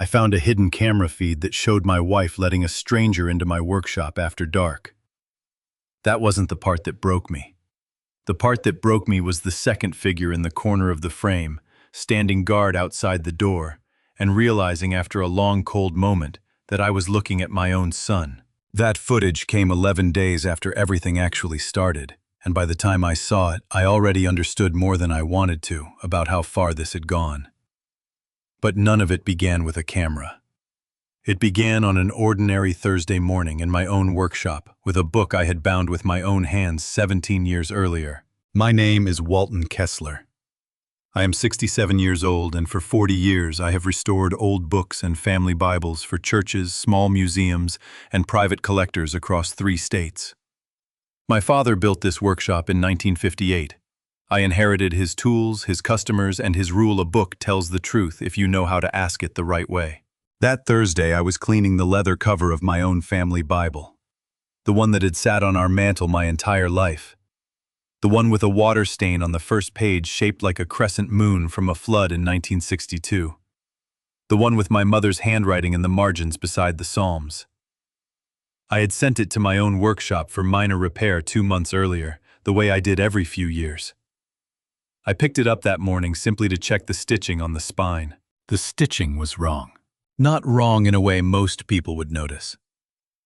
I found a hidden camera feed that showed my wife letting a stranger into my workshop after dark. That wasn't the part that broke me. The part that broke me was the second figure in the corner of the frame, standing guard outside the door, and realizing after a long cold moment that I was looking at my own son. That footage came 11 days after everything actually started, and by the time I saw it, I already understood more than I wanted to about how far this had gone. But none of it began with a camera. It began on an ordinary Thursday morning in my own workshop with a book I had bound with my own hands 17 years earlier. My name is Walton Kessler. I am 67 years old, and for 40 years I have restored old books and family Bibles for churches, small museums, and private collectors across 3 states. My father built this workshop in 1958. I inherited his tools, his customers, and his rule: a book tells the truth if you know how to ask it the right way. That Thursday I was cleaning the leather cover of my own family Bible, the one that had sat on our mantle my entire life. The one with a water stain on the first page shaped like a crescent moon from a flood in 1962. The one with my mother's handwriting in the margins beside the Psalms. I had sent it to my own workshop for minor repair 2 months earlier, the way I did every few years. I picked it up that morning simply to check the stitching on the spine. The stitching was wrong. Not wrong in a way most people would notice.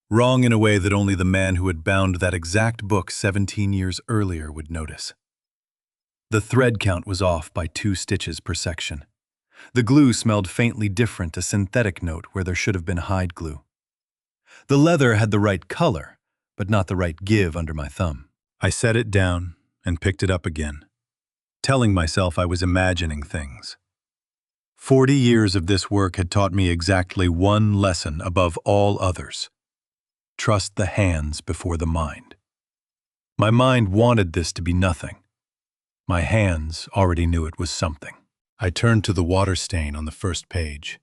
Wrong in a way that only the man who had bound that exact book 17 years earlier would notice. The thread count was off by 2 stitches per section. The glue smelled faintly different, a synthetic note where there should have been hide glue. The leather had the right color, but not the right give under my thumb. I set it down and picked it up again, telling myself I was imagining things. 40 years of this work had taught me exactly one lesson above all others. Trust the hands before the mind. My mind wanted this to be nothing. My hands already knew it was something. I turned to the water stain on the first page.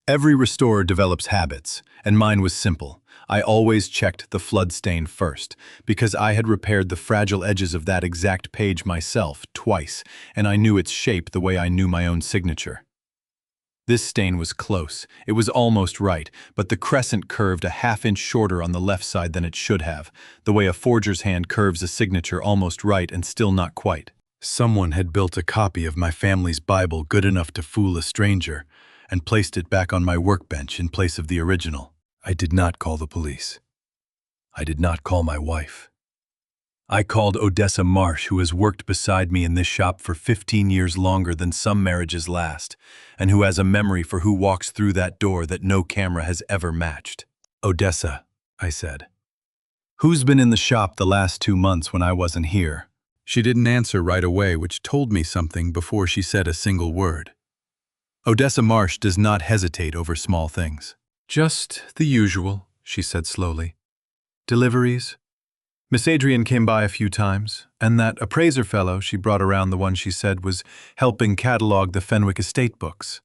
Every restorer develops habits, and mine was simple. I always checked the flood stain first, because I had repaired the fragile edges of that exact page myself twice, and I knew its shape the way I knew my own signature. This stain was close. It was almost right, but the crescent curved a half-inch shorter on the left side than it should have, the way a forger's hand curves a signature almost right and still not quite. Someone had built a copy of my family's Bible good enough to fool a stranger and placed it back on my workbench in place of the original. I did not call the police. I did not call my wife. I called Odessa Marsh, who has worked beside me in this shop for 15 years longer than some marriages last, and who has a memory for who walks through that door that no camera has ever matched. "Odessa," I said, "who's been in the shop the last 2 months when I wasn't here?" She didn't answer right away, which told me something before she said a single word. Odessa Marsh does not hesitate over small things. "Just the usual," she said slowly. "Deliveries. Miss Adrian came by a few times, and that appraiser fellow she brought around, the one she said was helping catalog the Fenwick estate books.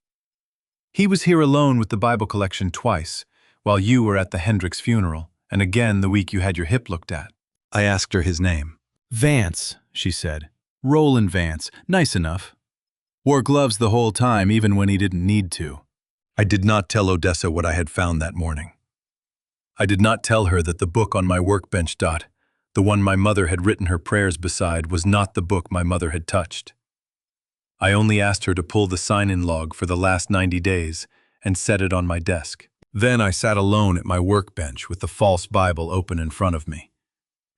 He was here alone with the Bible collection twice, while you were at the Hendricks funeral, and again the week you had your hip looked at." I asked her his name. "Vance," she said. "Roland Vance. Nice enough. Wore gloves the whole time, even when he didn't need to." I did not tell Odessa what I had found that morning. I did not tell her that the book on my workbench, the one my mother had written her prayers beside, was not the book my mother had touched. I only asked her to pull the sign-in log for the last 90 days and set it on my desk. Then I sat alone at my workbench with the false Bible open in front of me.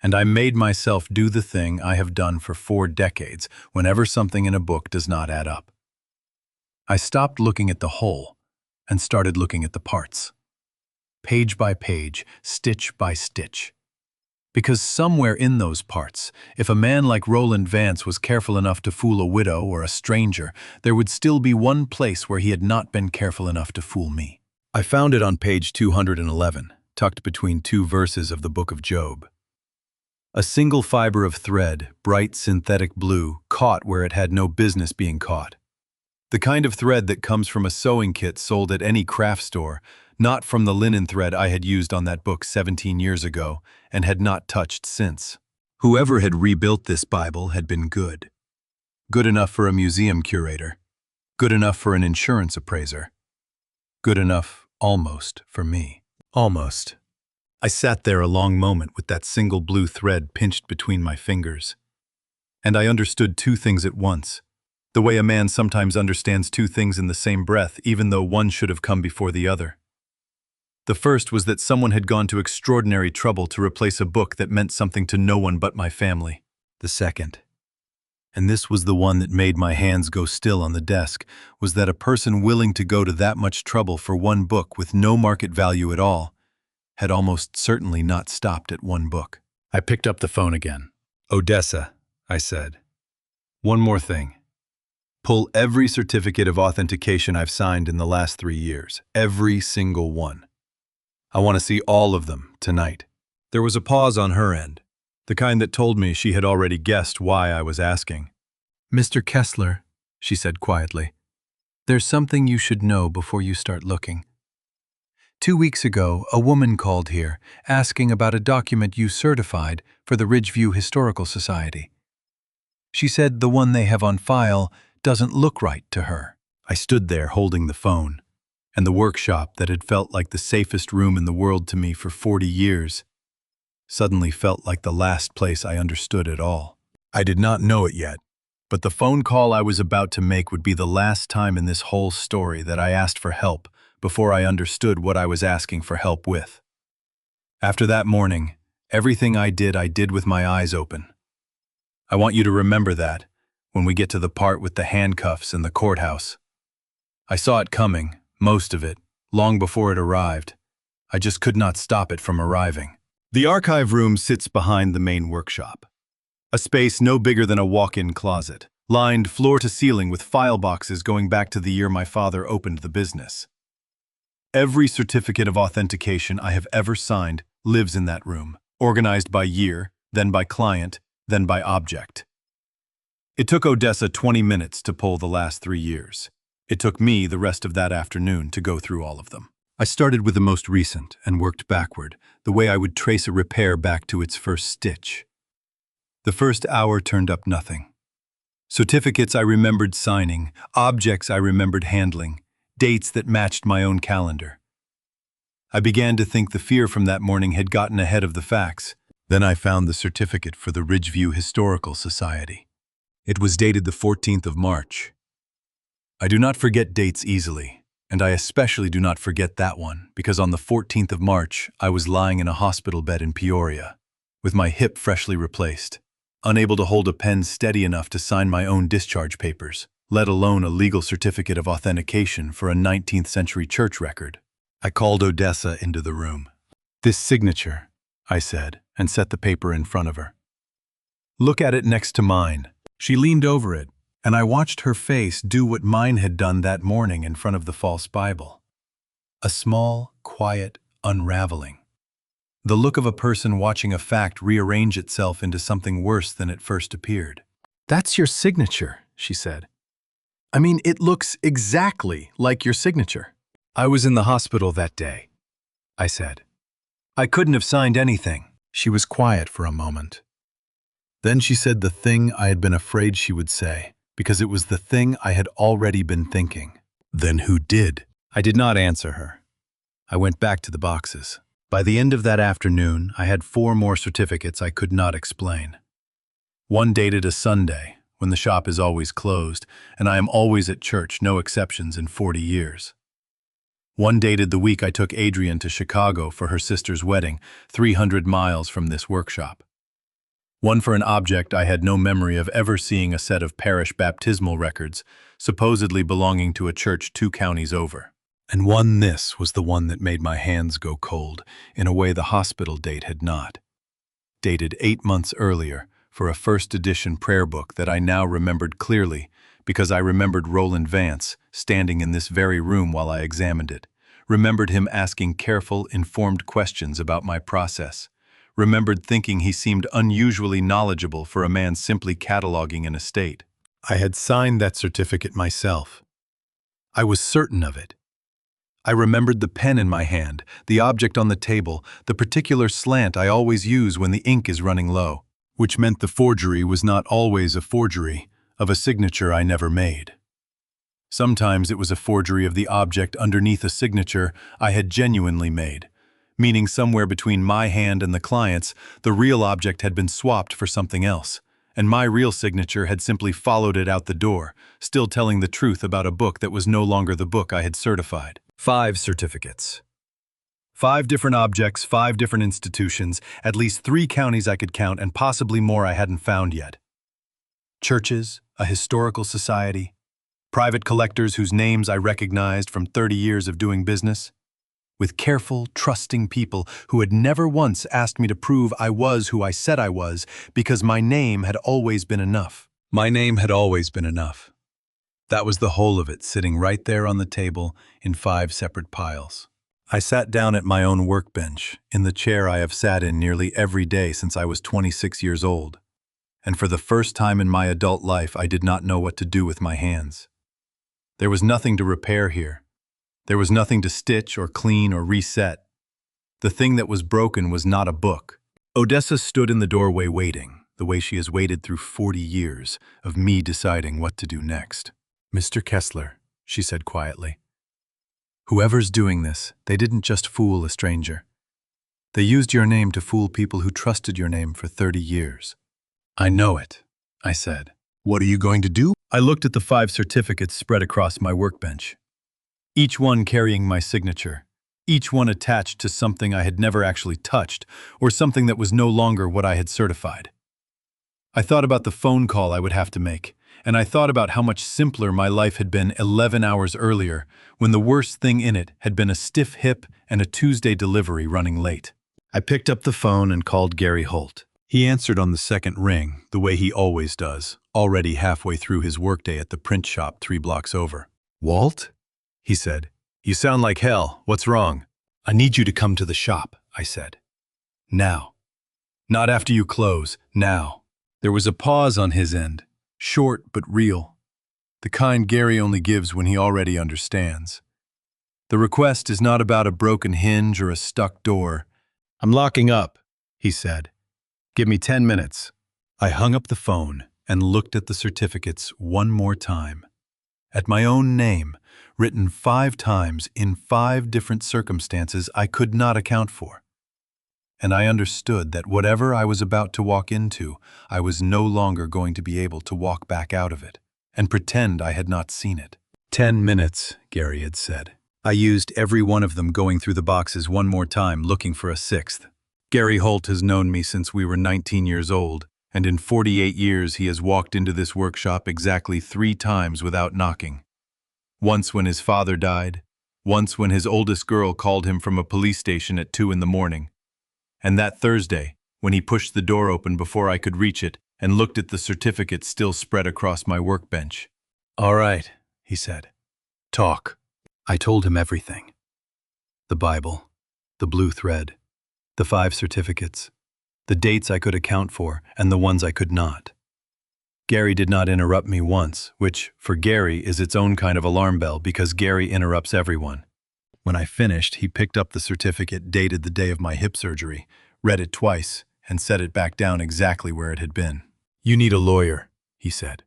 And I made myself do the thing I have done for 4 decades whenever something in a book does not add up. I stopped looking at the whole and started looking at the parts. Page by page, stitch by stitch. Because somewhere in those parts, if a man like Roland Vance was careful enough to fool a widow or a stranger, there would still be one place where he had not been careful enough to fool me. I found it on page 211, tucked between 2 verses of the book of Job. A single fiber of thread, bright synthetic blue, caught where it had no business being caught. The kind of thread that comes from a sewing kit sold at any craft store, not from the linen thread I had used on that book 17 years ago and had not touched since. Whoever had rebuilt this Bible had been good. Good enough for a museum curator. Good enough for an insurance appraiser. Good enough, almost, for me. Almost. I sat there a long moment with that single blue thread pinched between my fingers. And I understood two things at once. The way a man sometimes understands two things in the same breath, even though one should have come before the other. The first was that someone had gone to extraordinary trouble to replace a book that meant something to no one but my family. The second, and this was the one that made my hands go still on the desk, was that a person willing to go to that much trouble for one book with no market value at all had almost certainly not stopped at one book. I picked up the phone again. "Odessa," I said. "One more thing. Pull every certificate of authentication I've signed in the last 3 years. Every single one. I want to see all of them tonight." There was a pause on her end, the kind that told me she had already guessed why I was asking. "Mr. Kessler," she said quietly, "there's something you should know before you start looking. 2 weeks ago, a woman called here asking about a document you certified for the Ridgeview Historical Society. She said the one they have on file doesn't look right to her." I stood there holding the phone, and the workshop that had felt like the safest room in the world to me for 40 years suddenly felt like the last place I understood at all. I did not know it yet, but the phone call I was about to make would be the last time in this whole story that I asked for help before I understood what I was asking for help with. After that morning, everything I did with my eyes open. I want you to remember that when we get to the part with the handcuffs in the courthouse. I saw it coming, most of it, long before it arrived. I just could not stop it from arriving. The archive room sits behind the main workshop. A space no bigger than a walk-in closet, lined floor to ceiling with file boxes going back to the year my father opened the business. Every certificate of authentication I have ever signed lives in that room, organized by year, then by client, then by object. It took Odessa 20 minutes to pull the last 3 years. It took me the rest of that afternoon to go through all of them. I started with the most recent and worked backward, the way I would trace a repair back to its first stitch. The first hour turned up nothing. Certificates I remembered signing, objects I remembered handling, dates that matched my own calendar. I began to think the fear from that morning had gotten ahead of the facts. Then I found the certificate for the Ridgeview Historical Society. It was dated the 14th of March. I do not forget dates easily, and I especially do not forget that one, because on the 14th of March, I was lying in a hospital bed in Peoria, with my hip freshly replaced, unable to hold a pen steady enough to sign my own discharge papers, let alone a legal certificate of authentication for a 19th century church record. I called Odessa into the room. "This signature," I said, and set the paper in front of her. "Look at it next to mine." She leaned over it, and I watched her face do what mine had done that morning in front of the false Bible. A small, quiet unraveling. The look of a person watching a fact rearrange itself into something worse than it first appeared. "That's your signature," she said. "I mean, it looks exactly like your signature." "I was in the hospital that day," I said. "I couldn't have signed anything." She was quiet for a moment. Then she said the thing I had been afraid she would say, because it was the thing I had already been thinking. "Then who did?" I did not answer her. I went back to the boxes. By the end of that afternoon, I had 4 more certificates I could not explain. One dated a Sunday, when the shop is always closed, and I am always at church, no exceptions in 40 years. One dated the week I took Adrian to Chicago for her sister's wedding, 300 miles from this workshop. One for an object I had no memory of ever seeing, a set of parish baptismal records, supposedly belonging to a church 2 counties over. And this was the one that made my hands go cold, in a way the hospital date had not. Dated 8 months earlier, for a first edition prayer book that I now remembered clearly, because I remembered Roland Vance standing in this very room while I examined it, remembered him asking careful, informed questions about my process, remembered thinking he seemed unusually knowledgeable for a man simply cataloging an estate. I had signed that certificate myself. I was certain of it. I remembered the pen in my hand, the object on the table, the particular slant I always use when the ink is running low, which meant the forgery was not always a forgery of a signature I never made. Sometimes it was a forgery of the object underneath a signature I had genuinely made, meaning somewhere between my hand and the client's, the real object had been swapped for something else, and my real signature had simply followed it out the door, still telling the truth about a book that was no longer the book I had certified. 5 certificates. 5 different objects, 5 different institutions, at least 3 counties I could count, and possibly more I hadn't found yet. Churches, a historical society, private collectors whose names I recognized from 30 years of doing business, with careful, trusting people who had never once asked me to prove I was who I said I was because my name had always been enough. My name had always been enough. That was the whole of it, sitting right there on the table in 5 separate piles. I sat down at my own workbench, in the chair I have sat in nearly every day since I was 26 years old. And for the first time in my adult life, I did not know what to do with my hands. There was nothing to repair here. There was nothing to stitch or clean or reset. The thing that was broken was not a book. Odessa stood in the doorway waiting, the way she has waited through 40 years of me deciding what to do next. "Mr. Kessler," she said quietly, "whoever's doing this, they didn't just fool a stranger. They used your name to fool people who trusted your name for 30 years. "I know it," I said. "What are you going to do?" I looked at the 5 certificates spread across my workbench, each one carrying my signature, each one attached to something I had never actually touched, or something that was no longer what I had certified. I thought about the phone call I would have to make, and I thought about how much simpler my life had been 11 hours earlier, when the worst thing in it had been a stiff hip and a Tuesday delivery running late. I picked up the phone and called Gary Holt. He answered on the second ring, the way he always does, already halfway through his workday at the print shop 3 blocks over. "Walt?" he said. "You sound like hell. What's wrong?" "I need you to come to the shop," I said. "Now. Not after you close, now." There was a pause on his end, short but real, the kind Gary only gives when he already understands. "The request is not about a broken hinge or a stuck door. I'm locking up," he said. "Give me 10 minutes. I hung up the phone and looked at the certificates one more time. At my own name, written 5 times in 5 different circumstances I could not account for. And I understood that whatever I was about to walk into, I was no longer going to be able to walk back out of it and pretend I had not seen it. 10 minutes, Gary had said. I used every one of them, going through the boxes one more time, looking for a 6th. Gary Holt has known me since we were 19 years old, and in 48 years he has walked into this workshop exactly 3 times without knocking. Once when his father died, once when his oldest girl called him from a police station at 2 in the morning, and that Thursday, when he pushed the door open before I could reach it and looked at the certificate still spread across my workbench. "All right," he said. "Talk." I told him everything. The Bible, the blue thread, the 5 certificates, the dates I could account for and the ones I could not. Gary did not interrupt me once, which, for Gary, is its own kind of alarm bell because Gary interrupts everyone. When I finished, he picked up the certificate dated the day of my hip surgery, read it twice, and set it back down exactly where it had been. "You need a lawyer," he said.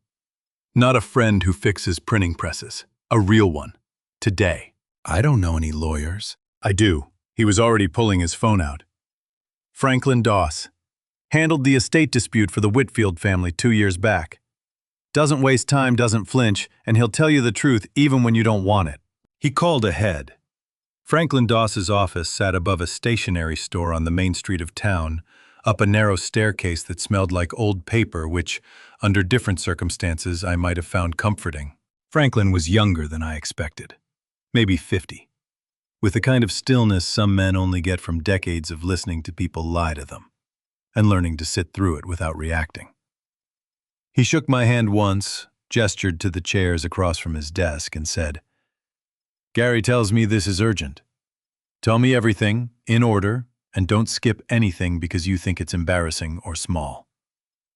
"Not a friend who fixes printing presses. A real one. Today." "I don't know any lawyers." "I do." He was already pulling his phone out. "Franklin Doss. Handled the estate dispute for the Whitfield family 2 years back. Doesn't waste time, doesn't flinch, and he'll tell you the truth even when you don't want it." He called ahead. Franklin Doss's office sat above a stationery store on the main street of town, up a narrow staircase that smelled like old paper, which, under different circumstances, I might have found comforting. Franklin was younger than I expected, maybe 50, with the kind of stillness some men only get from decades of listening to people lie to them, and learning to sit through it without reacting. He shook my hand once, gestured to the chairs across from his desk, and said, "Gary tells me this is urgent. Tell me everything, in order, and don't skip anything because you think it's embarrassing or small.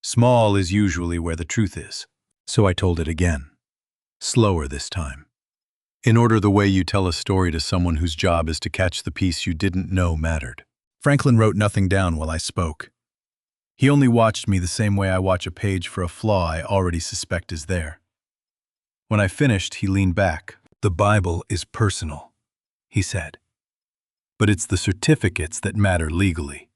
Small is usually where the truth is." So I told it again, slower this time. In order, the way you tell a story to someone whose job is to catch the piece you didn't know mattered. Franklin wrote nothing down while I spoke. He only watched me the same way I watch a page for a flaw I already suspect is there. When I finished, he leaned back. "The Bible is personal," he said. "But it's the certificates that matter legally.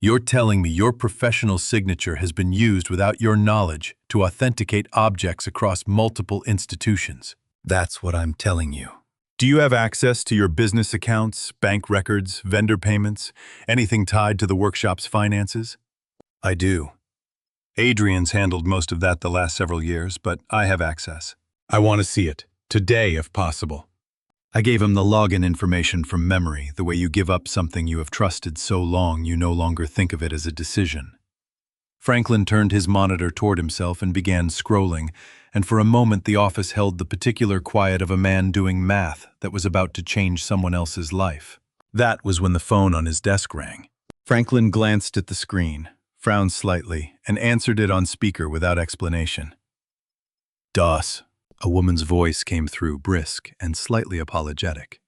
You're telling me your professional signature has been used without your knowledge to authenticate objects across multiple institutions. That's what I'm telling you. Do you have access to your business accounts, bank records, vendor payments, anything tied to the workshop's finances?" "I do. Adrian's handled most of that the last several years, but I have access. I want to see it, today if possible." I gave him the login information from memory, the way you give up something you have trusted so long you no longer think of it as a decision. Franklin turned his monitor toward himself and began scrolling, and for a moment the office held the particular quiet of a man doing math that was about to change someone else's life. That was when the phone on his desk rang. Franklin glanced at the screen, frowned slightly, and answered it on speaker without explanation. "Doss." A woman's voice came through, brisk and slightly apologetic.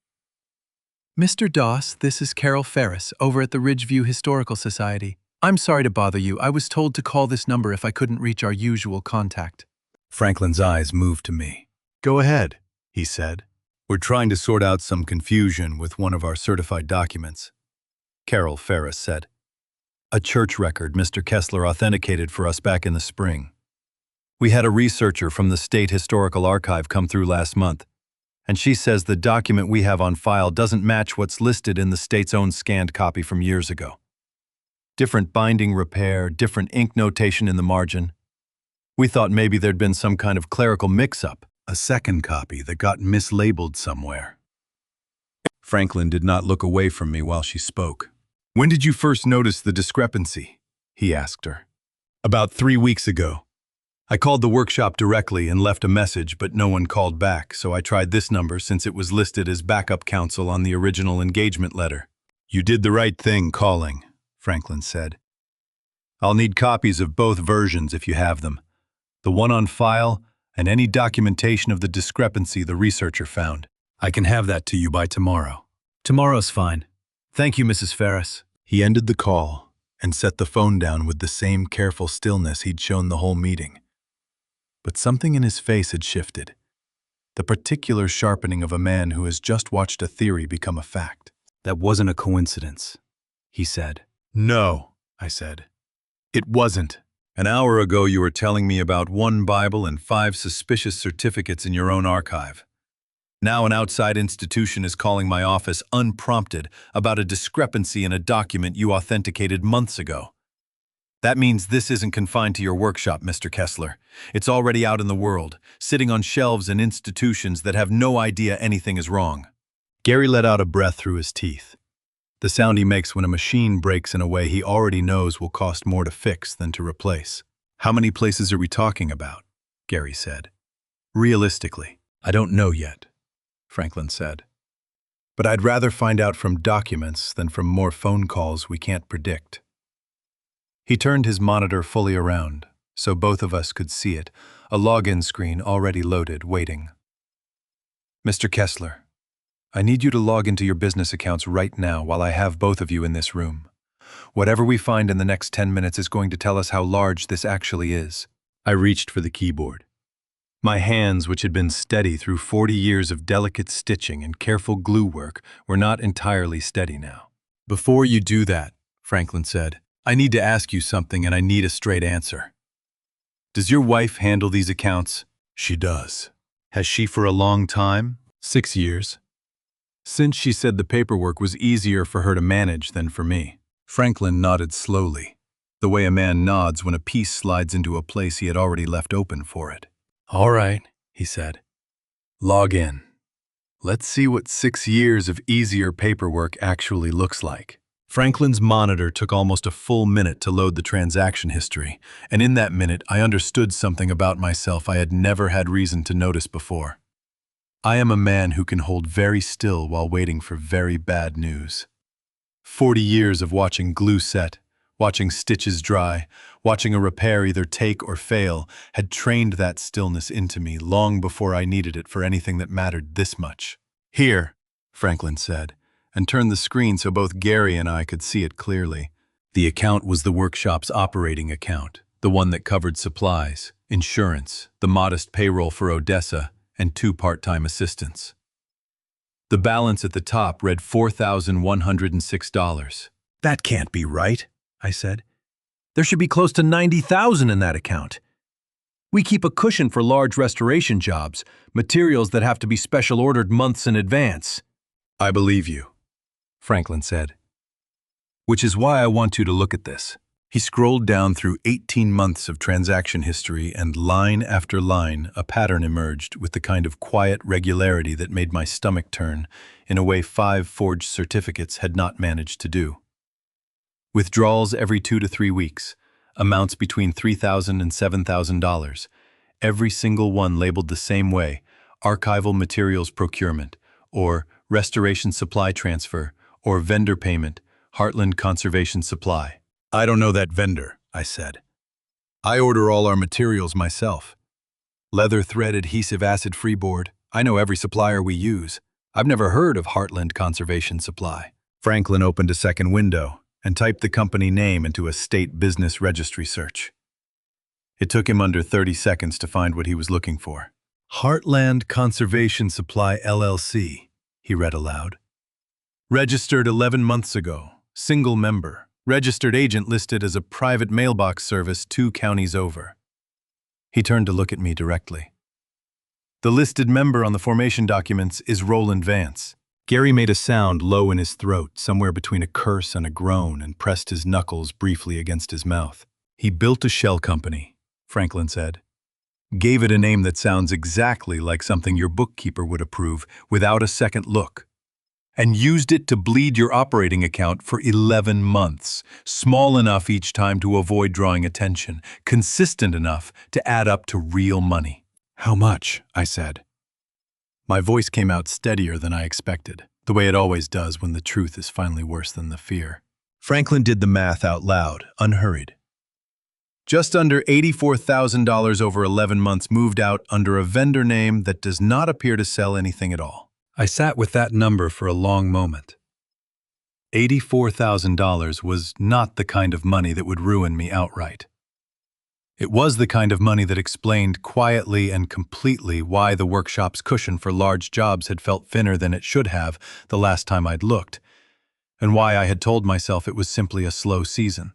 "Mr. Doss, this is Carol Ferris, over at the Ridgeview Historical Society. I'm sorry to bother you. I was told to call this number if I couldn't reach our usual contact." Franklin's eyes moved to me. "Go ahead," he said. "We're trying to sort out some confusion with one of our certified documents," Carol Ferris said. "A church record Mr. Kessler authenticated for us back in the spring. We had a researcher from the State Historical Archive come through last month, and she says the document we have on file doesn't match what's listed in the state's own scanned copy from years ago. Different binding repair, different ink notation in the margin. We thought maybe there'd been some kind of clerical mix-up, a second copy that got mislabeled somewhere." Franklin did not look away from me while she spoke. "When did you first notice the discrepancy?" he asked her. "About 3 weeks ago. I called the workshop directly and left a message, but no one called back, so I tried this number since it was listed as backup counsel on the original engagement letter." "You did the right thing calling," Franklin said. "I'll need copies of both versions if you have them. The one on file and any documentation of the discrepancy the researcher found. I can have that to you by tomorrow." "Tomorrow's fine. Thank you, Mrs. Ferris." He ended the call and set the phone down with the same careful stillness he'd shown the whole meeting. But something in his face had shifted. The particular sharpening of a man who has just watched a theory become a fact. "That wasn't a coincidence," he said. "No," I said. "It wasn't. An hour ago you were telling me about one Bible and 5 suspicious certificates in your own archive. Now an outside institution is calling my office unprompted about a discrepancy in a document you authenticated months ago. That means this isn't confined to your workshop, Mr. Kessler. It's already out in the world, sitting on shelves in institutions that have no idea anything is wrong." Gary let out a breath through his teeth. The sound he makes when a machine breaks in a way he already knows will cost more to fix than to replace. "How many places are we talking about?" Gary said. "Realistically, I don't know yet," Franklin said. "But I'd rather find out from documents than from more phone calls we can't predict." He turned his monitor fully around, so both of us could see it, a login screen already loaded, waiting. "Mr. Kessler, I need you to log into your business accounts right now while I have both of you in this room. Whatever we find in the next 10 minutes is going to tell us how large this actually is." I reached for the keyboard. My hands, which had been steady through 40 years of delicate stitching and careful glue work, were not entirely steady now. "Before you do that," Franklin said, "I need to ask you something and I need a straight answer. Does your wife handle these accounts?" "She does." "Has she for a long time?" 6 years. "Since she said the paperwork was easier for her to manage than for me." Franklin nodded slowly, the way a man nods when a piece slides into a place he had already left open for it. "All right," he said. "Log in. Let's see what 6 years of easier paperwork actually looks like." Franklin's monitor took almost a full minute to load the transaction history, and in that minute I understood something about myself I had never had reason to notice before. I am a man who can hold very still while waiting for very bad news. 40 years of watching glue set, watching stitches dry, watching a repair either take or fail, had trained that stillness into me long before I needed it for anything that mattered this much. "Here," Franklin said, and turned the screen so both Gary and I could see it clearly. The account was the workshop's operating account, The one that covered supplies, insurance, the modest payroll for Odessa, and 2 part-time assistants. The balance at the top read $4,106. That can't be right, I said. There should be close to $90,000 in that account. We keep a cushion for large restoration jobs, materials that have to be special ordered months in advance. I believe you, Franklin said. Which is why I want you to look at this. He scrolled down through 18 months of transaction history, and line after line, a pattern emerged with the kind of quiet regularity that made my stomach turn in a way 5 forged certificates had not managed to do. Withdrawals every 2 to 3 weeks, amounts between $3,000 and $7,000, every single one labeled the same way: archival materials procurement, or restoration supply transfer, or vendor payment, Heartland Conservation Supply. I don't know that vendor, I said. I order all our materials myself. Leather thread adhesive acid freeboard. I know every supplier we use. I've never heard of Heartland Conservation Supply. Franklin opened a second window and typed the company name into a state business registry search. It took him under 30 seconds to find what he was looking for. Heartland Conservation Supply LLC, he read aloud. Registered 11 months ago, single member, registered agent listed as a private mailbox service 2 counties over. He turned to look at me directly. The listed member on the formation documents is Roland Vance. Gary made a sound low in his throat, somewhere between a curse and a groan, and pressed his knuckles briefly against his mouth. He built a shell company, Franklin said. Gave it a name that sounds exactly like something your bookkeeper would approve without a second look. And used it to bleed your operating account for 11 months, small enough each time to avoid drawing attention, consistent enough to add up to real money. How much? I said. My voice came out steadier than I expected, the way it always does when the truth is finally worse than the fear. Franklin did the math out loud, unhurried. Just under $84,000 over 11 months moved out under a vendor name that does not appear to sell anything at all. I sat with that number for a long moment. $84,000 was not the kind of money that would ruin me outright. It was the kind of money that explained quietly and completely why the workshop's cushion for large jobs had felt thinner than it should have the last time I'd looked, and why I had told myself it was simply a slow season.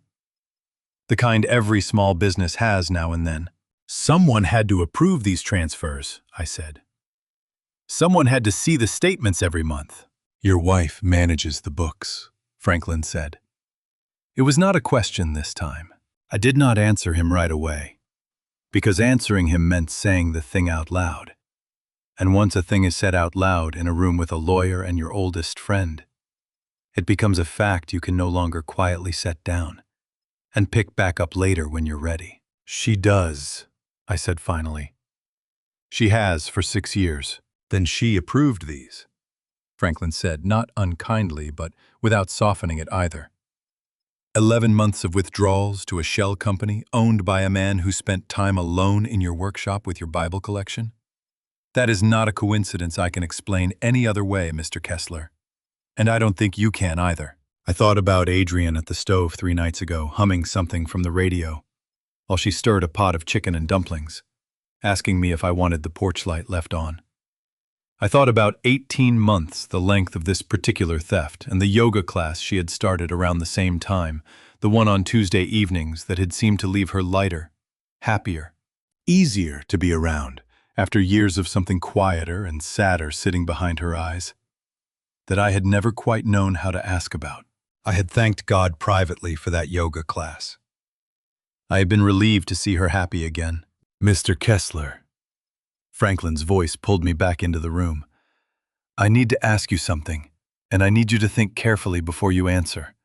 The kind every small business has now and then. Someone had to approve these transfers, I said. Someone had to see the statements every month. Your wife manages the books, Franklin said. It was not a question this time. I did not answer him right away, because answering him meant saying the thing out loud. And once a thing is said out loud in a room with a lawyer and your oldest friend, it becomes a fact you can no longer quietly set down and pick back up later when you're ready. She does, I said finally. She has for 6 years. Then she approved these, Franklin said, not unkindly, but without softening it either. 11 months of withdrawals to a shell company owned by a man who spent time alone in your workshop with your Bible collection? That is not a coincidence I can explain any other way, Mr. Kessler. And I don't think you can either. I thought about Adrian at the stove 3 nights ago, humming something from the radio, while she stirred a pot of chicken and dumplings, asking me if I wanted the porch light left on. I thought about 18 months, the length of this particular theft, and the yoga class she had started around the same time, the one on Tuesday evenings that had seemed to leave her lighter, happier, easier to be around after years of something quieter and sadder sitting behind her eyes, that I had never quite known how to ask about. I had thanked God privately for that yoga class. I had been relieved to see her happy again. Mr. Kessler. Franklin's voice pulled me back into the room. I need to ask you something, and I need you to think carefully before you answer.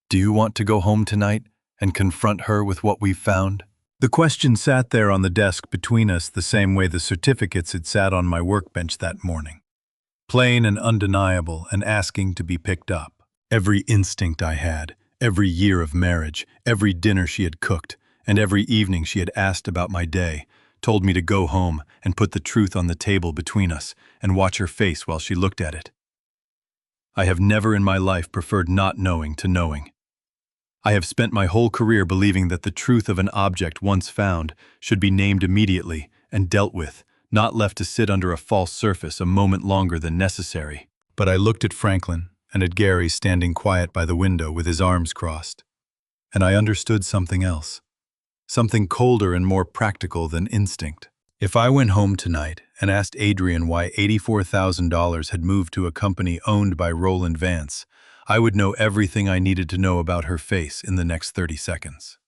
Do you want to go home tonight and confront her with what we've found? The question sat there on the desk between us the same way the certificates had sat on my workbench that morning. Plain and undeniable and asking to be picked up. Every instinct I had, every year of marriage, every dinner she had cooked, and every evening she had asked about my day, told me to go home and put the truth on the table between us and watch her face while she looked at it. I have never in my life preferred not knowing to knowing. I have spent my whole career believing that the truth of an object once found should be named immediately and dealt with, not left to sit under a false surface a moment longer than necessary. But I looked at Franklin and at Gary standing quiet by the window with his arms crossed, and I understood something else, something colder and more practical than instinct. If I went home tonight and asked Adrian why $84,000 had moved to a company owned by Roland Vance, I would know everything I needed to know about her face in the next 30 seconds.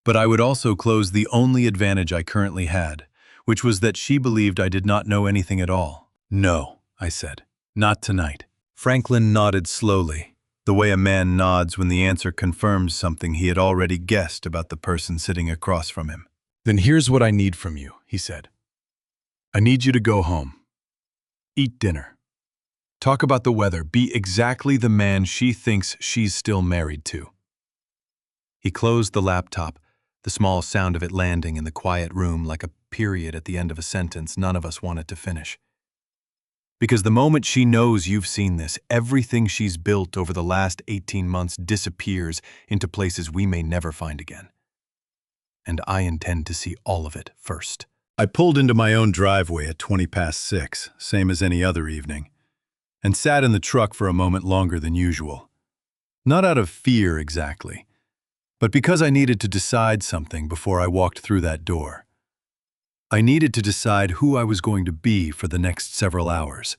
But I would also close the only advantage I currently had, which was that she believed I did not know anything at all. "No," I said. "Not tonight." Franklin nodded slowly, the way a man nods when the answer confirms something he had already guessed about the person sitting across from him. "Then here's what I need from you," he said. "I need you to go home. Eat dinner. Talk about the weather. Be exactly the man she thinks she's still married to." He closed the laptop, the small sound of it landing in the quiet room like a period at the end of a sentence none of us wanted to finish. Because the moment she knows you've seen this, everything she's built over the last 18 months disappears into places we may never find again. And I intend to see all of it first. I pulled into my own driveway at 6:20, same as any other evening, and sat in the truck for a moment longer than usual. Not out of fear exactly, but because I needed to decide something before I walked through that door. I needed to decide who I was going to be for the next several hours.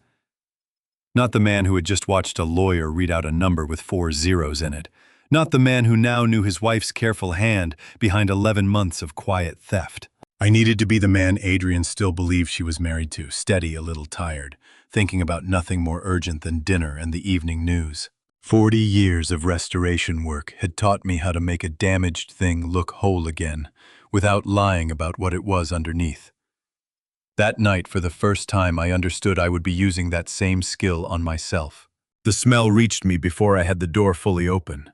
Not the man who had just watched a lawyer read out a number with 4 zeros in it. Not the man who now knew his wife's careful hand behind 11 months of quiet theft. I needed to be the man Adrian still believed she was married to, steady, a little tired, thinking about nothing more urgent than dinner and the evening news. 40 years of restoration work had taught me how to make a damaged thing look whole again, without lying about what it was underneath. That night, for the first time, I understood I would be using that same skill on myself. The smell reached me before I had the door fully open.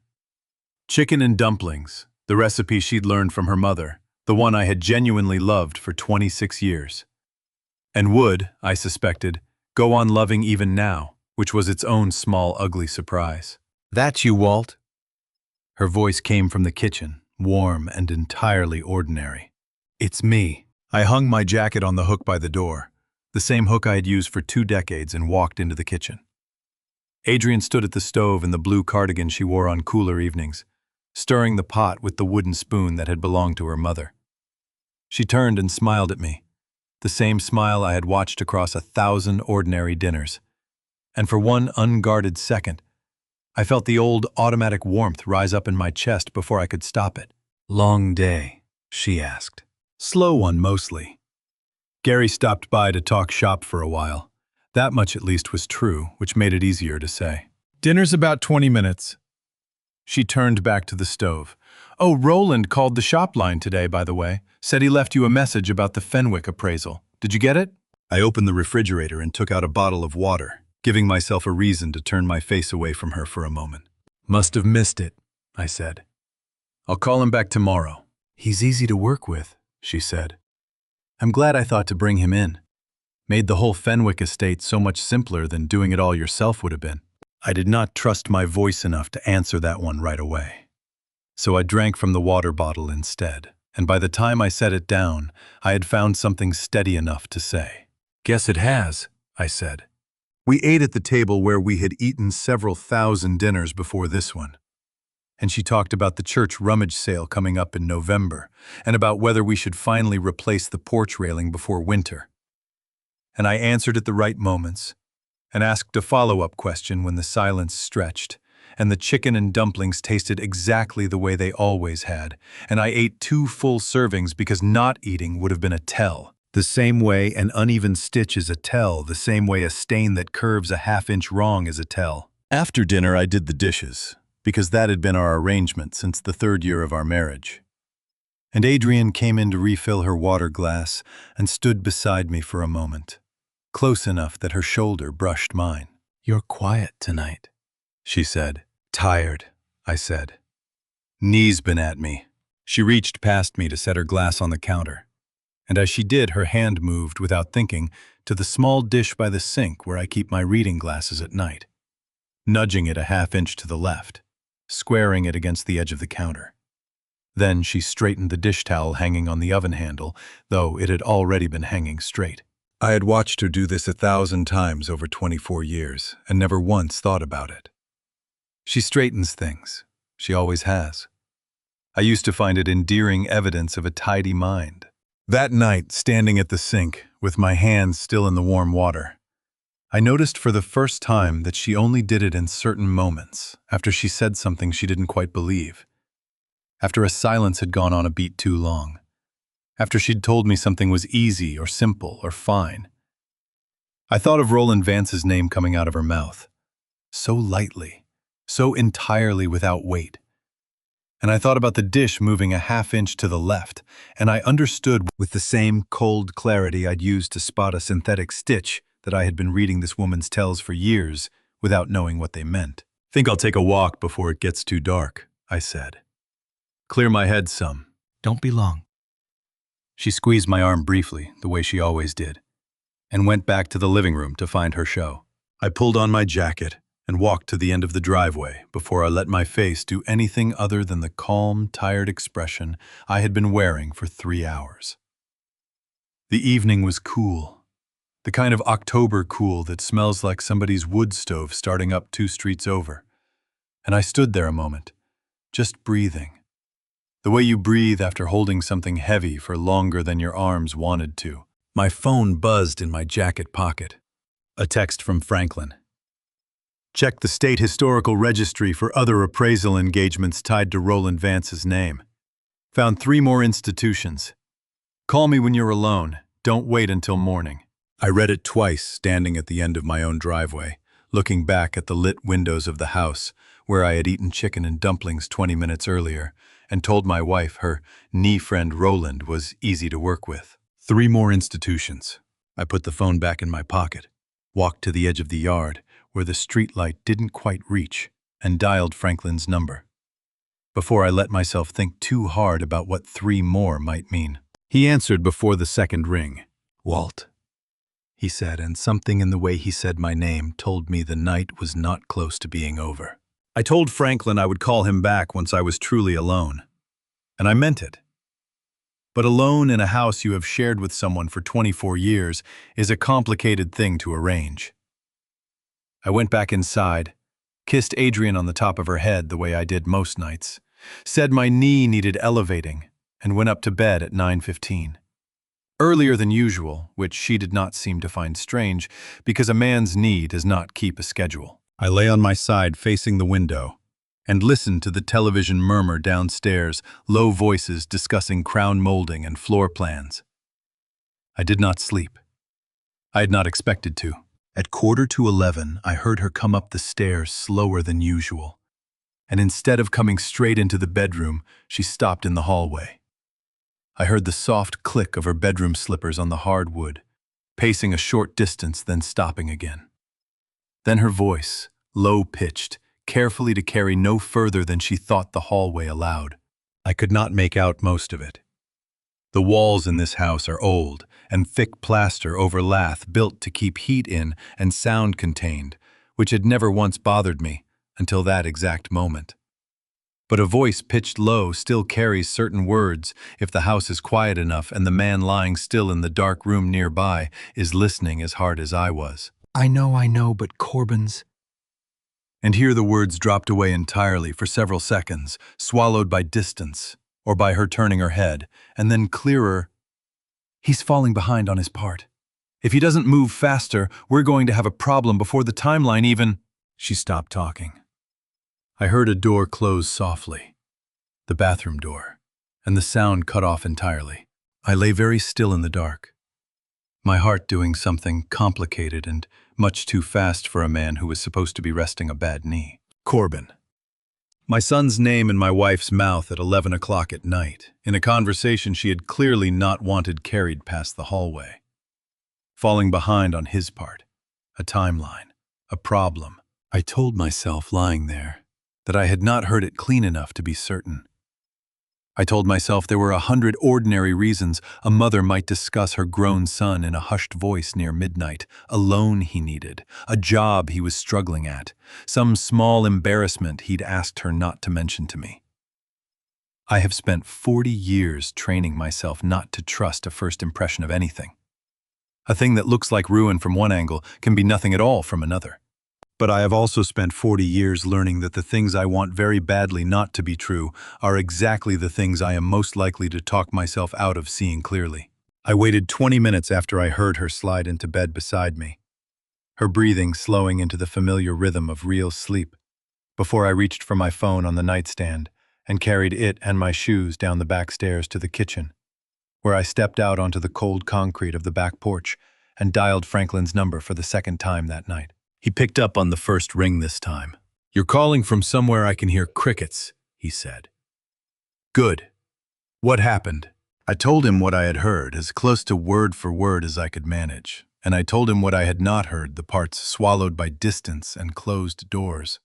Chicken and dumplings, the recipe she'd learned from her mother, the one I had genuinely loved for 26 years. And would, I suspected, go on loving even now, which was its own small, ugly surprise. "That's you, Walt." Her voice came from the kitchen, warm and entirely ordinary. "It's me." I hung my jacket on the hook by the door, the same hook I had used for 2 decades, and walked into the kitchen. Adrian stood at the stove in the blue cardigan she wore on cooler evenings, stirring the pot with the wooden spoon that had belonged to her mother. She turned and smiled at me, the same smile I had watched across 1,000 ordinary dinners. And for one unguarded second, I felt the old automatic warmth rise up in my chest before I could stop it. "Long day?" she asked. "Slow one, mostly." Gary stopped by to talk shop for a while. That much at least was true, which made it easier to say. "Dinner's about 20 minutes. She turned back to the stove. "Oh, Roland called the shop line today, by the way. Said he left you a message about the Fenwick appraisal. Did you get it?" I opened the refrigerator and took out a bottle of water, giving myself a reason to turn my face away from her for a moment. "Must have missed it," I said. "I'll call him back tomorrow." "He's easy to work with," she said. "I'm glad I thought to bring him in. Made the whole Fenwick estate so much simpler than doing it all yourself would have been." I did not trust my voice enough to answer that one right away. So I drank from the water bottle instead, and by the time I set it down, I had found something steady enough to say. "Guess it has," I said. We ate at the table where we had eaten several thousand dinners before this one. And she talked about the church rummage sale coming up in November, and about whether we should finally replace the porch railing before winter. And I answered at the right moments, and asked a follow-up question when the silence stretched, and the chicken and dumplings tasted exactly the way they always had, and I ate 2 full servings because not eating would have been a tell. The same way an uneven stitch is a tell, the same way a stain that curves a half-inch wrong is a tell. After dinner I did the dishes, because that had been our arrangement since the 3rd year of our marriage. And Adrian came in to refill her water glass and stood beside me for a moment, close enough that her shoulder brushed mine. "You're quiet tonight," she said. "Tired," I said. "Knee's been at me." She reached past me to set her glass on the counter, and as she did, her hand moved, without thinking, to the small dish by the sink where I keep my reading glasses at night, nudging it a half-inch to the left. squaring it against the edge of the counter. Then she straightened the dish towel hanging on the oven handle, though it had already been hanging straight. I had watched her do this 1,000 times over 24 years and never once thought about it. She straightens things. She always has. I used to find it endearing evidence of a tidy mind. That night, standing at the sink, with my hands still in the warm water, I noticed for the first time that she only did it in certain moments, after she said something she didn't quite believe, after a silence had gone on a beat too long, after she'd told me something was easy or simple or fine. I thought of Roland Vance's name coming out of her mouth, so lightly, so entirely without weight. And I thought about the dish moving a half-inch to the left, and I understood with the same cold clarity I'd used to spot a synthetic stitch that I had been reading this woman's tells for years without knowing what they meant. "Think I'll take a walk before it gets too dark," I said. "Clear my head some." Don't be long. She squeezed my arm briefly, the way she always did, and went back to the living room to find her show. I pulled on my jacket and walked to the end of the driveway before I let my face do anything other than the calm, tired expression I had been wearing for 3 hours. The evening was cool, the kind of October cool that smells like somebody's wood stove starting up 2 streets over, and I stood there a moment, just breathing. The way you breathe after holding something heavy for longer than your arms wanted to. My phone buzzed in my jacket pocket. A text from Franklin. "Check the state historical registry for other appraisal engagements tied to Roland Vance's name. Found 3 more institutions. Call me when you're alone. Don't wait until morning." I read it twice, standing at the end of my own driveway, looking back at the lit windows of the house where I had eaten chicken and dumplings 20 minutes earlier, and told my wife her knee friend Roland was easy to work with. 3 more institutions. I put the phone back in my pocket, walked to the edge of the yard where the streetlight didn't quite reach, and dialed Franklin's number. Before I let myself think too hard about what 3 more might mean. He answered before the second ring. "Walt," he said, and something in the way he said my name told me the night was not close to being over. I told Franklin I would call him back once I was truly alone. And I meant it. But alone in a house you have shared with someone for 24 years is a complicated thing to arrange. I went back inside, kissed Adrian on the top of her head the way I did most nights, said my knee needed elevating, and went up to bed at 9:15. Earlier than usual, which she did not seem to find strange, because a man's knee does not keep a schedule. I lay on my side facing the window and listened to the television murmur downstairs, low voices discussing crown molding and floor plans. I did not sleep. I had not expected to. At 10:45, I heard her come up the stairs slower than usual, and instead of coming straight into the bedroom, she stopped in the hallway. I heard the soft click of her bedroom slippers on the hardwood, pacing a short distance, then stopping again. Then her voice, low-pitched, carefully to carry no further than she thought the hallway allowed. I could not make out most of it. The walls in this house are old and thick plaster over lath built to keep heat in and sound contained, which had never once bothered me until that exact moment. But a voice pitched low still carries certain words if the house is quiet enough and the man lying still in the dark room nearby is listening as hard as I was. I know, but Corbin's... And here the words dropped away entirely for several seconds, swallowed by distance, or by her turning her head, and then clearer. "He's falling behind on his part. If he doesn't move faster, we're going to have a problem before the timeline even..." She stopped talking. I heard a door close softly, the bathroom door, and the sound cut off entirely. I lay very still in the dark, my heart doing something complicated and much too fast for a man who was supposed to be resting a bad knee. Corbin. My son's name in my wife's mouth at 11 o'clock at night, in a conversation she had clearly not wanted carried past the hallway. Falling behind on his part, a timeline, a problem. I told myself lying there that I had not heard it clean enough to be certain. I told myself there were 100 ordinary reasons a mother might discuss her grown son in a hushed voice near midnight, a loan he needed, a job he was struggling at, some small embarrassment he'd asked her not to mention to me. I have spent 40 years training myself not to trust a first impression of anything. A thing that looks like ruin from one angle can be nothing at all from another. But I have also spent 40 years learning that the things I want very badly not to be true are exactly the things I am most likely to talk myself out of seeing clearly. I waited 20 minutes after I heard her slide into bed beside me, her breathing slowing into the familiar rhythm of real sleep, before I reached for my phone on the nightstand and carried it and my shoes down the back stairs to the kitchen, where I stepped out onto the cold concrete of the back porch and dialed Franklin's number for the second time that night. He picked up on the first ring this time. "You're calling from somewhere I can hear crickets," he said. "Good. What happened?" I told him what I had heard, as close to word for word as I could manage, and I told him what I had not heard, the parts swallowed by distance and closed doors,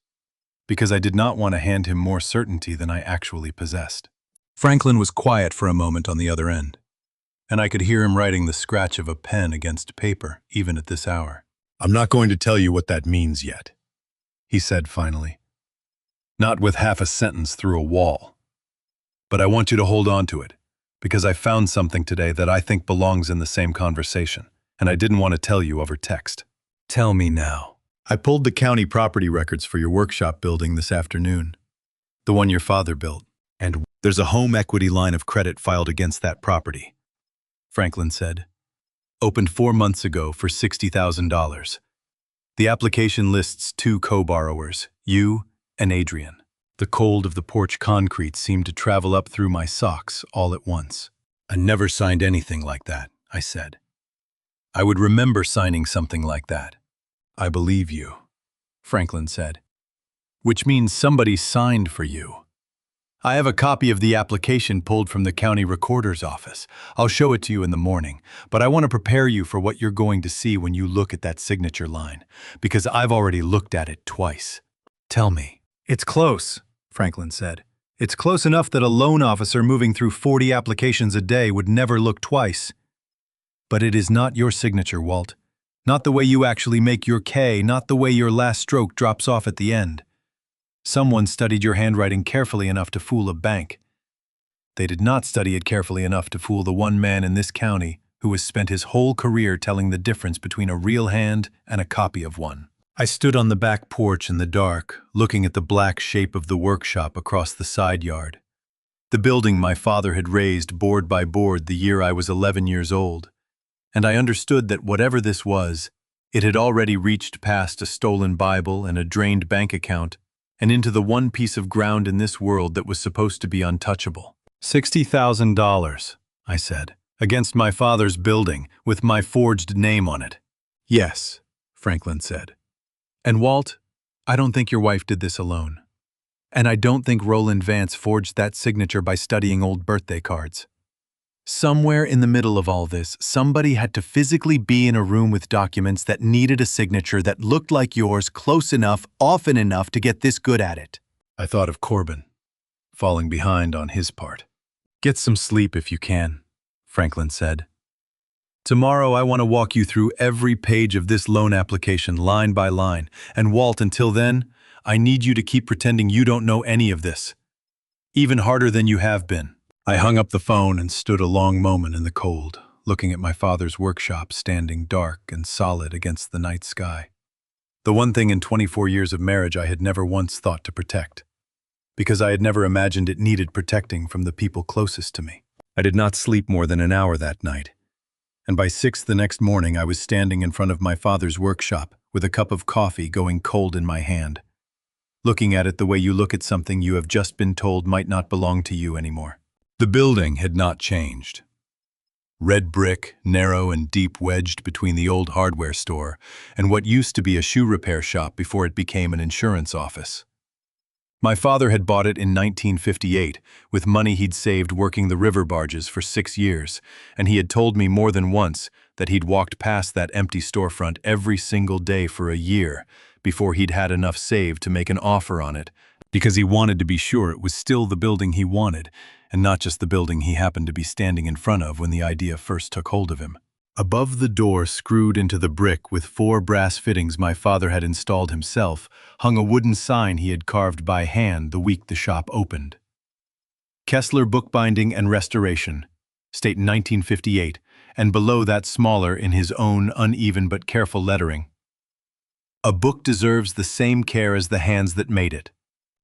because I did not want to hand him more certainty than I actually possessed. Franklin was quiet for a moment on the other end, and I could hear him writing the scratch of a pen against paper, even at this hour. "I'm not going to tell you what that means yet," he said finally. "Not with half a sentence through a wall. But I want you to hold on to it, because I found something today that I think belongs in the same conversation, and I didn't want to tell you over text." "Tell me now." "I pulled the county property records for your workshop building this afternoon, the one your father built, and there's a home equity line of credit filed against that property," Franklin said. "Opened 4 months ago for $60,000. The application lists 2 co-borrowers, you and Adrian." The cold of the porch concrete seemed to travel up through my socks all at once. "I never signed anything like that," I said. "I would remember signing something like that." "I believe you," Franklin said. "Which means somebody signed for you. I have a copy of the application pulled from the county recorder's office. I'll show it to you in the morning, but I want to prepare you for what you're going to see when you look at that signature line, because I've already looked at it twice." "Tell me." "It's close," Franklin said. "It's close enough that a loan officer moving through 40 applications a day would never look twice. But it is not your signature, Walt. Not the way you actually make your K, not the way your last stroke drops off at the end. Someone studied your handwriting carefully enough to fool a bank. They did not study it carefully enough to fool the one man in this county who has spent his whole career telling the difference between a real hand and a copy of one." I stood on the back porch in the dark, looking at the black shape of the workshop across the side yard. The building my father had raised board by board the year I was 11 years old. And I understood that whatever this was, it had already reached past a stolen Bible and a drained bank account, and into the one piece of ground in this world that was supposed to be untouchable. $60,000, I said, against my father's building, with my forged name on it. "Yes," Franklin said. "And Walt, I don't think your wife did this alone. And I don't think Roland Vance forged that signature by studying old birthday cards. Somewhere in the middle of all this, somebody had to physically be in a room with documents that needed a signature that looked like yours close enough, often enough to get this good at it." I thought of Corbin, falling behind on his part. "Get some sleep if you can," Franklin said. "Tomorrow I want to walk you through every page of this loan application line by line, and Walt, until then, I need you to keep pretending you don't know any of this. Even harder than you have been." I hung up the phone and stood a long moment in the cold, looking at my father's workshop standing dark and solid against the night sky. The one thing in 24 years of marriage I had never once thought to protect, because I had never imagined it needed protecting from the people closest to me. I did not sleep more than an hour that night, and by 6 the next morning I was standing in front of my father's workshop with a cup of coffee going cold in my hand, looking at it the way you look at something you have just been told might not belong to you anymore. The building had not changed. Red brick, narrow and deep wedged between the old hardware store and what used to be a shoe repair shop before it became an insurance office. My father had bought it in 1958 with money he'd saved working the river barges for 6 years, and he had told me more than once that he'd walked past that empty storefront every single day for a year before he'd had enough saved to make an offer on it because he wanted to be sure it was still the building he wanted, and not just the building he happened to be standing in front of when the idea first took hold of him. Above the door, screwed into the brick with 4 brass fittings my father had installed himself, hung a wooden sign he had carved by hand the week the shop opened. Kessler Bookbinding and Restoration, State 1958, and below that smaller in his own uneven but careful lettering. A book deserves the same care as the hands that made it.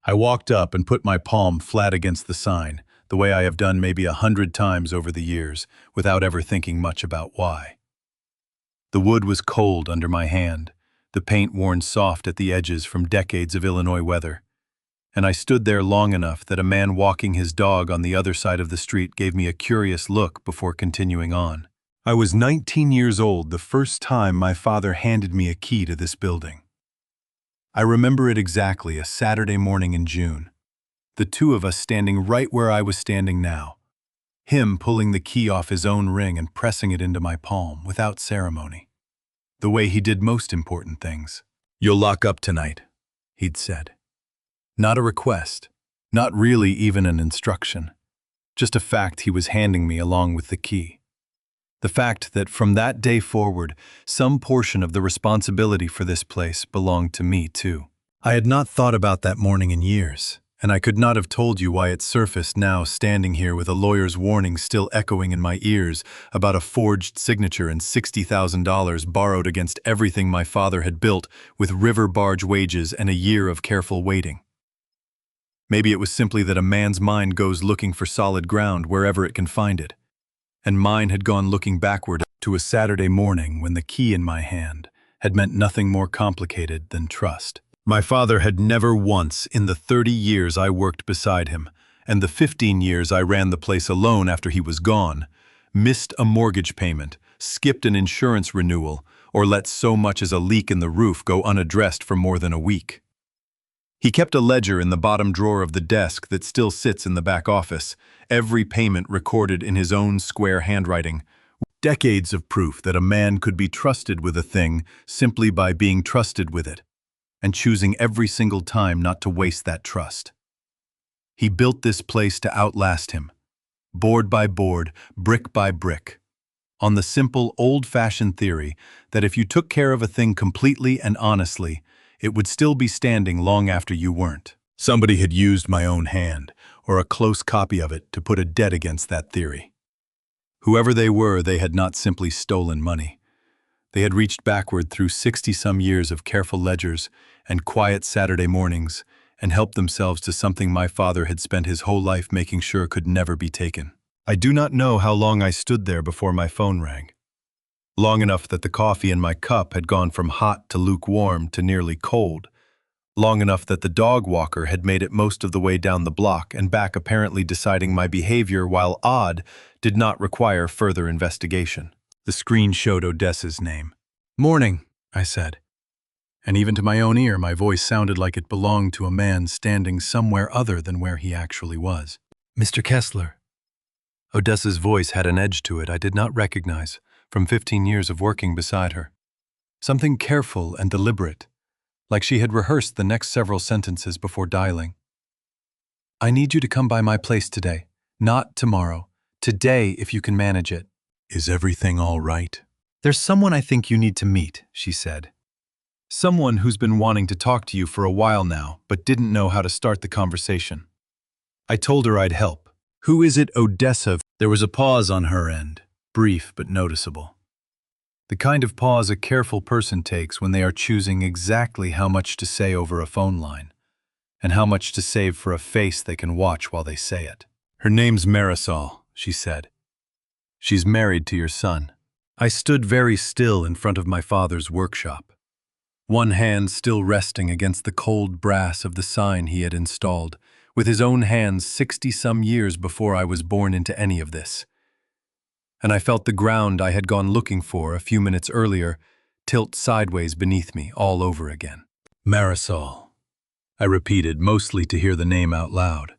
I walked up and put my palm flat against the sign, the way I have done maybe 100 times over the years, without ever thinking much about why. The wood was cold under my hand, the paint worn soft at the edges from decades of Illinois weather, and I stood there long enough that a man walking his dog on the other side of the street gave me a curious look before continuing on. I was 19 years old the first time my father handed me a key to this building. I remember it exactly, a Saturday morning in June. The two of us standing right where I was standing now. Him pulling the key off his own ring and pressing it into my palm without ceremony. The way he did most important things. "You'll lock up tonight," he'd said. Not a request, not really even an instruction. Just a fact he was handing me along with the key. The fact that from that day forward, some portion of the responsibility for this place belonged to me too. I had not thought about that morning in years, and I could not have told you why it surfaced now standing here with a lawyer's warning still echoing in my ears about a forged signature and $60,000 borrowed against everything my father had built with river barge wages and a year of careful waiting. Maybe it was simply that a man's mind goes looking for solid ground wherever it can find it, and mine had gone looking backward to a Saturday morning when the key in my hand had meant nothing more complicated than trust. My father had never once, in the 30 years I worked beside him, and the 15 years I ran the place alone after he was gone, missed a mortgage payment, skipped an insurance renewal, or let so much as a leak in the roof go unaddressed for more than a week. He kept a ledger in the bottom drawer of the desk that still sits in the back office, every payment recorded in his own square handwriting. Decades of proof that a man could be trusted with a thing simply by being trusted with it, and choosing every single time not to waste that trust. He built this place to outlast him, board by board, brick by brick, on the simple, old-fashioned theory that if you took care of a thing completely and honestly, it would still be standing long after you weren't. Somebody had used my own hand, or a close copy of it, to put a debt against that theory. Whoever they were, they had not simply stolen money. They had reached backward through 60-some years of careful ledgers and quiet Saturday mornings and helped themselves to something my father had spent his whole life making sure could never be taken. I do not know how long I stood there before my phone rang. Long enough that the coffee in my cup had gone from hot to lukewarm to nearly cold. Long enough that the dog walker had made it most of the way down the block and back, apparently deciding my behavior, while odd, did not require further investigation. The screen showed Odessa's name. "Morning," I said. And even to my own ear, my voice sounded like it belonged to a man standing somewhere other than where he actually was. Mr. Kessler. Odessa's voice had an edge to it I did not recognize from 15 years of working beside her. Something careful and deliberate, like she had rehearsed the next several sentences before dialing. "I need you to come by my place today. Not tomorrow. Today, if you can manage it." "Is everything all right?" "There's someone I think you need to meet," she said. "Someone who's been wanting to talk to you for a while now, but didn't know how to start the conversation." I told her I'd help. "Who is it, Odessa?" There was a pause on her end, brief but noticeable. The kind of pause a careful person takes when they are choosing exactly how much to say over a phone line, and how much to save for a face they can watch while they say it. "Her name's Marisol," she said. "She's married to your son." I stood very still in front of my father's workshop, one hand still resting against the cold brass of the sign he had installed, with his own hands 60-some years before I was born into any of this. And I felt the ground I had gone looking for a few minutes earlier tilt sideways beneath me all over again. "Marisol," I repeated, mostly to hear the name out loud,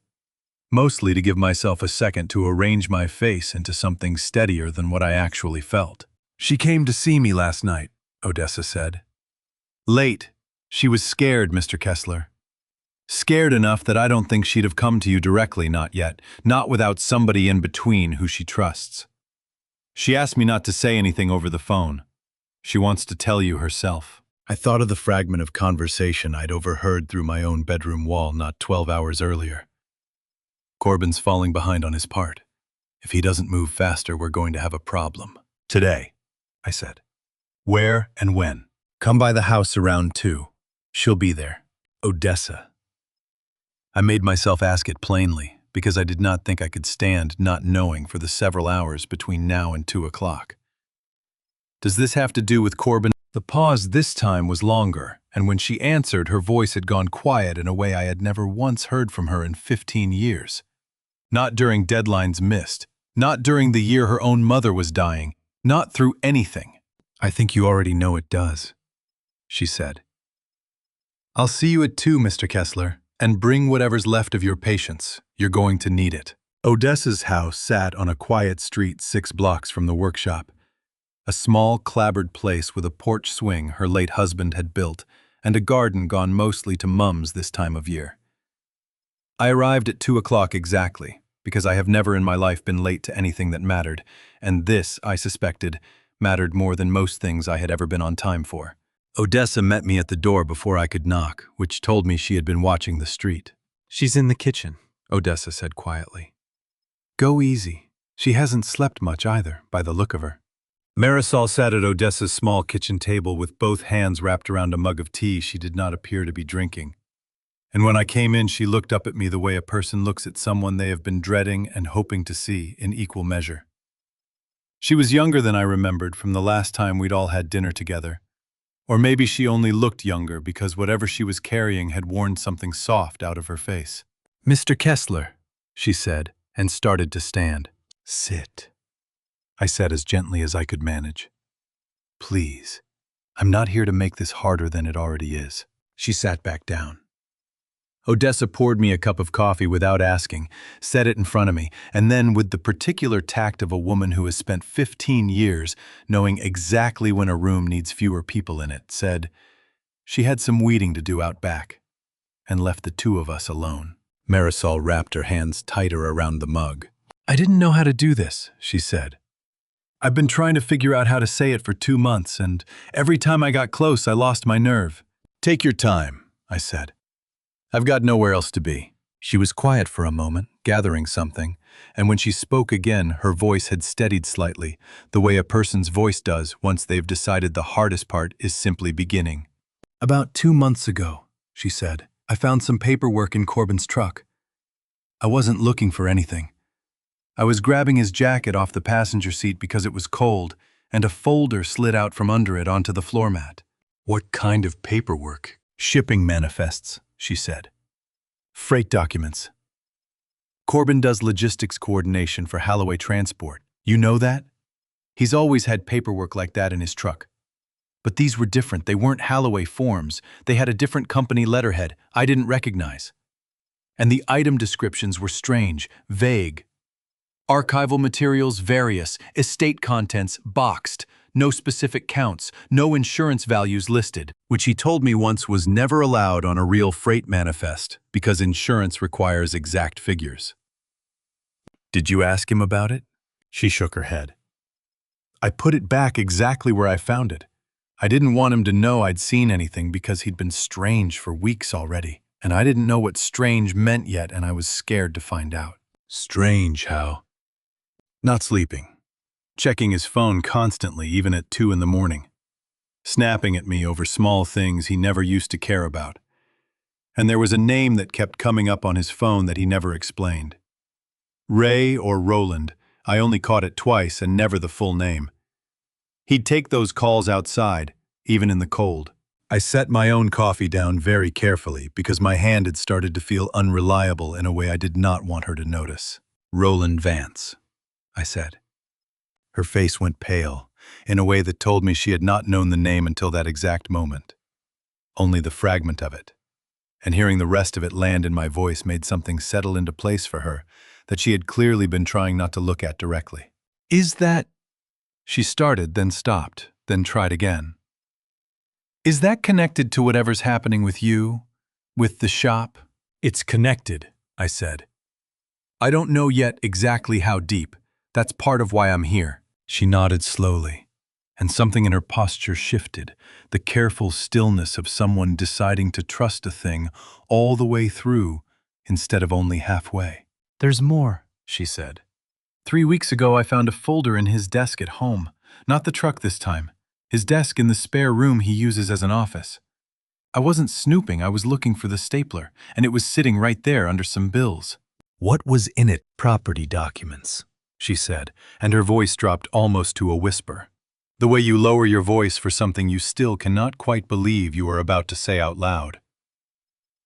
mostly to give myself a second to arrange my face into something steadier than what I actually felt. "She came to see me last night," Odessa said. "Late. She was scared, Mr. Kessler." Scared enough that I don't think she'd have come to you directly, not yet, not without somebody in between who she trusts. She asked me not to say anything over the phone. She wants to tell you herself. I thought of the fragment of conversation I'd overheard through my own bedroom wall not 12 hours earlier. Corbin's falling behind on his part. If he doesn't move faster, we're going to have a problem. Today, I said. Where and when? Come by the house around 2. She'll be there. Odessa. I made myself ask it plainly, because I did not think I could stand not knowing for the several hours between now and 2 o'clock. Does this have to do with Corbin? The pause this time was longer, and when she answered, her voice had gone quiet in a way I had never once heard from her in 15 years. Not during deadlines missed, not during the year her own mother was dying, not through anything. I think you already know it does, she said. I'll see you at 2, Mr. Kessler, and bring whatever's left of your patience. You're going to need it. Odessa's house sat on a quiet street 6 blocks from the workshop. A small, clapboard place with a porch swing her late husband had built, and a garden gone mostly to mums this time of year. I arrived at 2 o'clock exactly, because I have never in my life been late to anything that mattered, and this, I suspected, mattered more than most things I had ever been on time for. Odessa met me at the door before I could knock, which told me she had been watching the street. She's in the kitchen. Odessa said quietly. Go easy. She hasn't slept much either, by the look of her. Marisol sat at Odessa's small kitchen table with both hands wrapped around a mug of tea she did not appear to be drinking. And when I came in, she looked up at me the way a person looks at someone they have been dreading and hoping to see in equal measure. She was younger than I remembered from the last time we'd all had dinner together. Or maybe she only looked younger because whatever she was carrying had worn something soft out of her face. Mr. Kessler, she said, and started to stand. Sit, I said as gently as I could manage. Please, I'm not here to make this harder than it already is. She sat back down. Odessa poured me a cup of coffee without asking, set it in front of me, and then, with the particular tact of a woman who has spent 15 years knowing exactly when a room needs fewer people in it, said, she had some weeding to do out back, and left the 2 of us alone. Marisol wrapped her hands tighter around the mug. I didn't know how to do this, she said. I've been trying to figure out how to say it for 2 months, and every time I got close, I lost my nerve. Take your time, I said. I've got nowhere else to be. She was quiet for a moment, gathering something, and when she spoke again, her voice had steadied slightly, the way a person's voice does once they've decided the hardest part is simply beginning. About 2 months ago, she said, I found some paperwork in Corbin's truck. I wasn't looking for anything. I was grabbing his jacket off the passenger seat because it was cold, and a folder slid out from under it onto the floor mat. What kind of paperwork? Shipping manifests, she said. Freight documents. Corbin does logistics coordination for Halloway Transport. You know that? He's always had paperwork like that in his truck. But these were different. They weren't Halloway forms. They had a different company letterhead I didn't recognize. And the item descriptions were strange, vague. Archival materials various, estate contents boxed, no specific counts, no insurance values listed, which he told me once was never allowed on a real freight manifest because insurance requires exact figures. Did you ask him about it? She shook her head. I put it back exactly where I found it. I didn't want him to know I'd seen anything because he'd been strange for weeks already, and I didn't know what strange meant yet, and I was scared to find out. Strange how? Not sleeping. Checking his phone constantly, even at 2 in the morning. Snapping at me over small things he never used to care about. And there was a name that kept coming up on his phone that he never explained. Ray or Roland, I only caught it twice and never the full name. He'd take those calls outside, even in the cold. I set my own coffee down very carefully because my hand had started to feel unreliable in a way I did not want her to notice. Roland Vance, I said. Her face went pale, in a way that told me she had not known the name until that exact moment. Only the fragment of it. And hearing the rest of it land in my voice made something settle into place for her that she had clearly been trying not to look at directly. Is that... She started, then stopped, then tried again. Is that connected to whatever's happening with you? With the shop? It's connected, I said. I don't know yet exactly how deep. That's part of why I'm here. She nodded slowly, and something in her posture shifted, the careful stillness of someone deciding to trust a thing all the way through instead of only halfway. There's more, She said. 3 weeks ago I found a folder in his desk at home. Not the truck this time. His desk in the spare room he uses as an office. I wasn't snooping, I was looking for the stapler, and it was sitting right there under some bills. What was in it? Property documents, She said, and her voice dropped almost to a whisper. The way you lower your voice for something you still cannot quite believe you are about to say out loud.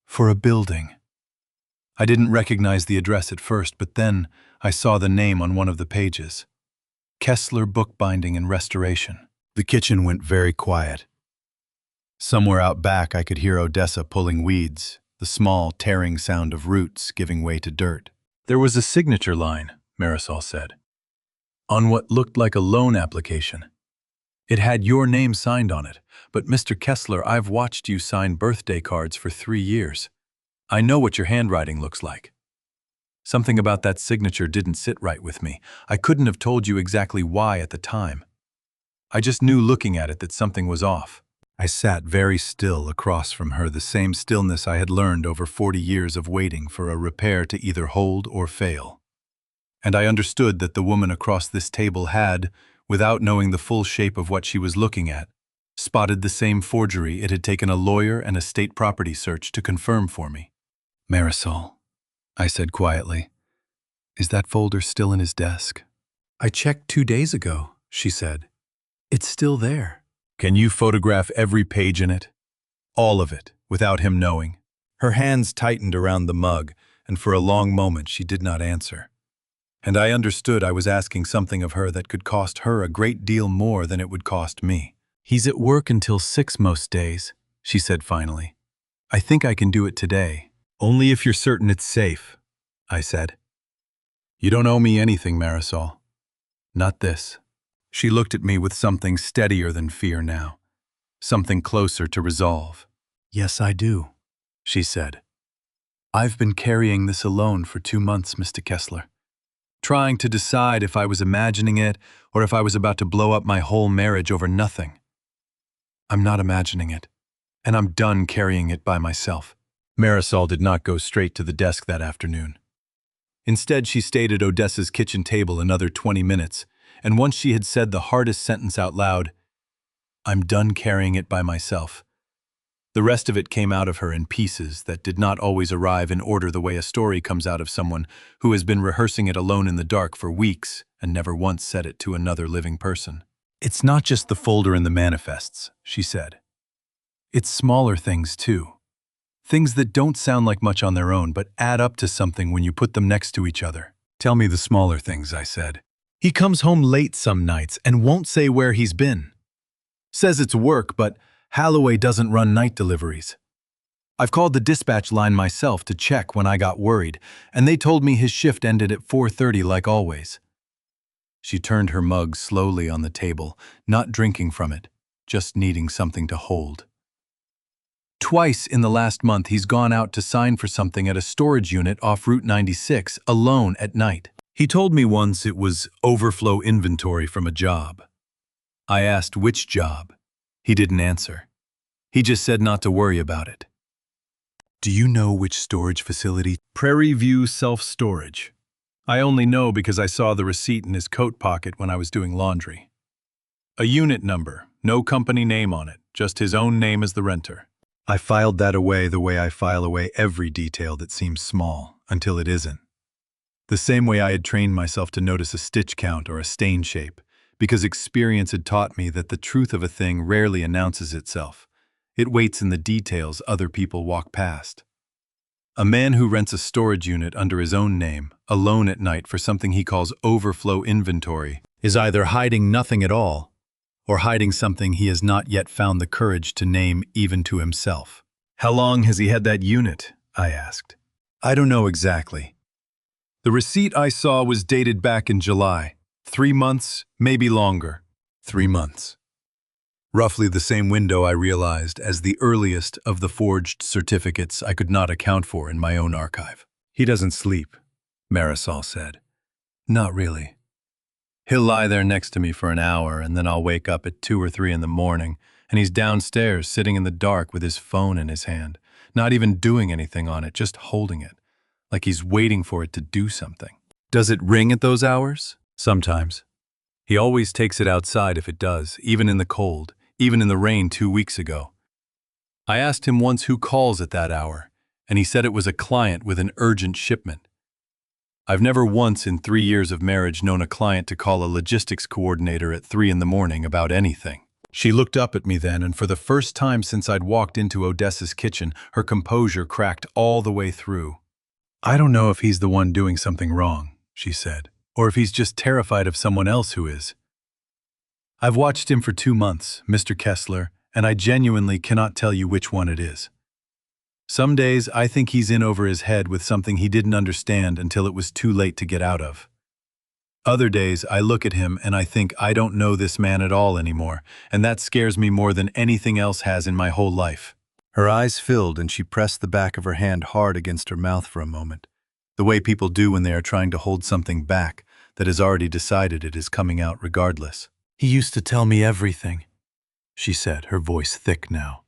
For a building. I didn't recognize the address at first, but then I saw the name on one of the pages. Kessler Bookbinding and Restoration. The kitchen went very quiet. Somewhere out back I could hear Odessa pulling weeds, the small, tearing sound of roots giving way to dirt. There was a signature line, Marisol said, on what looked like a loan application. It had your name signed on it, but Mr. Kessler, I've watched you sign birthday cards for 3 years. I know what your handwriting looks like. Something about that signature didn't sit right with me. I couldn't have told you exactly why at the time. I just knew looking at it that something was off. I sat very still across from her, the same stillness I had learned over 40 years of waiting for a repair to either hold or fail. And I understood that the woman across this table had, without knowing the full shape of what she was looking at, spotted the same forgery it had taken a lawyer and a state property search to confirm for me. Marisol, I said quietly, is that folder still in his desk? I checked 2 days ago, she said. It's still there. Can you photograph every page in it? All of it, without him knowing. Her hands tightened around the mug, and for a long moment she did not answer. And I understood I was asking something of her that could cost her a great deal more than it would cost me. He's at work until 6 most days, she said finally. I think I can do it today. Only if you're certain it's safe, I said. You don't owe me anything, Marisol. Not this. She looked at me with something steadier than fear now, something closer to resolve. Yes, I do, she said. I've been carrying this alone for 2 months, Mr. Kessler, trying to decide if I was imagining it or if I was about to blow up my whole marriage over nothing. I'm not imagining it, and I'm done carrying it by myself. Marisol did not go straight to the desk that afternoon. Instead, she stayed at Odessa's kitchen table another 20 minutes, and once she had said the hardest sentence out loud, I'm done carrying it by myself. The rest of it came out of her in pieces that did not always arrive in order the way a story comes out of someone who has been rehearsing it alone in the dark for weeks and never once said it to another living person. It's not just the folder and the manifests, she said. It's smaller things too. Things that don't sound like much on their own but add up to something when you put them next to each other. Tell me the smaller things, I said. He comes home late some nights and won't say where he's been. Says it's work, but Halloway doesn't run night deliveries. I've called the dispatch line myself to check when I got worried, and they told me his shift ended at 4:30 like always. She turned her mug slowly on the table, not drinking from it, just needing something to hold. Twice in the last month he's gone out to sign for something at a storage unit off Route 96 alone at night. He told me once it was overflow inventory from a job. I asked which job. He didn't answer. He just said not to worry about it. Do you know which storage facility? Prairie View Self-Storage. I only know because I saw the receipt in his coat pocket when I was doing laundry. A unit number, no company name on it, just his own name as the renter. I filed that away the way I file away every detail that seems small, until it isn't. The same way I had trained myself to notice a stitch count or a stain shape, because experience had taught me that the truth of a thing rarely announces itself. It waits in the details other people walk past. A man who rents a storage unit under his own name, alone at night for something he calls overflow inventory, is either hiding nothing at all, or hiding something he has not yet found the courage to name even to himself. How long has he had that unit? I asked. I don't know exactly. The receipt I saw was dated back in July. 3 months, maybe longer. 3 months. roughly the same window I realized as the earliest of the forged certificates I could not account for in my own archive. He doesn't sleep, Marisol said. Not really. He'll lie there next to me for an hour, and then I'll wake up at 2 or 3 in the morning, and he's downstairs sitting in the dark with his phone in his hand, not even doing anything on it, just holding it, like he's waiting for it to do something. Does it ring at those hours? Sometimes. He always takes it outside if it does, even in the cold, even in the rain 2 weeks ago. I asked him once who calls at that hour, and he said it was a client with an urgent shipment. I've never once in 3 years of marriage known a client to call a logistics coordinator at 3 in the morning about anything. She looked up at me then, and for the first time since I'd walked into Odessa's kitchen, her composure cracked all the way through. I don't know if he's the one doing something wrong, she said, or if he's just terrified of someone else who is. I've watched him for 2 months, Mr. Kessler, and I genuinely cannot tell you which one it is. Some days I think he's in over his head with something he didn't understand until it was too late to get out of. Other days I look at him and I think I don't know this man at all anymore, and that scares me more than anything else has in my whole life. Her eyes filled and she pressed the back of her hand hard against her mouth for a moment, the way people do when they are trying to hold something back that has already decided it is coming out regardless. He used to tell me everything, she said, her voice thick now.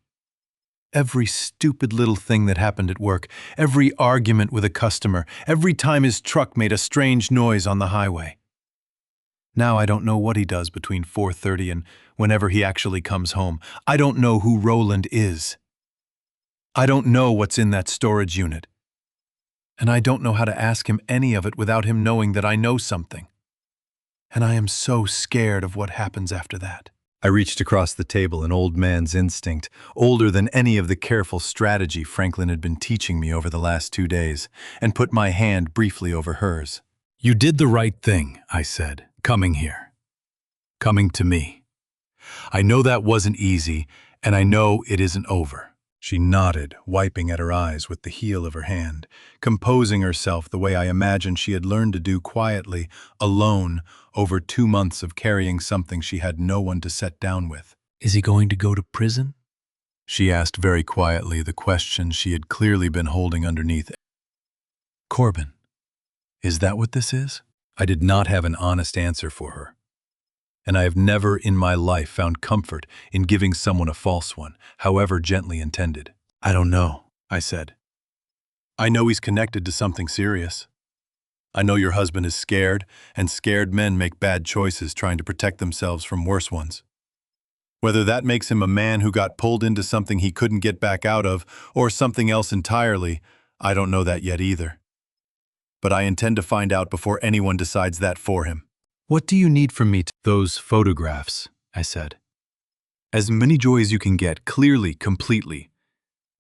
Every stupid little thing that happened at work, every argument with a customer, every time his truck made a strange noise on the highway. Now I don't know what he does between 4:30 and whenever he actually comes home. I don't know who Roland is. I don't know what's in that storage unit. And I don't know how to ask him any of it without him knowing that I know something. And I am so scared of what happens after that. I reached across the table, an old man's instinct, older than any of the careful strategy Franklin had been teaching me over the last 2 days, and put my hand briefly over hers. You did the right thing, I said, coming here. Coming to me. I know that wasn't easy, and I know it isn't over. She nodded, wiping at her eyes with the heel of her hand, composing herself the way I imagined she had learned to do quietly, alone, over 2 months of carrying something she had no one to set down with. Is he going to go to prison? She asked very quietly the question she had clearly been holding underneath. Corbin, is that what this is? I did not have an honest answer for her. And I have never in my life found comfort in giving someone a false one, however gently intended. I don't know, I said. I know he's connected to something serious. I know your husband is scared, and scared men make bad choices trying to protect themselves from worse ones. Whether that makes him a man who got pulled into something he couldn't get back out of, or something else entirely, I don't know that yet either. But I intend to find out before anyone decides that for him. What do you need from me? Those photographs, I said. As many joy as you can get, clearly, completely.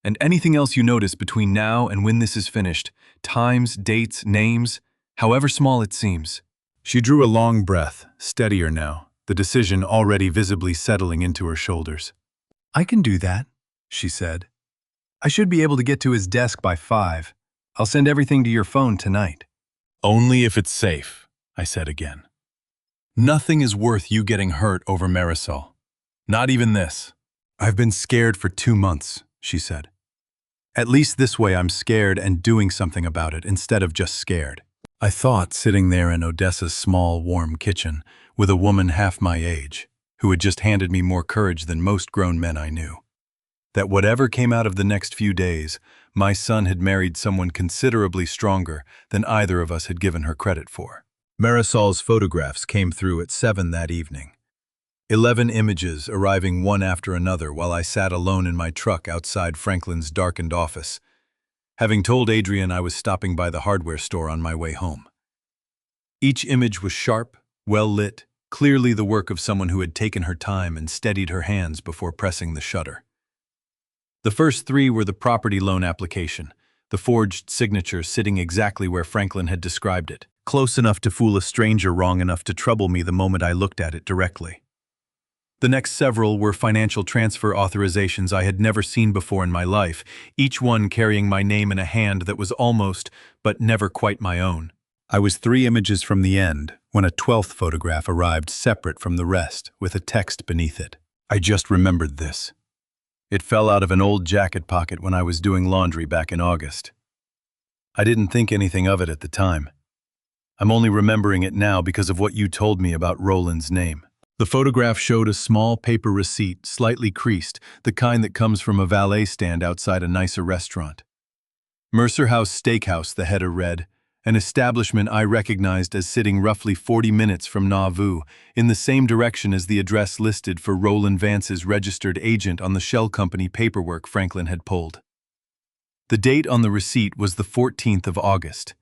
And anything else you notice between now and when this is finished, times, dates, names, however small it seems. She drew a long breath, steadier now, the decision already visibly settling into her shoulders. I can do that, she said. I should be able to get to his desk by 5. I'll send everything to your phone tonight. Only if it's safe, I said again. Nothing is worth you getting hurt over Marisol. Not even this. I've been scared for 2 months, she said. At least this way I'm scared and doing something about it instead of just scared. I thought, sitting there in Odessa's small, warm kitchen, with a woman half my age, who had just handed me more courage than most grown men I knew, that whatever came out of the next few days, my son had married someone considerably stronger than either of us had given her credit for. Marisol's photographs came through at 7 that evening. 11 images arriving one after another while I sat alone in my truck outside Franklin's darkened office, having told Adrian I was stopping by the hardware store on my way home. Each image was sharp, well-lit, clearly the work of someone who had taken her time and steadied her hands before pressing the shutter. The first 3 were the property loan application, the forged signature sitting exactly where Franklin had described it, close enough to fool a stranger, wrong enough to trouble me the moment I looked at it directly. The next several were financial transfer authorizations I had never seen before in my life, each one carrying my name in a hand that was almost, but never quite my own. I was 3 images from the end when a 12th photograph arrived separate from the rest with a text beneath it. I just remembered this. It fell out of an old jacket pocket when I was doing laundry back in August. I didn't think anything of it at the time. I'm only remembering it now because of what you told me about Roland's name. The photograph showed a small paper receipt, slightly creased, the kind that comes from a valet stand outside a nicer restaurant. Mercer House Steakhouse, the header read, an establishment I recognized as sitting roughly 40 minutes from Nauvoo, in the same direction as the address listed for Roland Vance's registered agent on the shell company paperwork Franklin had pulled. The date on the receipt was the 14th of August.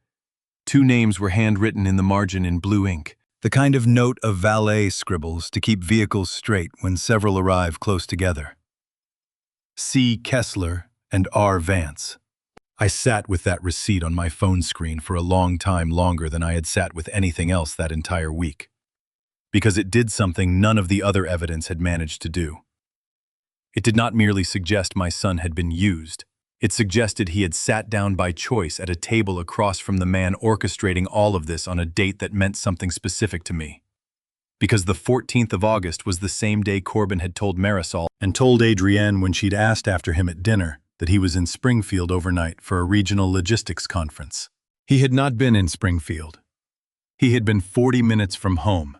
2 names were handwritten in the margin in blue ink, the kind of note of valet scribbles to keep vehicles straight when several arrive close together. C. Kessler and R. Vance. I sat with that receipt on my phone screen for a long time, longer than I had sat with anything else that entire week, because it did something none of the other evidence had managed to do. It did not merely suggest my son had been used. It suggested he had sat down by choice at a table across from the man orchestrating all of this on a date that meant something specific to me. Because the 14th of August was the same day Corbin had told Marisol and told Adrienne when she'd asked after him at dinner that he was in Springfield overnight for a regional logistics conference. He had not been in Springfield. He had been 40 minutes from home,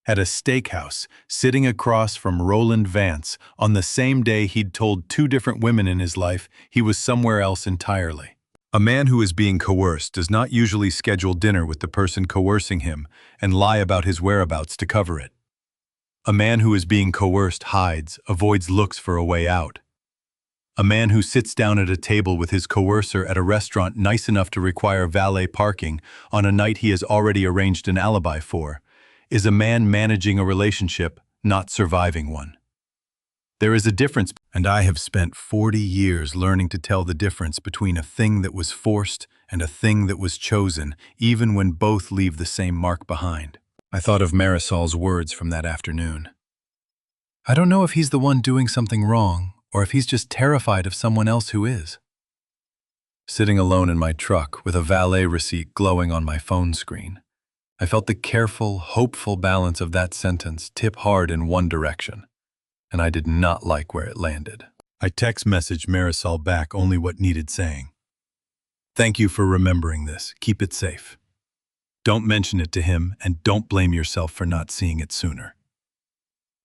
at a steakhouse, sitting across from Roland Vance on the same day he'd told 2 different women in his life he was somewhere else entirely. A man who is being coerced does not usually schedule dinner with the person coercing him and lie about his whereabouts to cover it. A man who is being coerced hides, avoids looks for a way out. A man who sits down at a table with his coercer at a restaurant nice enough to require valet parking on a night he has already arranged an alibi for is a man managing a relationship, not surviving one. There is a difference, and I have spent 40 years learning to tell the difference between a thing that was forced and a thing that was chosen, even when both leave the same mark behind. I thought of Marisol's words from that afternoon. I don't know if he's the one doing something wrong, or if he's just terrified of someone else who is. Sitting alone in my truck with a valet receipt glowing on my phone screen, I felt the careful, hopeful balance of that sentence tip hard in one direction, and I did not like where it landed. I text messaged Marisol back only what needed saying. Thank you for remembering this. Keep it safe. Don't mention it to him, and don't blame yourself for not seeing it sooner.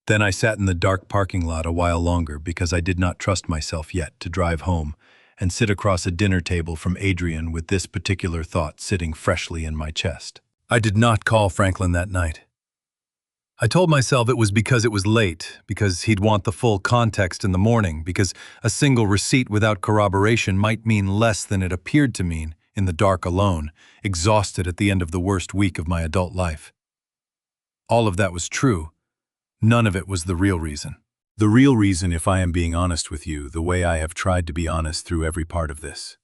Then I sat in the dark parking lot a while longer because I did not trust myself yet to drive home and sit across a dinner table from Adrienne with this particular thought sitting freshly in my chest. I did not call Franklin that night. I told myself it was because it was late, because he'd want the full context in the morning, because a single receipt without corroboration might mean less than it appeared to mean in the dark alone, exhausted at the end of the worst week of my adult life. All of that was true. None of it was the real reason. The real reason, if I am being honest with you, the way I have tried to be honest through every part of this,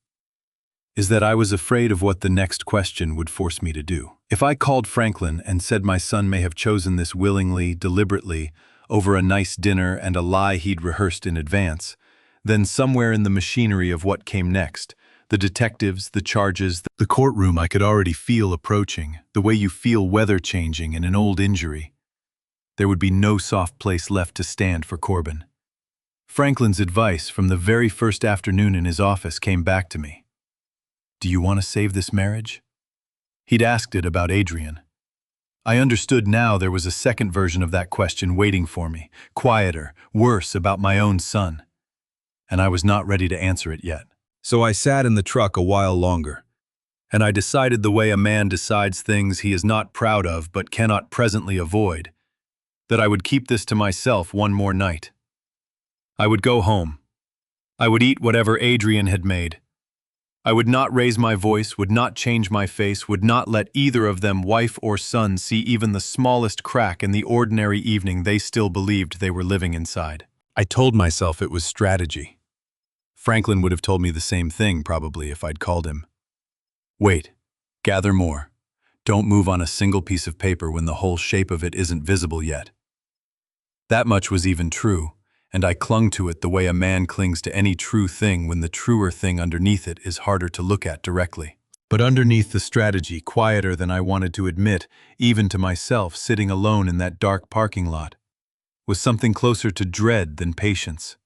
is that I was afraid of what the next question would force me to do. If I called Franklin and said my son may have chosen this willingly, deliberately, over a nice dinner and a lie he'd rehearsed in advance, then somewhere in the machinery of what came next, the detectives, the charges, the courtroom I could already feel approaching, the way you feel weather changing in an old injury, there would be no soft place left to stand for Corbin. Franklin's advice from the very first afternoon in his office came back to me. Do you want to save this marriage? He'd asked it about Adrienne. I understood now there was a second version of that question waiting for me, quieter, worse, about my own son. And I was not ready to answer it yet. So I sat in the truck a while longer, and I decided the way a man decides things he is not proud of but cannot presently avoid, that I would keep this to myself one more night. I would go home. I would eat whatever Adrienne had made. I would not raise my voice, would not change my face, would not let either of them, wife or son, see even the smallest crack in the ordinary evening they still believed they were living inside. I told myself it was strategy. Franklin would have told me the same thing, probably, if I'd called him. Wait. Gather more. Don't move on a single piece of paper when the whole shape of it isn't visible yet. That much was even true, and I clung to it the way a man clings to any true thing when the truer thing underneath it is harder to look at directly. But underneath the strategy, quieter than I wanted to admit, even to myself, sitting alone in that dark parking lot, was something closer to dread than patience.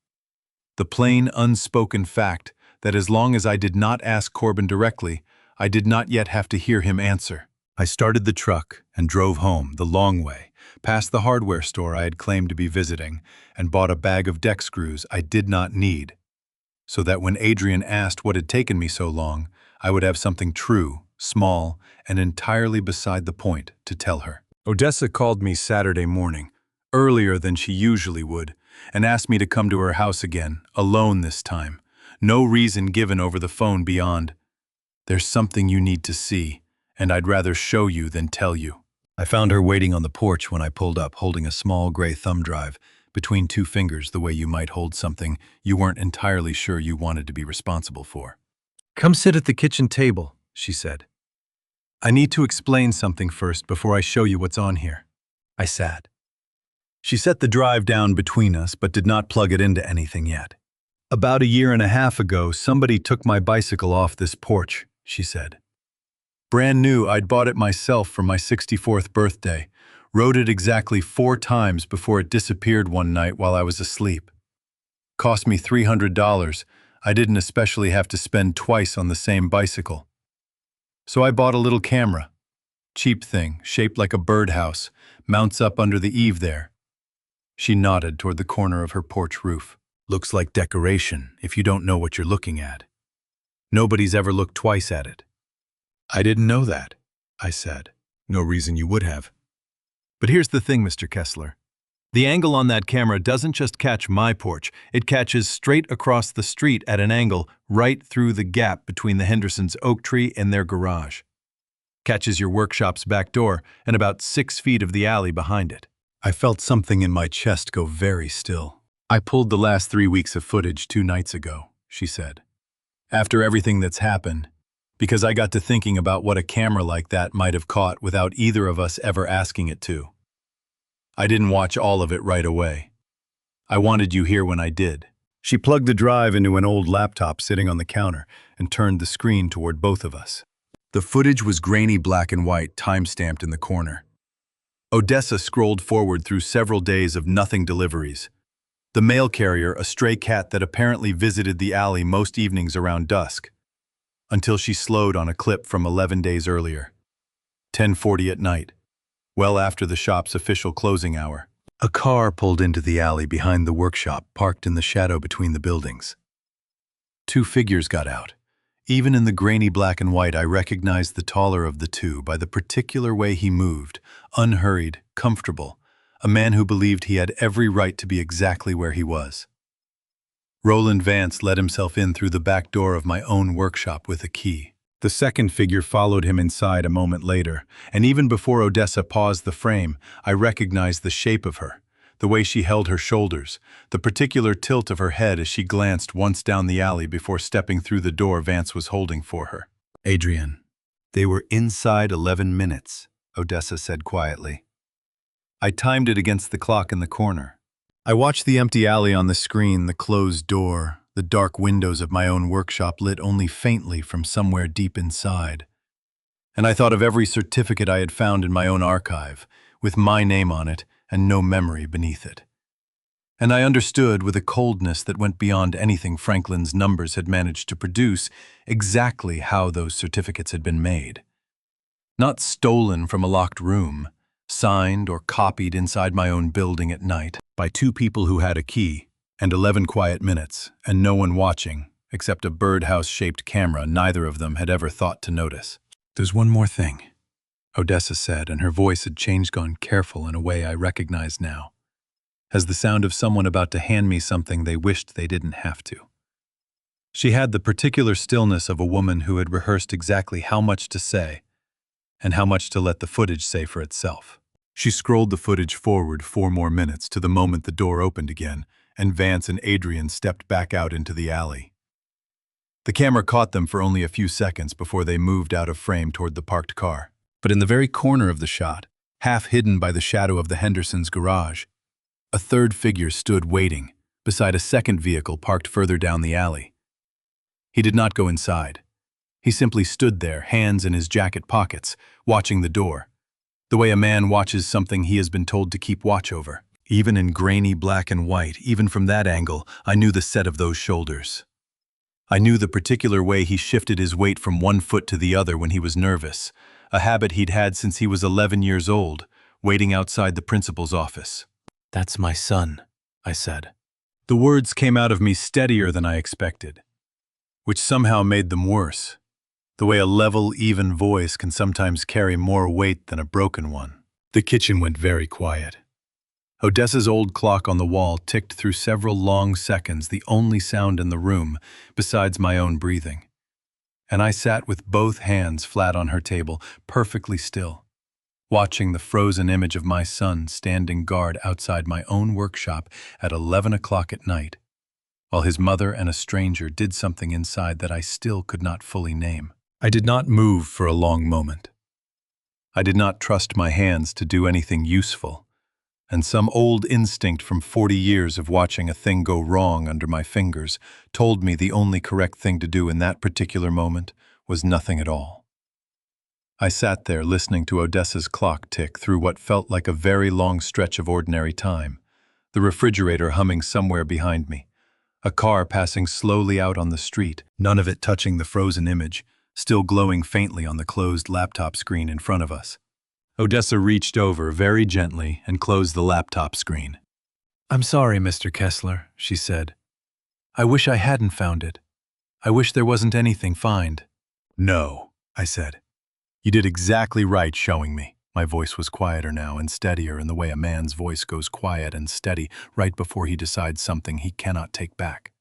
The plain, unspoken fact that as long as I did not ask Corbin directly, I did not yet have to hear him answer. I started the truck and drove home the long way, past the hardware store I had claimed to be visiting, and bought a bag of deck screws I did not need, so that when Adrian asked what had taken me so long, I would have something true, small, and entirely beside the point to tell her. Odessa called me Saturday morning, earlier than she usually would, and asked me to come to her house again, alone this time. No reason given over the phone beyond, "There's something you need to see, and I'd rather show you than tell you." I found her waiting on the porch when I pulled up, holding a small gray thumb drive between two fingers, the way you might hold something you weren't entirely sure you wanted to be responsible for. "Come sit at the kitchen table," she said. "I need to explain something first before I show you what's on here." I sat. She set the drive down between us, but did not plug it into anything yet. "About a year and a half ago, somebody took my bicycle off this porch," she said. "Brand new, I'd bought it myself for my 64th birthday. Rode it exactly 4 times before it disappeared one night while I was asleep. Cost me $300. I didn't especially have to spend twice on the same bicycle. So I bought a little camera. Cheap thing, shaped like a birdhouse, mounts up under the eave there." She nodded toward the corner of her porch roof. "Looks like decoration if you don't know what you're looking at. Nobody's ever looked twice at it." "I didn't know that," I said. "No reason you would have." "But here's the thing, Mr. Kessler. The angle on that camera doesn't just catch my porch, it catches straight across the street at an angle right through the gap between the Hendersons' oak tree and their garage. Catches your workshop's back door and about 6 feet of the alley behind it." I felt something in my chest go very still. "I pulled the last 3 weeks of footage 2 nights ago," she said. "After everything that's happened, because I got to thinking about what a camera like that might have caught without either of us ever asking it to. I didn't watch all of it right away. I wanted you here when I did." She plugged the drive into an old laptop sitting on the counter and turned the screen toward both of us. The footage was grainy black and white, time-stamped in the corner. Odessa scrolled forward through several days of nothing deliveries. The mail carrier, a stray cat that apparently visited the alley most evenings around dusk, until she slowed on a clip from 11 days earlier. 10:40 at night, well after the shop's official closing hour. A car pulled into the alley behind the workshop, parked in the shadow between the buildings. 2 figures got out. Even in the grainy black and white, I recognized the taller of the two by the particular way he moved, unhurried, comfortable, a man who believed he had every right to be exactly where he was. Roland Vance let himself in through the back door of my own workshop with a key. The second figure followed him inside a moment later, and even before Odessa paused the frame, I recognized the shape of her, the way she held her shoulders, the particular tilt of her head as she glanced once down the alley before stepping through the door Vance was holding for her. "Adrian, they were inside 11 minutes, Odessa said quietly. I timed it against the clock in the corner. I watched the empty alley on the screen, the closed door, the dark windows of my own workshop lit only faintly from somewhere deep inside. And I thought of every certificate I had found in my own archive, with my name on it and no memory beneath it. And I understood, with a coldness that went beyond anything Franklin's numbers had managed to produce, exactly how those certificates had been made. Not stolen from a locked room, signed or copied inside my own building at night by 2 people who had a key, and 11 quiet minutes, and no one watching, except a birdhouse-shaped camera neither of them had ever thought to notice. "There's one more thing," Odessa said, and her voice had changed, gone careful in a way I recognized now, as the sound of someone about to hand me something they wished they didn't have to. She had the particular stillness of a woman who had rehearsed exactly how much to say, and how much to let the footage say for itself. She scrolled the footage forward 4 more minutes to the moment the door opened again, and Vance and Adrian stepped back out into the alley. The camera caught them for only a few seconds before they moved out of frame toward the parked car. But in the very corner of the shot, half hidden by the shadow of the Hendersons' garage, a third figure stood waiting, beside a second vehicle parked further down the alley. He did not go inside. He simply stood there, hands in his jacket pockets, watching the door, the way a man watches something he has been told to keep watch over. Even in grainy black and white, even from that angle, I knew the set of those shoulders. I knew the particular way he shifted his weight from one foot to the other when he was nervous, a habit he'd had since he was 11 years old, waiting outside the principal's office. That's my son, I said. The words came out of me steadier than I expected, which somehow made them worse, the way a level, even voice can sometimes carry more weight than a broken one. The kitchen went very quiet. Odessa's old clock on the wall ticked through several long seconds, the only sound in the room besides my own breathing. And I sat with both hands flat on her table, perfectly still, watching the frozen image of my son standing guard outside my own workshop at 11 o'clock at night, while his mother and a stranger did something inside that I still could not fully name. I did not move for a long moment. I did not trust my hands to do anything useful, and some old instinct from 40 years of watching a thing go wrong under my fingers told me the only correct thing to do in that particular moment was nothing at all. I sat there listening to Odessa's clock tick through what felt like a very long stretch of ordinary time, the refrigerator humming somewhere behind me, a car passing slowly out on the street, none of it touching the frozen image, still glowing faintly on the closed laptop screen in front of us. Odessa reached over very gently and closed the laptop screen. I'm sorry, Mr. Kessler, she said. I wish I hadn't found it. I wish there wasn't anything find. No, I said. You did exactly right showing me. My voice was quieter now and steadier in the way a man's voice goes quiet and steady right before he decides something he cannot take back.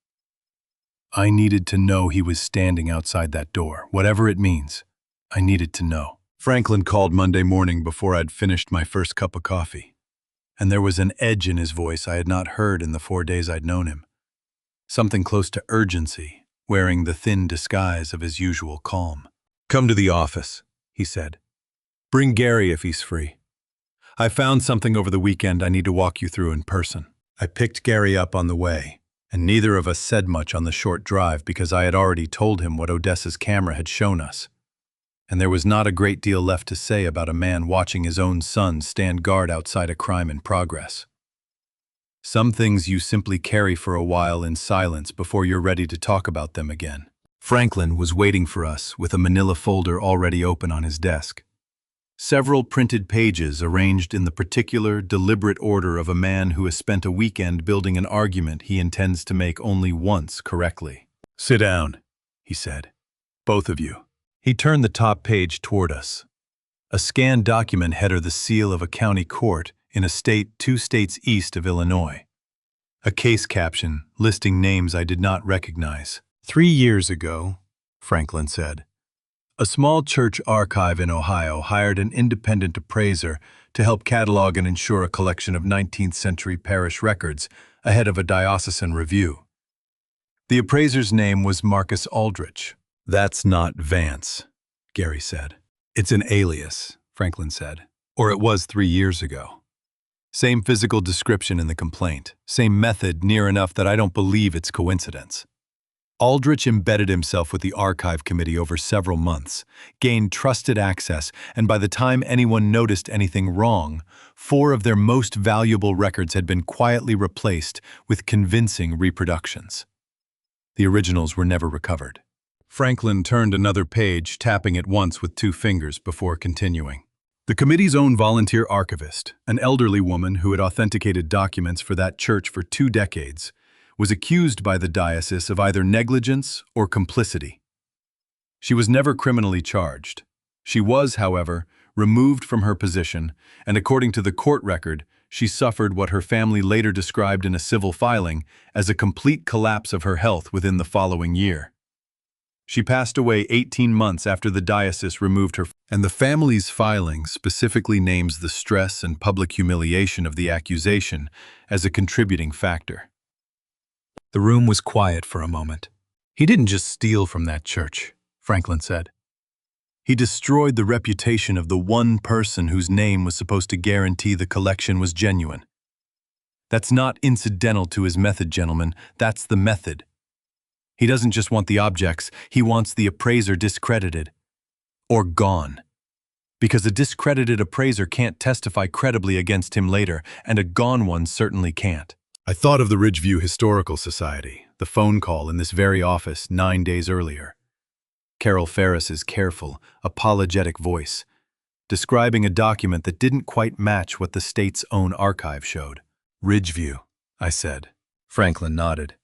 I needed to know he was standing outside that door, whatever it means. I needed to know. Franklin called Monday morning before I'd finished my first cup of coffee, and there was an edge in his voice I had not heard in the 4 days I'd known him. Something close to urgency, wearing the thin disguise of his usual calm. Come to the office, he said. Bring Gary if he's free. I found something over the weekend I need to walk you through in person. I picked Gary up on the way, and neither of us said much on the short drive because I had already told him what Odessa's camera had shown us. And there was not a great deal left to say about a man watching his own son stand guard outside a crime in progress. Some things you simply carry for a while in silence before you're ready to talk about them again. Franklin was waiting for us with a manila folder already open on his desk. Several printed pages arranged in the particular, deliberate order of a man who has spent a weekend building an argument he intends to make only once correctly. Sit down, he said. Both of you. He turned the top page toward us. A scanned document header the seal of a county court in a state 2 states east of Illinois. A case caption listing names I did not recognize. 3 years ago, Franklin said, a small church archive in Ohio hired an independent appraiser to help catalog and ensure a collection of 19th century parish records ahead of a diocesan review. The appraiser's name was Marcus Aldrich. That's not Vance, Gary said. It's an alias, Franklin said. Or it was 3 years ago. Same physical description in the complaint, same method near enough that I don't believe it's coincidence. Aldrich embedded himself with the archive committee over several months, gained trusted access, and by the time anyone noticed anything wrong, 4 of their most valuable records had been quietly replaced with convincing reproductions. The originals were never recovered. Franklin turned another page, tapping it once with 2 fingers before continuing. The committee's own volunteer archivist, an elderly woman who had authenticated documents for that church for 2 decades, was accused by the diocese of either negligence or complicity. She was never criminally charged. She was, however, removed from her position, and according to the court record, she suffered what her family later described in a civil filing as a complete collapse of her health within the following year. She passed away 18 months after the diocese removed her, and the family's filing specifically names the stress and public humiliation of the accusation as a contributing factor. The room was quiet for a moment. He didn't just steal from that church, Franklin said. He destroyed the reputation of the one person whose name was supposed to guarantee the collection was genuine. That's not incidental to his method, gentlemen. That's the method. He doesn't just want the objects, he wants the appraiser discredited. Or gone. Because a discredited appraiser can't testify credibly against him later, and a gone one certainly can't. I thought of the Ridgeview Historical Society, the phone call in this very office 9 days earlier. Carol Ferris's careful, apologetic voice, describing a document that didn't quite match what the state's own archive showed. Ridgeview, I said. Franklin nodded.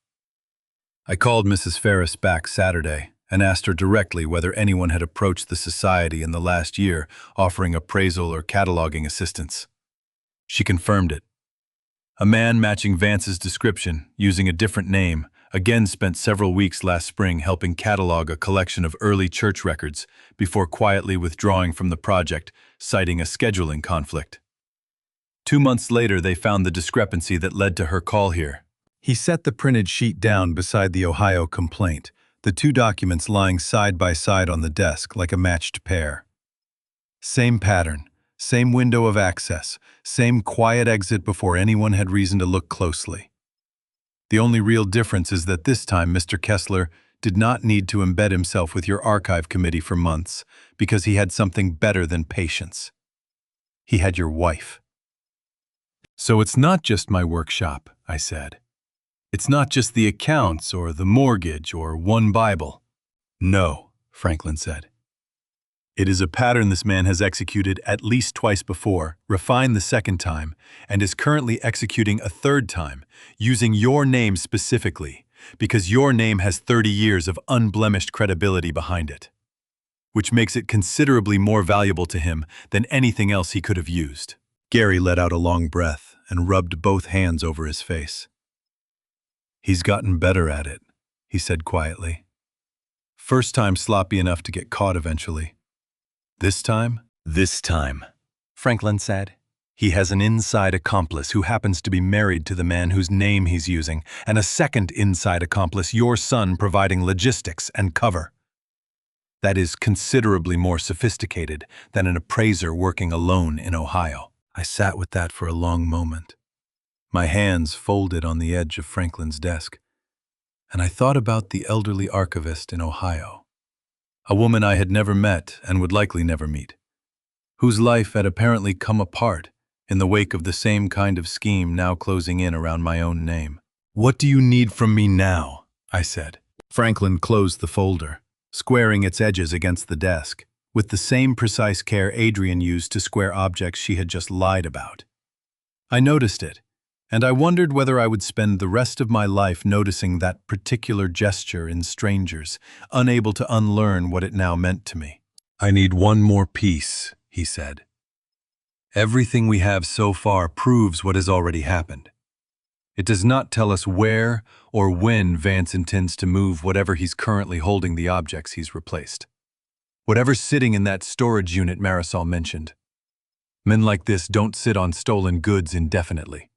I called Mrs. Ferris back Saturday and asked her directly whether anyone had approached the society in the last year offering appraisal or cataloging assistance. She confirmed it. A man matching Vance's description, using a different name, again spent several weeks last spring helping catalog a collection of early church records before quietly withdrawing from the project, citing a scheduling conflict. 2 months later, they found the discrepancy that led to her call here. He set the printed sheet down beside the Ohio complaint, the two documents lying side by side on the desk like a matched pair. Same pattern, same window of access, same quiet exit before anyone had reason to look closely. The only real difference is that this time Mr. Kessler did not need to embed himself with your archive committee for months because he had something better than patience. He had your wife. So it's not just my workshop, I said. It's not just the accounts or the mortgage or one Bible. No, Franklin said. It is a pattern this man has executed at least twice before, refined the second time, and is currently executing a third time, using your name specifically, because your name has 30 years of unblemished credibility behind it, which makes it considerably more valuable to him than anything else he could have used. Gary let out a long breath and rubbed both hands over his face. He's gotten better at it, he said quietly. First time sloppy enough to get caught eventually. This time, Franklin said. He has an inside accomplice who happens to be married to the man whose name he's using, and a second inside accomplice, your son, providing logistics and cover. That is considerably more sophisticated than an appraiser working alone in Ohio. I sat with that for a long moment, my hands folded on the edge of Franklin's desk, and I thought about the elderly archivist in Ohio, a woman I had never met and would likely never meet, whose life had apparently come apart in the wake of the same kind of scheme now closing in around my own name. "What do you need from me now?" I said. Franklin closed the folder, squaring its edges against the desk, with the same precise care Adrian used to square objects she had just lied about. I noticed it, and I wondered whether I would spend the rest of my life noticing that particular gesture in strangers, unable to unlearn what it now meant to me. "I need one more piece," he said. "Everything we have so far proves what has already happened. It does not tell us where or when Vance intends to move whatever he's currently holding the objects he's replaced. Whatever's sitting in that storage unit Marisol mentioned. Men like this don't sit on stolen goods indefinitely.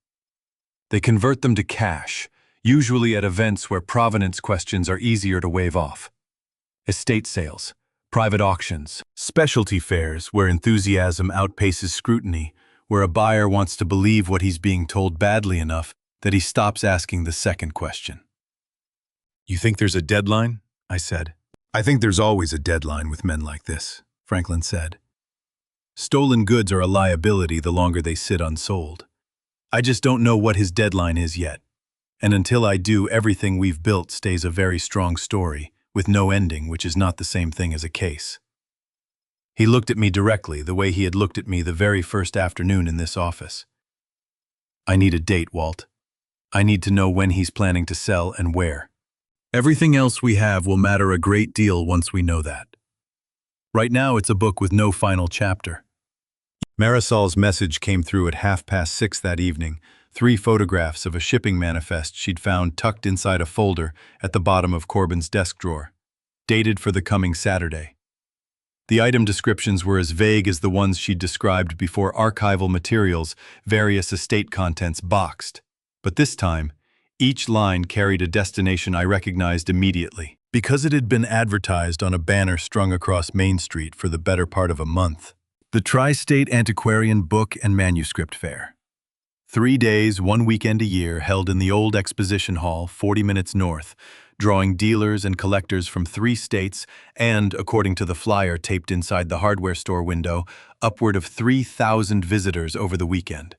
They convert them to cash, usually at events where provenance questions are easier to wave off. Estate sales, private auctions, specialty fairs where enthusiasm outpaces scrutiny, where a buyer wants to believe what he's being told badly enough that he stops asking the second question. "You think there's a deadline?" I said. "I think there's always a deadline with men like this," Franklin said. "Stolen goods are a liability the longer they sit unsold. I just don't know what his deadline is yet. And until I do, everything we've built stays a very strong story, with no ending, which is not the same thing as a case." He looked at me directly, the way he had looked at me the very first afternoon in this office. "I need a date, Walt. I need to know when he's planning to sell and where. Everything else we have will matter a great deal once we know that. Right now, it's a book with no final chapter." Marisol's message came through at 6:30 that evening, 3 photographs of a shipping manifest she'd found tucked inside a folder at the bottom of Corbin's desk drawer, dated for the coming Saturday. The item descriptions were as vague as the ones she'd described before archival materials, various estate contents boxed. But this time, each line carried a destination I recognized immediately, because it had been advertised on a banner strung across Main Street for the better part of a month. The Tri-State Antiquarian Book and Manuscript Fair. 3 days, 1 weekend a year, held in the old exposition hall 40 minutes north, drawing dealers and collectors from 3 states and, according to the flyer taped inside the hardware store window, upward of 3,000 visitors over the weekend.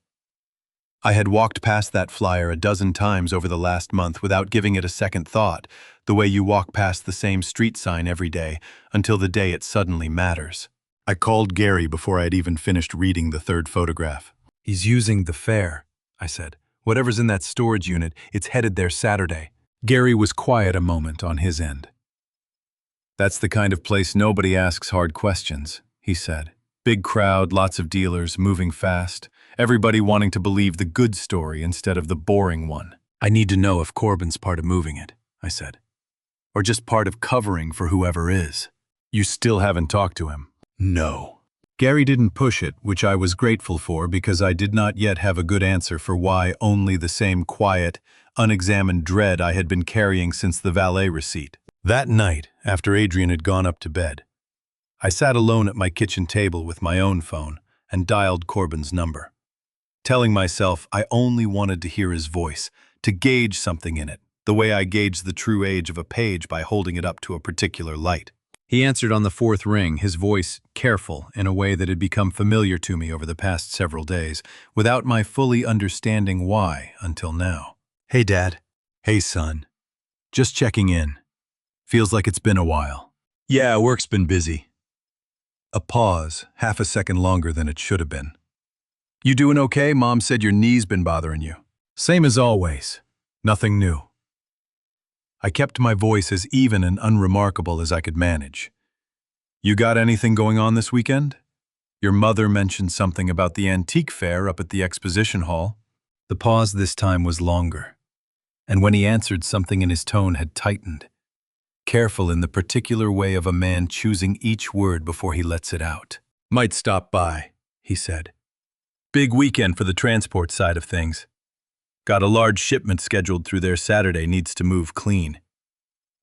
I had walked past that flyer a dozen times over the last month without giving it a second thought, the way you walk past the same street sign every day until the day it suddenly matters. I called Gary before I had even finished reading the 3rd photograph. "He's using the fare," I said. "Whatever's in that storage unit, it's headed there Saturday." Gary was quiet a moment on his end. "That's the kind of place nobody asks hard questions," he said. "Big crowd, lots of dealers, moving fast. Everybody wanting to believe the good story instead of the boring one." "I need to know if Corbin's part of moving it," I said. "Or just part of covering for whoever is." You still haven't talked to him? No. Gary didn't push it, which I was grateful for because I did not yet have a good answer for why only the same quiet, unexamined dread I had been carrying since the valet receipt. That night, after Adrian had gone up to bed, I sat alone at my kitchen table with my own phone and dialed Corbin's number, telling myself I only wanted to hear his voice, to gauge something in it, the way I gauge the true age of a page by holding it up to a particular light. He answered on the 4th ring, his voice careful in a way that had become familiar to me over the past several days, without my fully understanding why until now. "Hey, Dad." "Hey, son. Just checking in. Feels like it's been a while." "Yeah, work's been busy." A pause, half a second longer than it should have been. "You doing okay? Mom said your knee's been bothering you." "Same as always. Nothing new." I kept my voice as even and unremarkable as I could manage. "You got anything going on this weekend? Your mother mentioned something about the antique fair up at the exposition hall." The pause this time was longer, and when he answered, something in his tone had tightened, careful in the particular way of a man choosing each word before he lets it out. "Might stop by," he said. "Big weekend for the transport side of things. Got a large shipment scheduled through there Saturday, needs to move clean.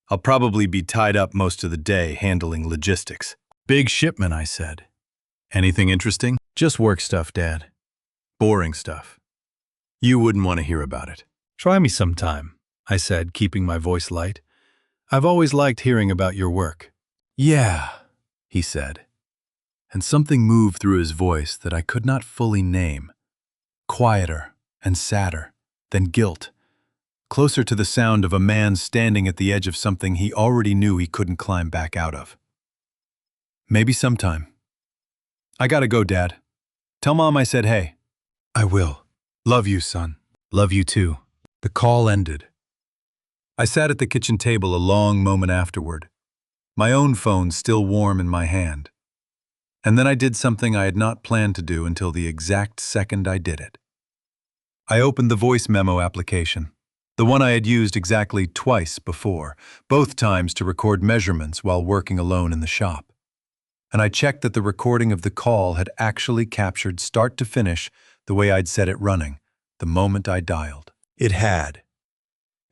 I'll probably be tied up most of the day handling logistics." "Big shipment," I said. "Anything interesting?" "Just work stuff, Dad. Boring stuff. You wouldn't want to hear about it." "Try me sometime," I said, keeping my voice light. "I've always liked hearing about your work." "Yeah," he said, and something moved through his voice that I could not fully name. Quieter and sadder than guilt, closer to the sound of a man standing at the edge of something he already knew he couldn't climb back out of. "Maybe sometime. I gotta go, Dad. Tell Mom I said hey." "I will. Love you, son." "Love you too." The call ended. I sat at the kitchen table a long moment afterward, my own phone still warm in my hand. And then I did something I had not planned to do until the exact second I did it. I opened the voice memo application, the one I had used exactly twice before, both times to record measurements while working alone in the shop. And I checked that the recording of the call had actually captured start to finish the way I'd set it running, the moment I dialed. It had.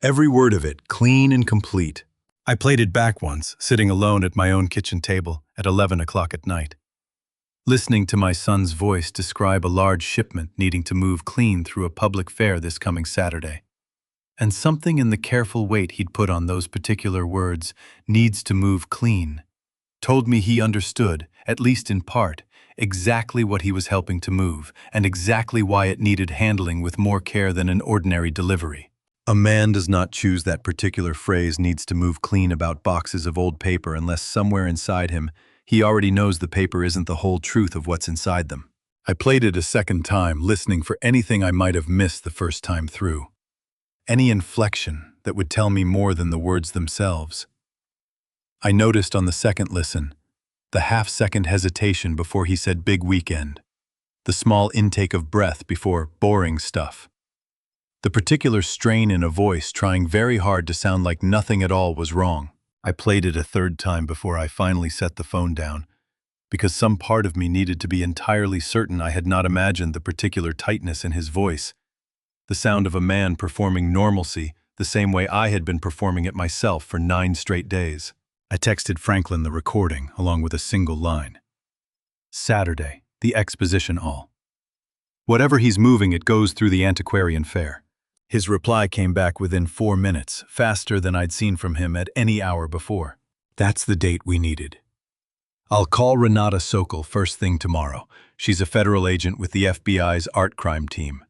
Every word of it, clean and complete. I played it back once, sitting alone at my own kitchen table at 11 o'clock at night, listening to my son's voice describe a large shipment needing to move clean through a public fair this coming Saturday. And something in the careful weight he'd put on those particular words, "needs to move clean," told me he understood, at least in part, exactly what he was helping to move, and exactly why it needed handling with more care than an ordinary delivery. A man does not choose that particular phrase "needs to move clean" about boxes of old paper unless somewhere inside him he already knows the paper isn't the whole truth of what's inside them. I played it a second time, listening for anything I might have missed the first time through. Any inflection that would tell me more than the words themselves. I noticed on the second listen the half-second hesitation before he said "big weekend," the small intake of breath before "boring stuff," the particular strain in a voice trying very hard to sound like nothing at all was wrong. I played it a third time before I finally set the phone down, because some part of me needed to be entirely certain I had not imagined the particular tightness in his voice, the sound of a man performing normalcy the same way I had been performing it myself for 9 straight days. I texted Franklin the recording, along with a single line. "Saturday, the exposition hall. Whatever he's moving, it goes through the antiquarian fair. His reply came back within 4 minutes, faster than I'd seen from him at any hour before. That's the date we needed. I'll call Renata Sokol first thing tomorrow. She's a federal agent with the FBI's art crime team.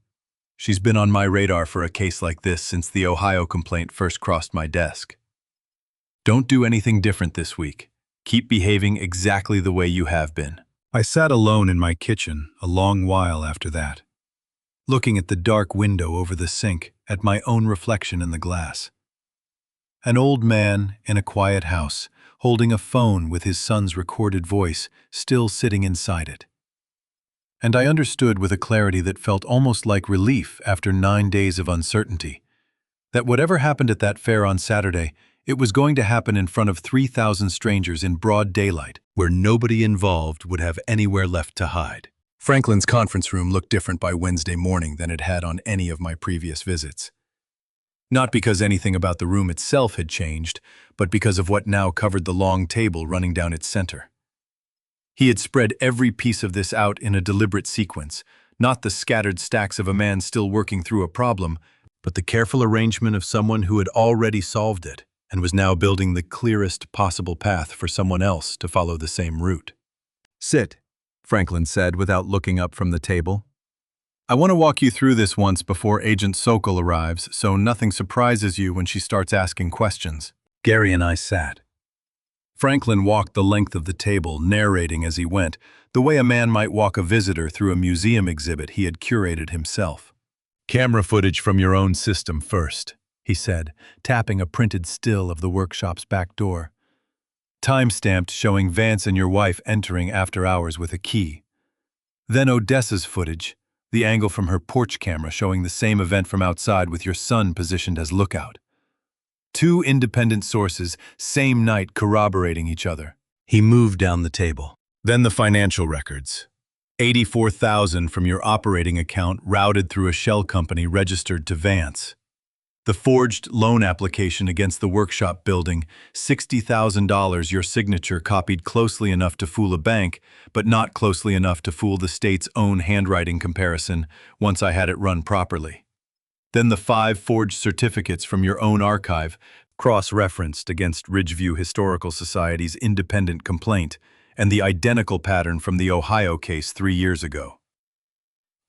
She's been on my radar for a case like this since the Ohio complaint first crossed my desk. Don't do anything different this week. Keep behaving exactly the way you have been. I sat alone in my kitchen a long while after that, looking at the dark window over the sink, at my own reflection in the glass. An old man in a quiet house, holding a phone with his son's recorded voice still sitting inside it. And I understood with a clarity that felt almost like relief after 9 days of uncertainty, that whatever happened at that fair on Saturday, it was going to happen in front of 3,000 strangers in broad daylight, where nobody involved would have anywhere left to hide. Franklin's conference room looked different by Wednesday morning than it had on any of my previous visits. Not because anything about the room itself had changed, but because of what now covered the long table running down its center. He had spread every piece of this out in a deliberate sequence, not the scattered stacks of a man still working through a problem, but the careful arrangement of someone who had already solved it and was now building the clearest possible path for someone else to follow the same route. "Sit," Franklin said without looking up from the table. "I want to walk you through this once before Agent Sokol arrives, so nothing surprises you when she starts asking questions." Gary and I sat. Franklin walked the length of the table, narrating as he went, the way a man might walk a visitor through a museum exhibit he had curated himself. "Camera footage from your own system first," he said, tapping a printed still of the workshop's back door. "Time-stamped showing Vance and your wife entering after hours with a key. Then Odessa's footage, the angle from her porch camera showing the same event from outside with your son positioned as lookout. 2 independent sources, same night corroborating each other." He moved down the table. "Then the financial records. 84,000 from your operating account routed through a shell company registered to Vance. The forged loan application against the workshop building, $60,000 your signature copied closely enough to fool a bank, but not closely enough to fool the state's own handwriting comparison once I had it run properly. Then the 5 forged certificates from your own archive, cross-referenced against Ridgeview Historical Society's independent complaint, and the identical pattern from the Ohio case 3 years ago."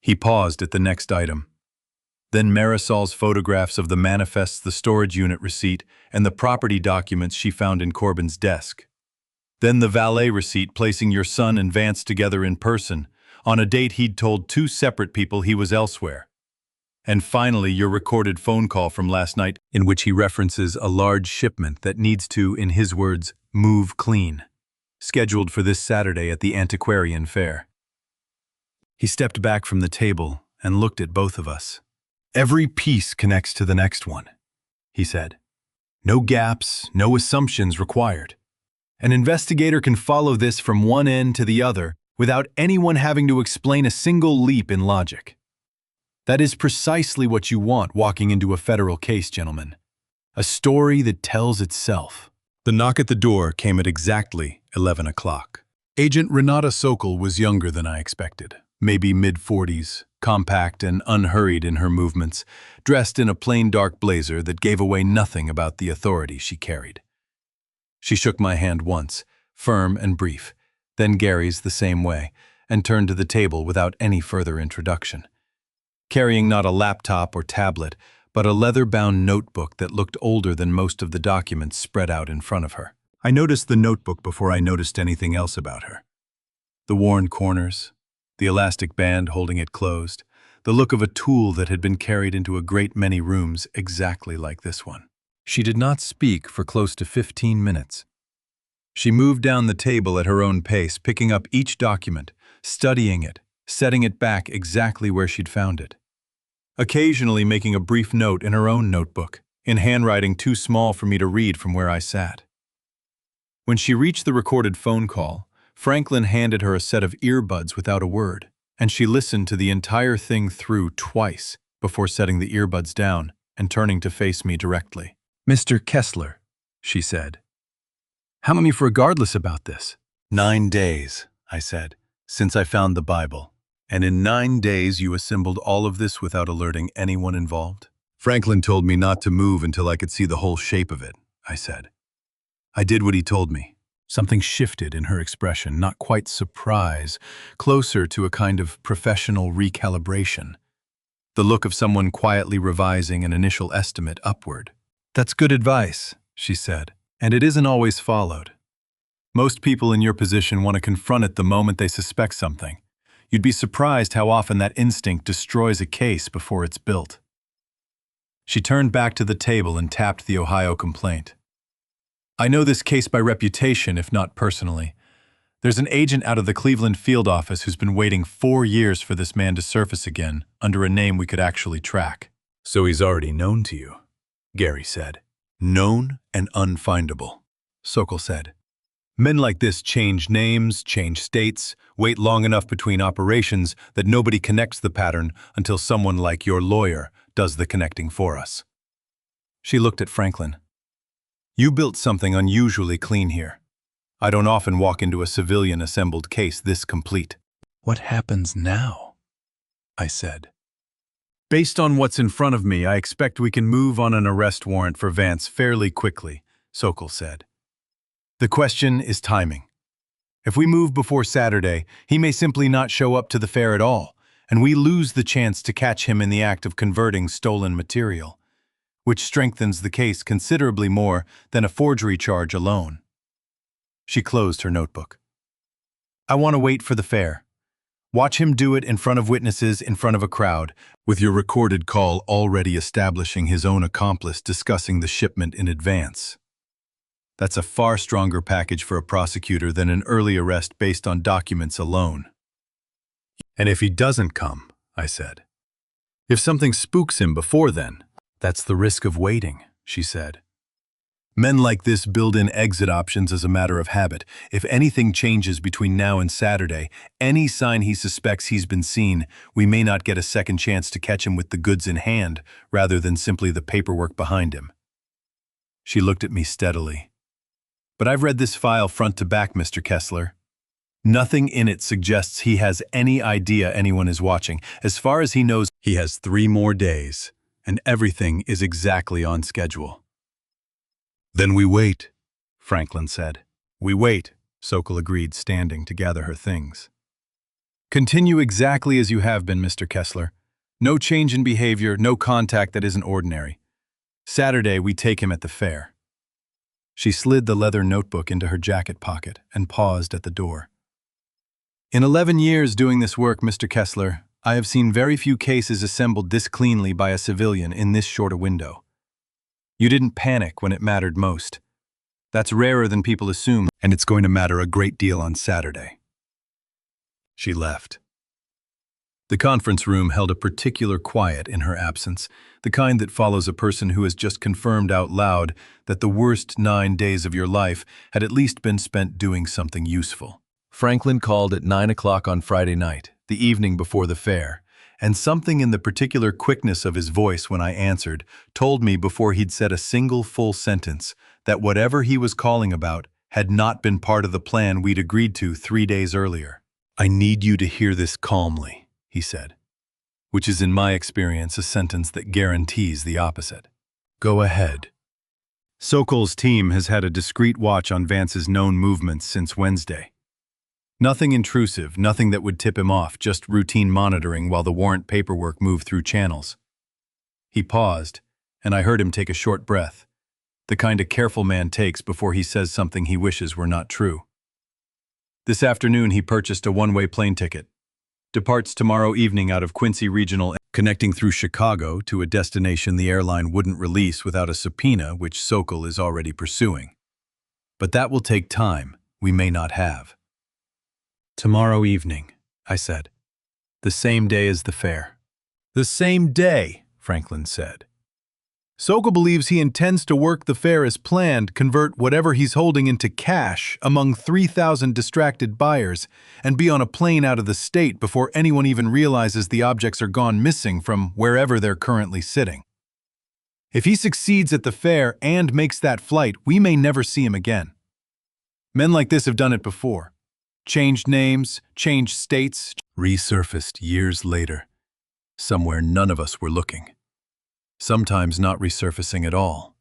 He paused at the next item. Then Marisol's photographs of the manifests, the storage unit receipt, and the property documents she found in Corbin's desk. Then the valet receipt placing your son and Vance together in person, on a date he'd told 2 separate people he was elsewhere. And finally, your recorded phone call from last night in which he references a large shipment that needs to, in his words, move clean, scheduled for this Saturday at the antiquarian fair. He stepped back from the table and looked at both of us. "Every piece connects to the next one," he said. "No gaps, no assumptions required. An investigator can follow this from one end to the other without anyone having to explain a single leap in logic. That is precisely what you want walking into a federal case, gentlemen. A story that tells itself." The knock at the door came at exactly 11 o'clock. Agent Renata Sokol was younger than I expected, maybe mid-40s, compact and unhurried in her movements, dressed in a plain dark blazer that gave away nothing about the authority she carried. She shook my hand once, firm and brief, then Gary's the same way, and turned to the table without any further introduction, carrying not a laptop or tablet, but a leather-bound notebook that looked older than most of the documents spread out in front of her. I noticed the notebook before I noticed anything else about her. The worn corners, the elastic band holding it closed, the look of a tool that had been carried into a great many rooms exactly like this one. She did not speak for close to 15 minutes. She moved down the table at her own pace, picking up each document, studying it, setting it back exactly where she'd found it. Occasionally making a brief note in her own notebook, in handwriting too small for me to read from where I sat. When she reached the recorded phone call, Franklin handed her a set of earbuds without a word, and she listened to the entire thing through twice before setting the earbuds down and turning to face me directly. "Mr. Kessler," she said, "how many regardless about this?" 9 days, I said, "since I found the Bible. And in 9 days you assembled all of this without alerting anyone involved?" Franklin told me not to move until I could see the whole shape of it, I said. I did what he told me. Something shifted in her expression, not quite surprise, closer to a kind of professional recalibration. The look of someone quietly revising an initial estimate upward. "That's good advice," she said, "and it isn't always followed. Most people in your position want to confront it the moment they suspect something. You'd be surprised how often that instinct destroys a case before it's built." She turned back to the table and tapped the Ohio complaint. "I know this case by reputation, if not personally. There's an agent out of the Cleveland field office who's been waiting 4 years for this man to surface again, under a name we could actually track." "So he's already known to you," Gary said. "Known and unfindable," Sokol said. "Men like this change names, change states, wait long enough between operations that nobody connects the pattern until someone like your lawyer does the connecting for us." She looked at Franklin. "You built something unusually clean here. I don't often walk into a civilian-assembled case this complete." "What happens now?" I said. "Based on what's in front of me, I expect we can move on an arrest warrant for Vance fairly quickly," Sokol said. "The question is timing. If we move before Saturday, he may simply not show up to the fair at all, and we lose the chance to catch him in the act of converting stolen material, which strengthens the case considerably more than a forgery charge alone." She closed her notebook. "I want to wait for the fair. Watch him do it in front of witnesses, in front of a crowd, with your recorded call already establishing his own accomplice discussing the shipment in advance. That's a far stronger package for a prosecutor than an early arrest based on documents alone." "And if he doesn't come," I said. "If something spooks him before then?" "That's the risk of waiting," she said. "Men like this build in exit options as a matter of habit. If anything changes between now and Saturday, any sign he suspects he's been seen, we may not get a second chance to catch him with the goods in hand, rather than simply the paperwork behind him." She looked at me steadily. "But I've read this file front to back, Mr. Kessler. Nothing in it suggests he has any idea anyone is watching. As far as he knows, he has 3 more days, and everything is exactly on schedule." "Then we wait," Franklin said. "We wait," Sokol agreed, standing to gather her things. "Continue exactly as you have been, Mr. Kessler. No change in behavior, no contact that isn't ordinary. Saturday, we take him at the fair." She slid the leather notebook into her jacket pocket and paused at the door. "In 11 years doing this work, Mr. Kessler, I have seen very few cases assembled this cleanly by a civilian in this short a window. You didn't panic when it mattered most. That's rarer than people assume, and it's going to matter a great deal on Saturday." She left. The conference room held a particular quiet in her absence, the kind that follows a person who has just confirmed out loud that the worst 9 days of your life had at least been spent doing something useful. Franklin called at 9 o'clock on Friday night, the evening before the fair, and something in the particular quickness of his voice when I answered told me before he'd said a single full sentence that whatever he was calling about had not been part of the plan we'd agreed to 3 days earlier. "I need you to hear this calmly," he said, which is in my experience a sentence that guarantees the opposite. "Go ahead." Sokol's team has had a discreet watch on Vance's known movements since Wednesday. Nothing intrusive, nothing that would tip him off, just routine monitoring while the warrant paperwork moved through channels. He paused, and I heard him take a short breath, the kind a careful man takes before he says something he wishes were not true. "This afternoon he purchased a one-way plane ticket. Departs tomorrow evening out of Quincy Regional, connecting through Chicago to a destination the airline wouldn't release without a subpoena which Sokol is already pursuing. But that will take time we may not have." "Tomorrow evening," I said. "The same day as the fair." "The same day," Franklin said. "Sokol believes he intends to work the fair as planned, convert whatever he's holding into cash among 3,000 distracted buyers, and be on a plane out of the state before anyone even realizes the objects are gone missing from wherever they're currently sitting. If he succeeds at the fair and makes that flight, we may never see him again. Men like this have done it before. Changed names, changed states, resurfaced years later, somewhere none of us were looking. sometimes not resurfacing at all,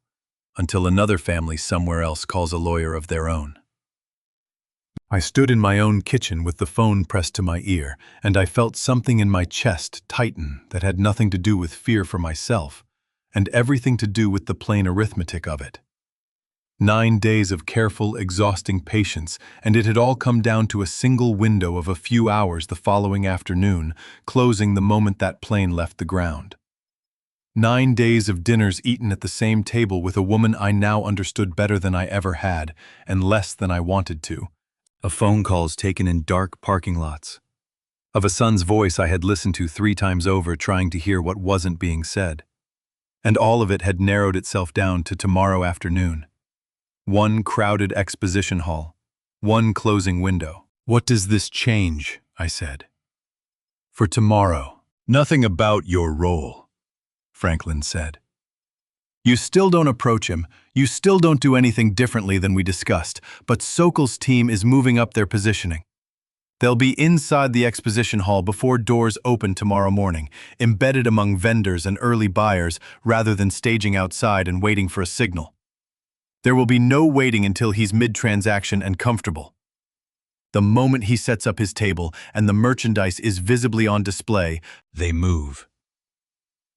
until another family somewhere else calls a lawyer of their own. I stood in my own kitchen with the phone pressed to my ear, and I felt something in my chest tighten that had nothing to do with fear for myself, and everything to do with the plain arithmetic of it. 9 days of careful, exhausting patience, and it had all come down to a single window of a few hours the following afternoon, closing the moment that plane left the ground. 9 days of dinners eaten at the same table with a woman I now understood better than I ever had, and less than I wanted to. Of phone calls taken in dark parking lots. Of a son's voice I had listened to 3 times over trying to hear what wasn't being said. And all of it had narrowed itself down to tomorrow afternoon. One crowded exposition hall. One closing window. "What does this change?" I said. "For tomorrow." "Nothing about your role," Franklin said. "You still don't approach him. You still don't do anything differently than we discussed, but Sokol's team is moving up their positioning. They'll be inside the exposition hall before doors open tomorrow morning, embedded among vendors and early buyers rather than staging outside and waiting for a signal. There will be no waiting until he's mid-transaction and comfortable. The moment he sets up his table and the merchandise is visibly on display, they move.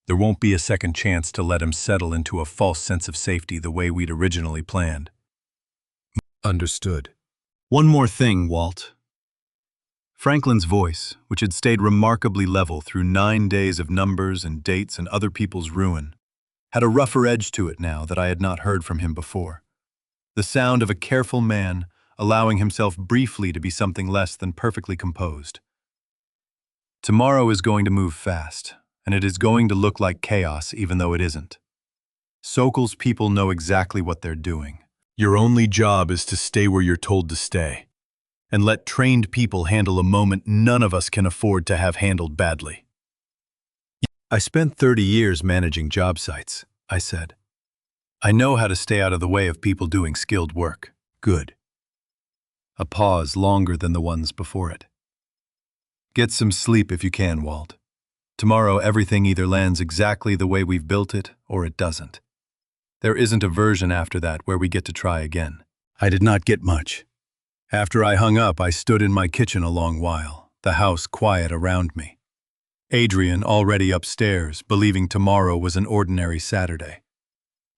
There won't be a second chance to let him settle into a false sense of safety the way we'd originally planned." "Understood." "One more thing, Walt." Franklin's voice, which had stayed remarkably level through 9 days of numbers and dates and other people's ruin, had a rougher edge to it now that I had not heard from him before. The sound of a careful man allowing himself briefly to be something less than perfectly composed. "Tomorrow is going to move fast, and it is going to look like chaos even though it isn't. Sokol's people know exactly what they're doing. Your only job is to stay where you're told to stay, and let trained people handle a moment none of us can afford to have handled badly." "I spent 30 years managing job sites," I said. "I know how to stay out of the way of people doing skilled work." "Good." A pause longer than the ones before it. "Get some sleep if you can, Walt. Tomorrow everything either lands exactly the way we've built it or it doesn't. There isn't a version after that where we get to try again." I did not get much. After I hung up, I stood in my kitchen a long while, the house quiet around me. Adrian already upstairs, believing tomorrow was an ordinary Saturday.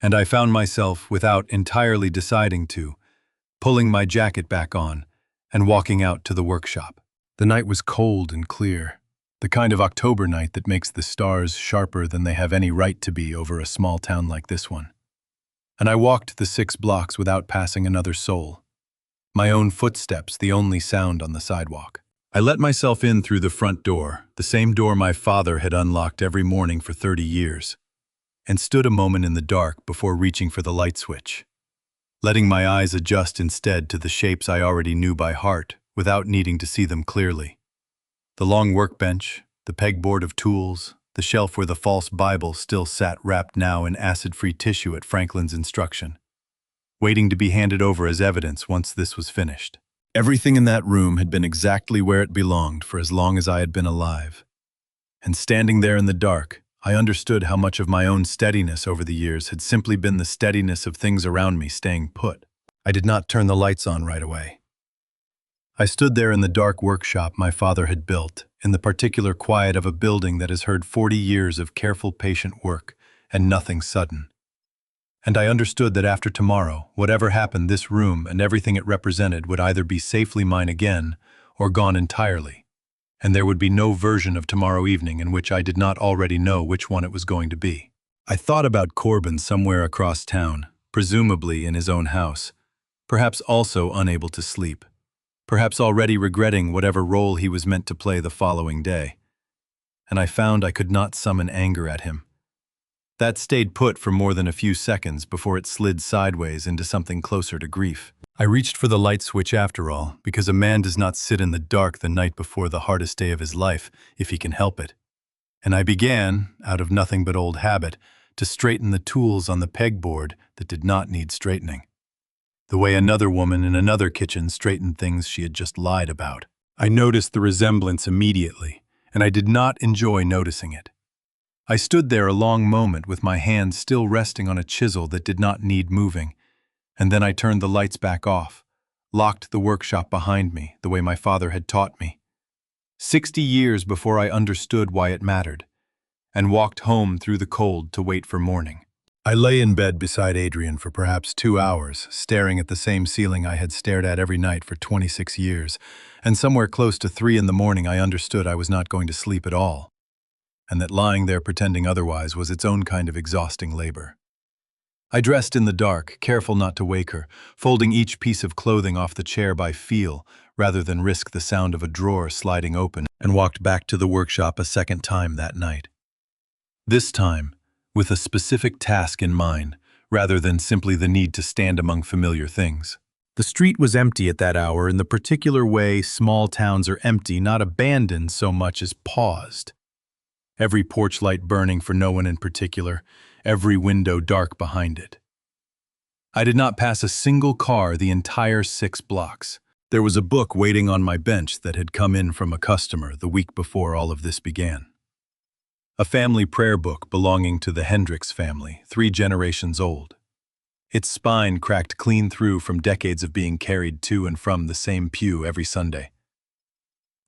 And I found myself, without entirely deciding to, pulling my jacket back on and walking out to the workshop. The night was cold and clear, the kind of October night that makes the stars sharper than they have any right to be over a small town like this one. And I walked the 6 blocks without passing another soul. My own footsteps the only sound on the sidewalk. I let myself in through the front door, the same door my father had unlocked every morning for 30 years, and stood a moment in the dark before reaching for the light switch, letting my eyes adjust instead to the shapes I already knew by heart without needing to see them clearly. The long workbench, the pegboard of tools, the shelf where the false Bible still sat wrapped now in acid-free tissue at Franklin's instruction, waiting to be handed over as evidence once this was finished. Everything in that room had been exactly where it belonged for as long as I had been alive. And standing there in the dark, I understood how much of my own steadiness over the years had simply been the steadiness of things around me staying put. I did not turn the lights on right away. I stood there in the dark workshop my father had built, in the particular quiet of a building that has heard 40 years of careful, patient work, and nothing sudden. And I understood that after tomorrow, whatever happened, this room and everything it represented would either be safely mine again or gone entirely, and there would be no version of tomorrow evening in which I did not already know which one it was going to be. I thought about Corbin somewhere across town, presumably in his own house, perhaps also unable to sleep, perhaps already regretting whatever role he was meant to play the following day. And I found I could not summon anger at him. That stayed put for more than a few seconds before it slid sideways into something closer to grief. I reached for the light switch after all, because a man does not sit in the dark the night before the hardest day of his life, if he can help it. And I began, out of nothing but old habit, to straighten the tools on the pegboard that did not need straightening, the way another woman in another kitchen straightened things she had just lied about. I noticed the resemblance immediately, and I did not enjoy noticing it. I stood there a long moment with my hand still resting on a chisel that did not need moving, and then I turned the lights back off, locked the workshop behind me the way my father had taught me. 60 years before I understood why it mattered, and walked home through the cold to wait for morning. I lay in bed beside Adrian for perhaps 2 hours, staring at the same ceiling I had stared at every night for 26 years, and somewhere close to 3 in the morning I understood I was not going to sleep at all, and that lying there pretending otherwise was its own kind of exhausting labor. I dressed in the dark, careful not to wake her, folding each piece of clothing off the chair by feel rather than risk the sound of a drawer sliding open, and walked back to the workshop a second time that night. This time, with a specific task in mind, rather than simply the need to stand among familiar things. The street was empty at that hour in the particular way small towns are empty, not abandoned so much as paused. Every porch light burning for no one in particular, every window dark behind it. I did not pass a single car the entire 6 blocks. There was a book waiting on my bench that had come in from a customer the week before all of this began. A family prayer book belonging to the Hendricks family, 3 generations old. Its spine cracked clean through from decades of being carried to and from the same pew every Sunday.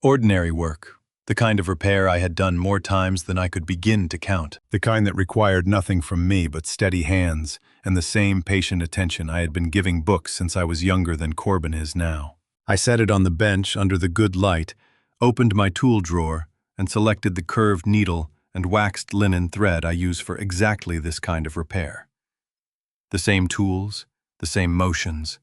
Ordinary work, the kind of repair I had done more times than I could begin to count. The kind that required nothing from me but steady hands and the same patient attention I had been giving books since I was younger than Corbin is now. I set it on the bench under the good light, opened my tool drawer, and selected the curved needle and waxed linen thread I use for exactly this kind of repair. The same tools, the same motions.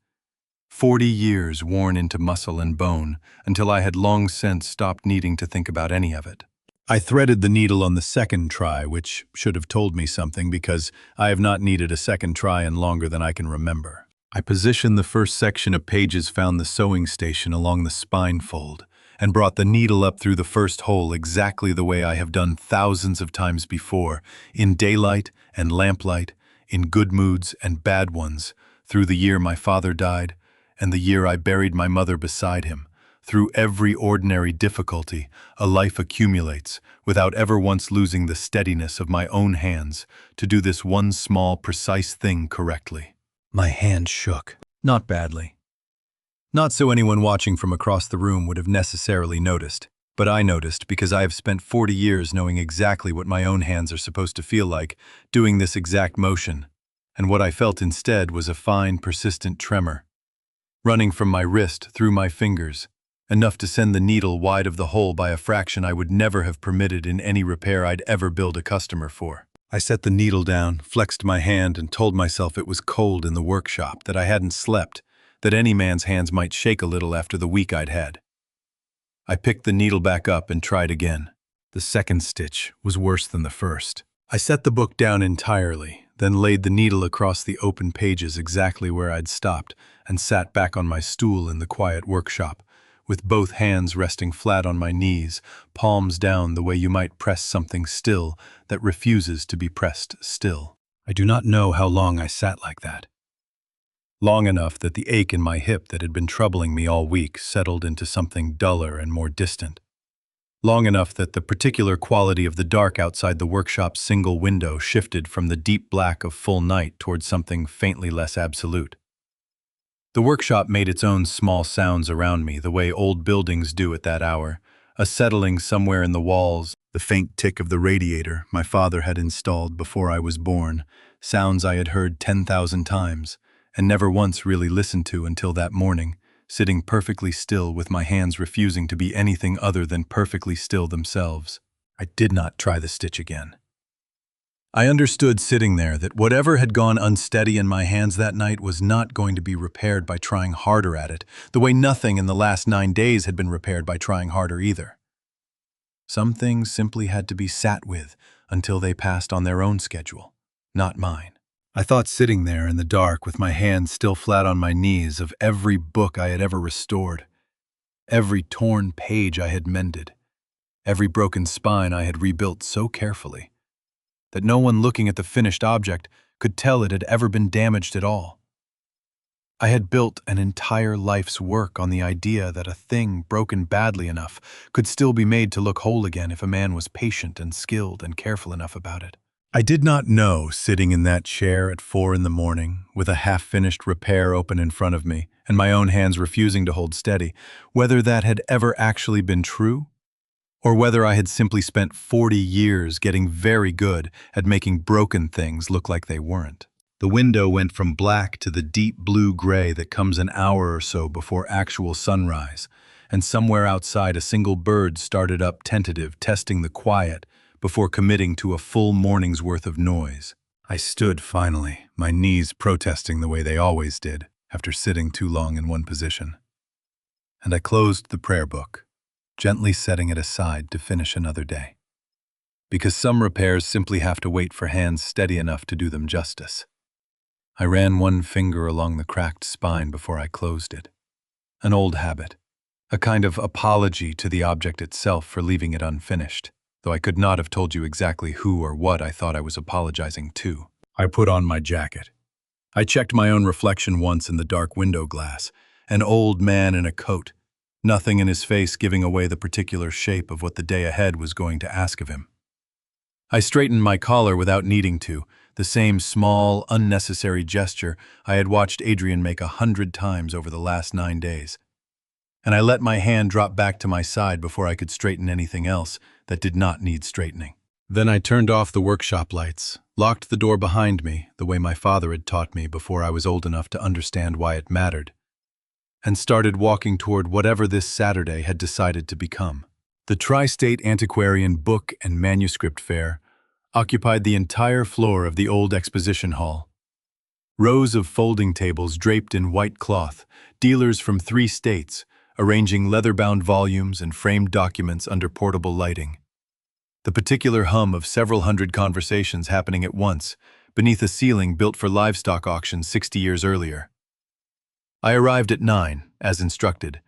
40 years worn into muscle and bone until I had long since stopped needing to think about any of it. I threaded the needle on the second try, which should have told me something because I have not needed a second try in longer than I can remember. I positioned the first section of pages found the sewing station along the spine fold, and brought the needle up through the first hole exactly the way I have done thousands of times before, in daylight and lamplight, in good moods and bad ones, through the year my father died, and the year I buried my mother beside him. Through every ordinary difficulty, a life accumulates, without ever once losing the steadiness of my own hands, to do this one small, precise thing correctly. My hand shook, not badly. Not so anyone watching from across the room would have necessarily noticed, but I noticed because I have spent 40 years knowing exactly what my own hands are supposed to feel like, doing this exact motion, and what I felt instead was a fine, persistent tremor, running from my wrist through my fingers, enough to send the needle wide of the hole by a fraction I would never have permitted in any repair I'd ever billed a customer for. I set the needle down, flexed my hand, and told myself it was cold in the workshop, that I hadn't slept, that any man's hands might shake a little after the week I'd had. I picked the needle back up and tried again. The second stitch was worse than the first. I set the book down entirely, then laid the needle across the open pages exactly where I'd stopped, and sat back on my stool in the quiet workshop, with both hands resting flat on my knees, palms down the way you might press something still that refuses to be pressed still. I do not know how long I sat like that. Long enough that the ache in my hip that had been troubling me all week settled into something duller and more distant. Long enough that the particular quality of the dark outside the workshop's single window shifted from the deep black of full night toward something faintly less absolute. The workshop made its own small sounds around me the way old buildings do at that hour, a settling somewhere in the walls, the faint tick of the radiator my father had installed before I was born, sounds I had heard 10,000 times, and never once really listened to until that morning, sitting perfectly still with my hands refusing to be anything other than perfectly still themselves. I did not try the stitch again. I understood sitting there that whatever had gone unsteady in my hands that night was not going to be repaired by trying harder at it, the way nothing in the last 9 days had been repaired by trying harder either. Some things simply had to be sat with until they passed on their own schedule, not mine. I thought sitting there in the dark with my hands still flat on my knees of every book I had ever restored, every torn page I had mended, every broken spine I had rebuilt so carefully that no one looking at the finished object could tell it had ever been damaged at all. I had built an entire life's work on the idea that a thing broken badly enough could still be made to look whole again if a man was patient and skilled and careful enough about it. I did not know, sitting in that chair at 4 in the morning, with a half-finished repair open in front of me, and my own hands refusing to hold steady, whether that had ever actually been true, or whether I had simply spent 40 years getting very good at making broken things look like they weren't. The window went from black to the deep blue-gray that comes an hour or so before actual sunrise, and somewhere outside a single bird started up tentative, testing the quiet, before committing to a full morning's worth of noise. I stood finally, my knees protesting the way they always did, after sitting too long in one position. And I closed the prayer book, gently setting it aside to finish another day. Because some repairs simply have to wait for hands steady enough to do them justice. I ran one finger along the cracked spine before I closed it. An old habit, a kind of apology to the object itself for leaving it unfinished, though I could not have told you exactly who or what I thought I was apologizing to. I put on my jacket. I checked my own reflection once in the dark window glass, an old man in a coat, nothing in his face giving away the particular shape of what the day ahead was going to ask of him. I straightened my collar without needing to, the same small, unnecessary gesture I had watched Adrian make 100 times over the last 9 days. And I let my hand drop back to my side before I could straighten anything else that did not need straightening. Then I turned off the workshop lights, locked the door behind me the way my father had taught me before I was old enough to understand why it mattered, and started walking toward whatever this Saturday had decided to become. The Tri-State Antiquarian Book and Manuscript Fair occupied the entire floor of the old exposition hall. Rows of folding tables draped in white cloth, dealers from 3 states, arranging leather-bound volumes and framed documents under portable lighting. The particular hum of several hundred conversations happening at once, beneath a ceiling built for livestock auctions 60 years earlier. I arrived at 9, as instructed,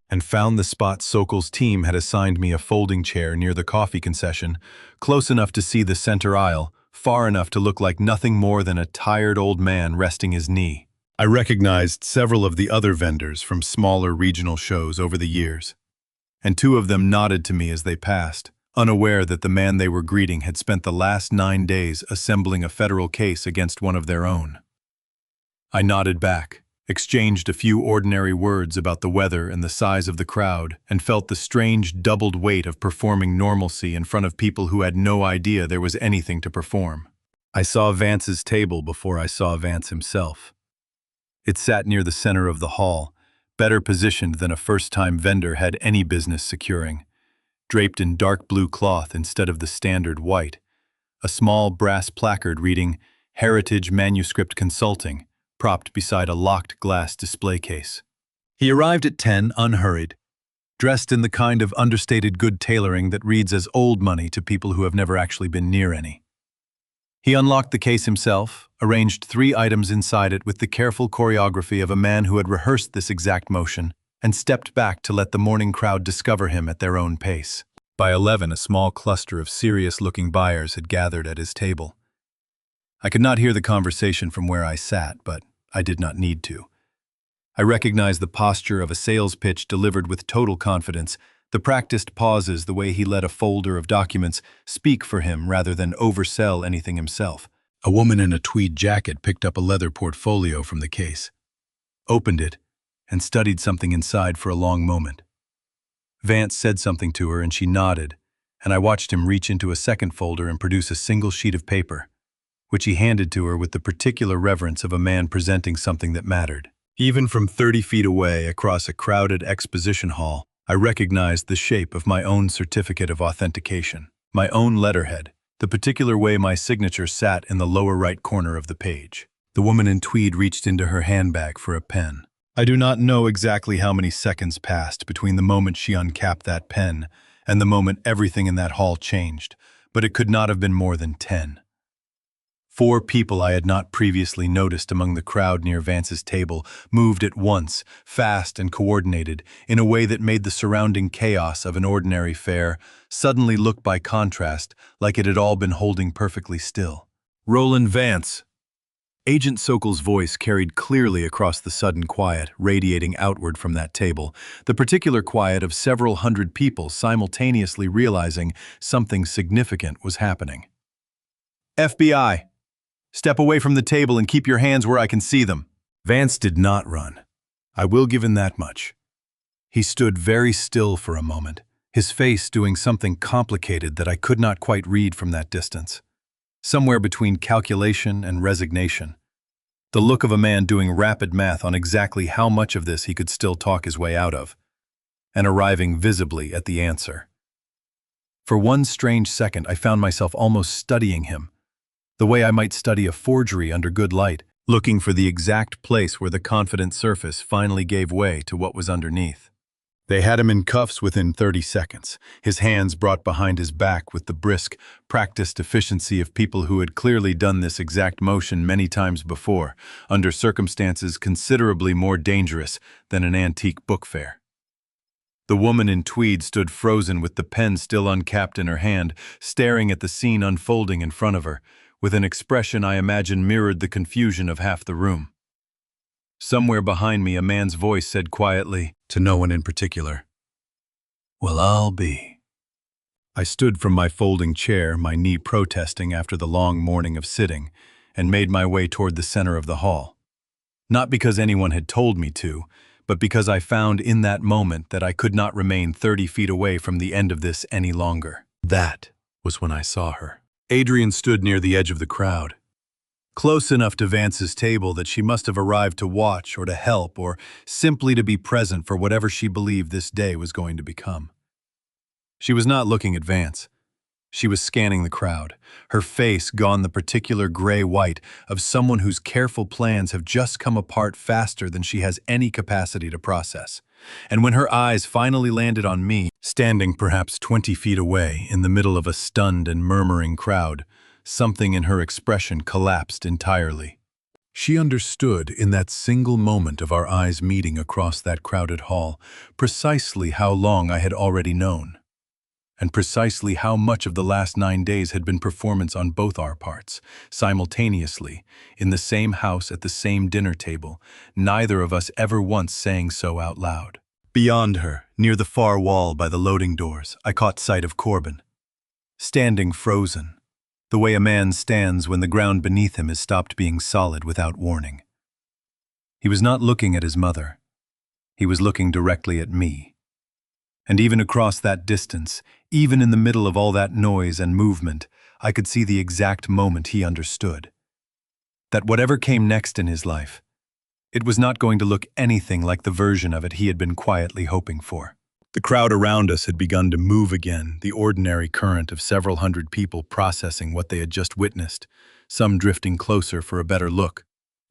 and found the spot Sokol's team had assigned me a folding chair near the coffee concession, close enough to see the center aisle, far enough to look like nothing more than a tired old man resting his knee. I recognized several of the other vendors from smaller regional shows over the years, and 2 of them nodded to me as they passed, unaware that the man they were greeting had spent the last 9 days assembling a federal case against one of their own. I nodded back, exchanged a few ordinary words about the weather and the size of the crowd, and felt the strange doubled weight of performing normalcy in front of people who had no idea there was anything to perform. I saw Vance's table before I saw Vance himself. It sat near the center of the hall, better positioned than a first-time vendor had any business securing, draped in dark blue cloth instead of the standard white, a small brass placard reading Heritage Manuscript Consulting, propped beside a locked glass display case. He arrived at 10, unhurried, dressed in the kind of understated good tailoring that reads as old money to people who have never actually been near any. He unlocked the case himself, arranged 3 items inside it with the careful choreography of a man who had rehearsed this exact motion, and stepped back to let the morning crowd discover him at their own pace. By 11, a small cluster of serious-looking buyers had gathered at his table. I could not hear the conversation from where I sat, but I did not need to. I recognized the posture of a sales pitch delivered with total confidence, the practiced pauses, the way he let a folder of documents speak for him rather than oversell anything himself. A woman in a tweed jacket picked up a leather portfolio from the case, opened it, and studied something inside for a long moment. Vance said something to her and she nodded, and I watched him reach into a second folder and produce a single sheet of paper, which he handed to her with the particular reverence of a man presenting something that mattered. Even from 30 feet away across a crowded exposition hall, I recognized the shape of my own certificate of authentication, my own letterhead, the particular way my signature sat in the lower right corner of the page. The woman in tweed reached into her handbag for a pen. I do not know exactly how many seconds passed between the moment she uncapped that pen and the moment everything in that hall changed, but it could not have been more than 10. 4 people I had not previously noticed among the crowd near Vance's table moved at once, fast and coordinated, in a way that made the surrounding chaos of an ordinary fair suddenly look by contrast like it had all been holding perfectly still. "Roland Vance," Agent Sokol's voice carried clearly across the sudden quiet, radiating outward from that table, the particular quiet of several hundred people simultaneously realizing something significant was happening. FBI, step away from the table and keep your hands where I can see them. Vance did not run. I will give him that much. He stood very still for a moment, his face doing something complicated that I could not quite read from that distance. Somewhere between calculation and resignation. The look of a man doing rapid math on exactly how much of this he could still talk his way out of, and arriving visibly at the answer. For one strange second, I found myself almost studying him, the way I might study a forgery under good light, looking for the exact place where the confident surface finally gave way to what was underneath. They had him in cuffs within 30 seconds, his hands brought behind his back with the brisk, practiced efficiency of people who had clearly done this exact motion many times before, under circumstances considerably more dangerous than an antique book fair. The woman in tweed stood frozen with the pen still uncapped in her hand, staring at the scene unfolding in front of her, with an expression I imagine mirrored the confusion of half the room. Somewhere behind me, a man's voice said quietly, to no one in particular, "Well, I'll be." I stood from my folding chair, my knee protesting after the long morning of sitting, and made my way toward the center of the hall. Not because anyone had told me to, but because I found in that moment that I could not remain 30 feet away from the end of this any longer. That was when I saw her. Adrian stood near the edge of the crowd, close enough to Vance's table that she must have arrived to watch or to help or simply to be present for whatever she believed this day was going to become. She was not looking at Vance. She was scanning the crowd, her face gone the particular gray-white of someone whose careful plans have just come apart faster than she has any capacity to process. And when her eyes finally landed on me, standing perhaps 20 feet away in the middle of a stunned and murmuring crowd, something in her expression collapsed entirely. She understood in that single moment of our eyes meeting across that crowded hall precisely how long I had already known, and precisely how much of the last 9 days had been performance on both our parts, simultaneously, in the same house at the same dinner table, neither of us ever once saying so out loud. Beyond her, near the far wall by the loading doors, I caught sight of Corbin, standing frozen, the way a man stands when the ground beneath him has stopped being solid without warning. He was not looking at his mother. He was looking directly at me. And even across that distance, even in the middle of all that noise and movement, I could see the exact moment he understood. That whatever came next in his life, it was not going to look anything like the version of it he had been quietly hoping for. The crowd around us had begun to move again, the ordinary current of several hundred people processing what they had just witnessed, some drifting closer for a better look,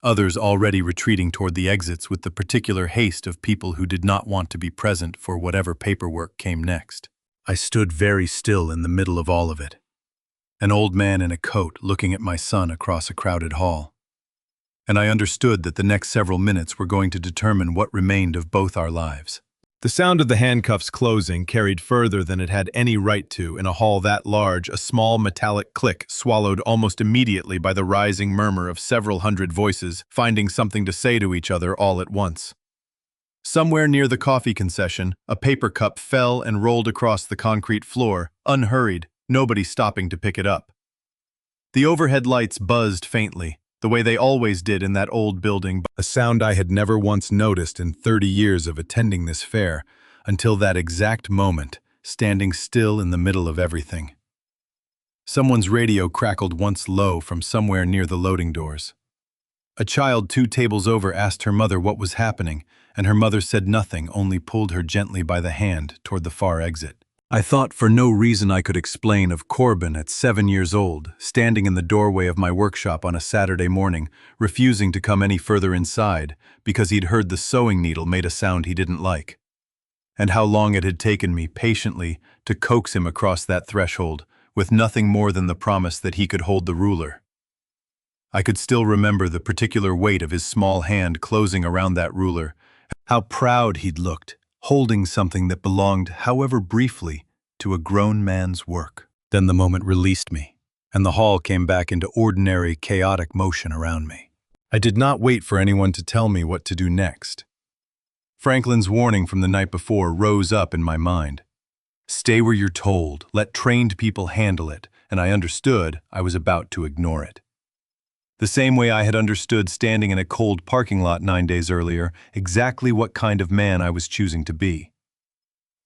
others already retreating toward the exits with the particular haste of people who did not want to be present for whatever paperwork came next. I stood very still in the middle of all of it, an old man in a coat looking at my son across a crowded hall. And I understood that the next several minutes were going to determine what remained of both our lives. The sound of the handcuffs closing carried further than it had any right to in a hall that large, a small metallic click swallowed almost immediately by the rising murmur of several hundred voices finding something to say to each other all at once. Somewhere near the coffee concession, a paper cup fell and rolled across the concrete floor, unhurried, nobody stopping to pick it up. The overhead lights buzzed faintly, the way they always did in that old building, a sound I had never once noticed in 30 years of attending this fair, until that exact moment, standing still in the middle of everything. Someone's radio crackled once low from somewhere near the loading doors. A child 2 tables over asked her mother what was happening, and her mother said nothing, only pulled her gently by the hand toward the far exit. I thought for no reason I could explain of Corbin at 7 years old, standing in the doorway of my workshop on a Saturday morning, refusing to come any further inside because he'd heard the sewing needle made a sound he didn't like. And how long it had taken me, patiently, to coax him across that threshold, with nothing more than the promise that he could hold the ruler. I could still remember the particular weight of his small hand closing around that ruler, how proud he'd looked, holding something that belonged, however briefly, to a grown man's work. Then the moment released me, and the hall came back into ordinary, chaotic motion around me. I did not wait for anyone to tell me what to do next. Franklin's warning from the night before rose up in my mind. Stay where you're told, let trained people handle it, and I understood I was about to ignore it. The same way I had understood standing in a cold parking lot 9 days earlier, exactly what kind of man I was choosing to be.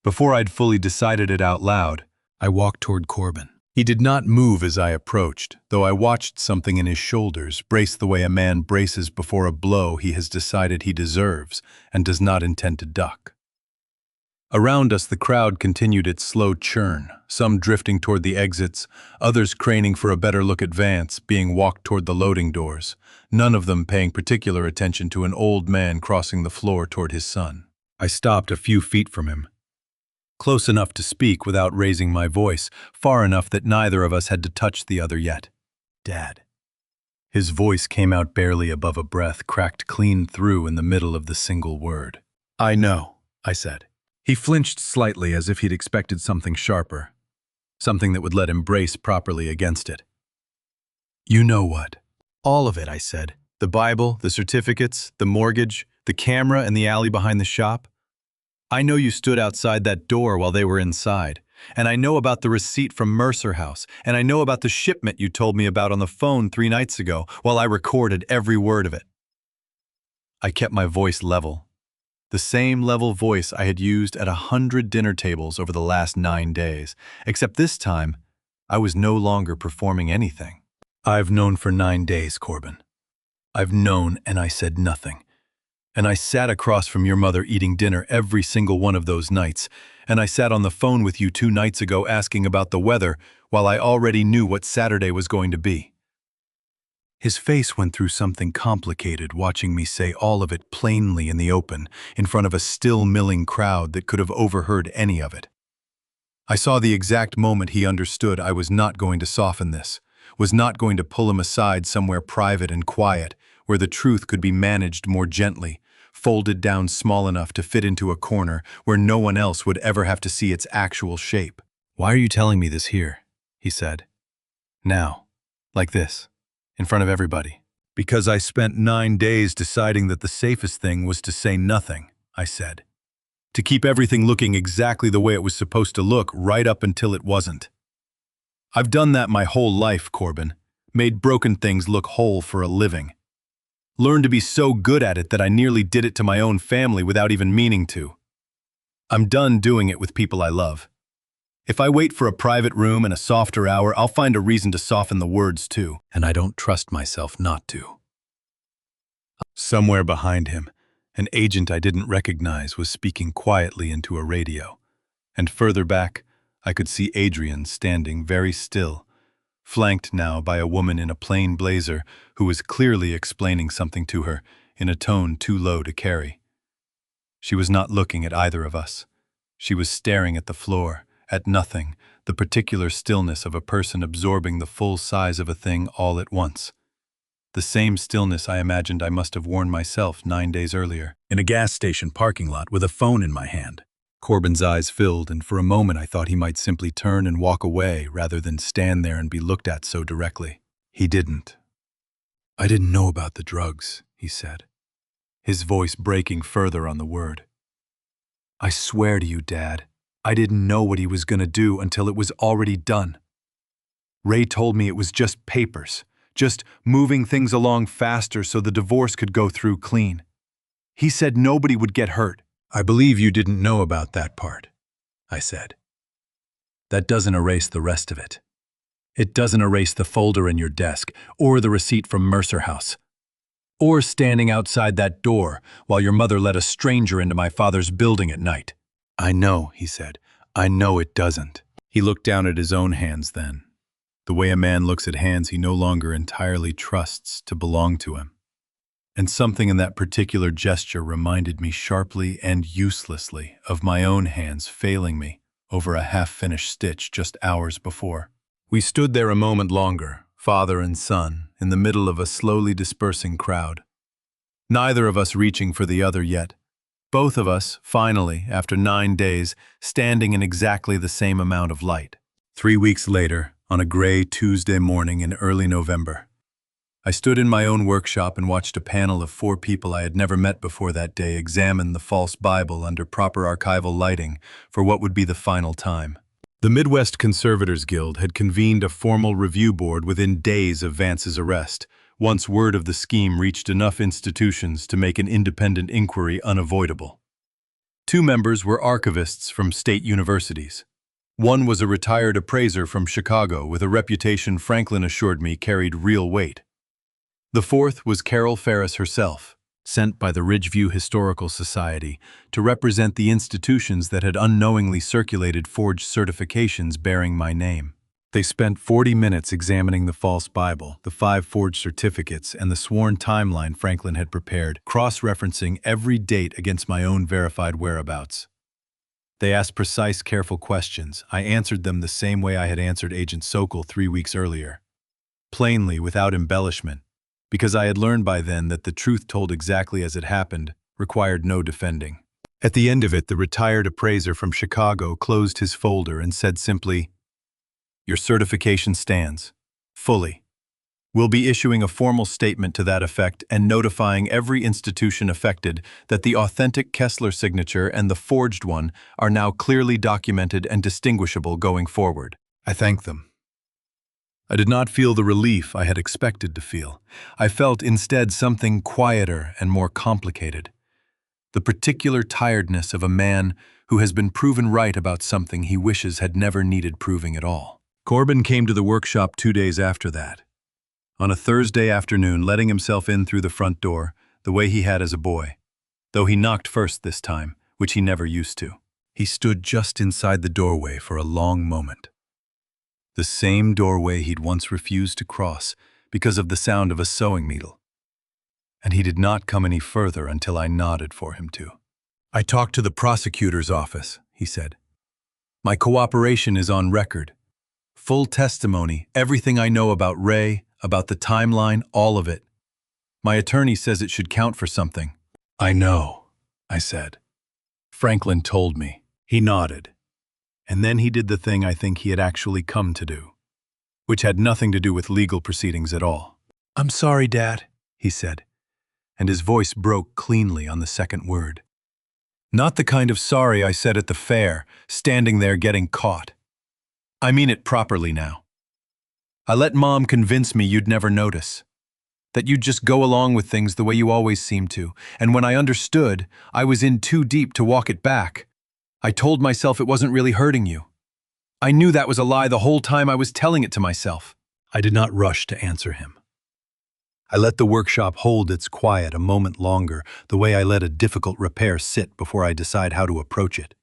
Before I'd fully decided it out loud, I walked toward Corbin. He did not move as I approached, though I watched something in his shoulders brace the way a man braces before a blow he has decided he deserves and does not intend to duck. Around us, the crowd continued its slow churn, some drifting toward the exits, others craning for a better look at Vance being walked toward the loading doors, none of them paying particular attention to an old man crossing the floor toward his son. I stopped a few feet from him, close enough to speak without raising my voice, far enough that neither of us had to touch the other yet. Dad. His voice came out barely above a breath, cracked clean through in the middle of the single word. I know, I said. He flinched slightly as if he'd expected something sharper, something that would let him brace properly against it. You know what? All of it, I said. The Bible, the certificates, the mortgage, the camera and the alley behind the shop. I know you stood outside that door while they were inside, and I know about the receipt from Mercer House, and I know about the shipment you told me about on the phone 3 nights ago while I recorded every word of it. I kept my voice level. The same level voice I had used at 100 dinner tables over the last 9 days, except this time, I was no longer performing anything. I've known for 9 days, Corbin. I've known, and I said nothing. And I sat across from your mother eating dinner every single one of those nights, and I sat on the phone with you 2 nights ago asking about the weather while I already knew what Saturday was going to be. His face went through something complicated watching me say all of it plainly in the open, in front of a still milling crowd that could have overheard any of it. I saw the exact moment he understood I was not going to soften this, was not going to pull him aside somewhere private and quiet, where the truth could be managed more gently, folded down small enough to fit into a corner where no one else would ever have to see its actual shape. Why are you telling me this here? He said. Now, like this. In front of everybody. Because I spent 9 days deciding that the safest thing was to say nothing, I said. To keep everything looking exactly the way it was supposed to look right up until it wasn't. I've done that my whole life, Corbin. Made broken things look whole for a living. Learned to be so good at it that I nearly did it to my own family without even meaning to. I'm done doing it with people I love. If I wait for a private room and a softer hour, I'll find a reason to soften the words too, and I don't trust myself not to. Somewhere behind him, an agent I didn't recognize was speaking quietly into a radio, and further back, I could see Adrian standing very still, flanked now by a woman in a plain blazer who was clearly explaining something to her in a tone too low to carry. She was not looking at either of us. She was staring at the floor, at nothing, the particular stillness of a person absorbing the full size of a thing all at once. The same stillness I imagined I must have worn myself 9 days earlier, in a gas station parking lot with a phone in my hand. Corbin's eyes filled, and for a moment I thought he might simply turn and walk away rather than stand there and be looked at so directly. He didn't. I didn't know about the drugs, he said, his voice breaking further on the word. I swear to you, Dad, I didn't know what he was going to do until it was already done. Ray told me it was just papers, just moving things along faster so the divorce could go through clean. He said nobody would get hurt. I believe you didn't know about that part, I said. That doesn't erase the rest of it. It doesn't erase the folder in your desk, or the receipt from Mercer House, or standing outside that door while your mother let a stranger into my father's building at night. I know, he said. I know it doesn't. He looked down at his own hands then, the way a man looks at hands he no longer entirely trusts to belong to him. And something in that particular gesture reminded me sharply and uselessly of my own hands failing me over a half-finished stitch just hours before. We stood there a moment longer, father and son, in the middle of a slowly dispersing crowd. Neither of us reaching for the other yet. Both of us, finally, after 9 days, standing in exactly the same amount of light. 3 weeks later, on a gray Tuesday morning in early November, I stood in my own workshop and watched a panel of 4 people I had never met before that day examine the false Bible under proper archival lighting for what would be the final time. The Midwest Conservators Guild had convened a formal review board within days of Vance's arrest, once word of the scheme reached enough institutions to make an independent inquiry unavoidable. 2 members were archivists from state universities. One was a retired appraiser from Chicago with a reputation Franklin assured me carried real weight. The 4th was Carol Ferris herself, sent by the Ridgeview Historical Society to represent the institutions that had unknowingly circulated forged certifications bearing my name. They spent 40 minutes examining the false Bible, the 5 forged certificates, and the sworn timeline Franklin had prepared, cross-referencing every date against my own verified whereabouts. They asked precise, careful questions. I answered them the same way I had answered Agent Sokol 3 weeks earlier. Plainly, without embellishment, because I had learned by then that the truth told exactly as it happened required no defending. At the end of it, the retired appraiser from Chicago closed his folder and said simply, "Your certification stands. Fully. We'll be issuing a formal statement to that effect and notifying every institution affected that the authentic Kessler signature and the forged one are now clearly documented and distinguishable going forward." I thanked them. I did not feel the relief I had expected to feel. I felt instead something quieter and more complicated. The particular tiredness of a man who has been proven right about something he wishes had never needed proving at all. Corbin came to the workshop 2 days after that. On a Thursday afternoon, letting himself in through the front door, the way he had as a boy. Though he knocked first this time, which he never used to. He stood just inside the doorway for a long moment. The same doorway he'd once refused to cross because of the sound of a sewing needle. And he did not come any further until I nodded for him to. "I talked to the prosecutor's office," he said. "My cooperation is on record. Full testimony, everything I know about Ray, about the timeline, all of it. My attorney says it should count for something." "I know," I said. "Franklin told me." He nodded. And then he did the thing I think he had actually come to do, which had nothing to do with legal proceedings at all. "I'm sorry, Dad," he said, and his voice broke cleanly on the second word. Not the kind of sorry I said at the fair, standing there getting caught. I mean it properly now. I let Mom convince me you'd never notice, that you'd just go along with things the way you always seemed to, and when I understood, I was in too deep to walk it back. I told myself it wasn't really hurting you. I knew that was a lie the whole time I was telling it to myself. I did not rush to answer him. I let the workshop hold its quiet a moment longer, the way I let a difficult repair sit before I decide how to approach it.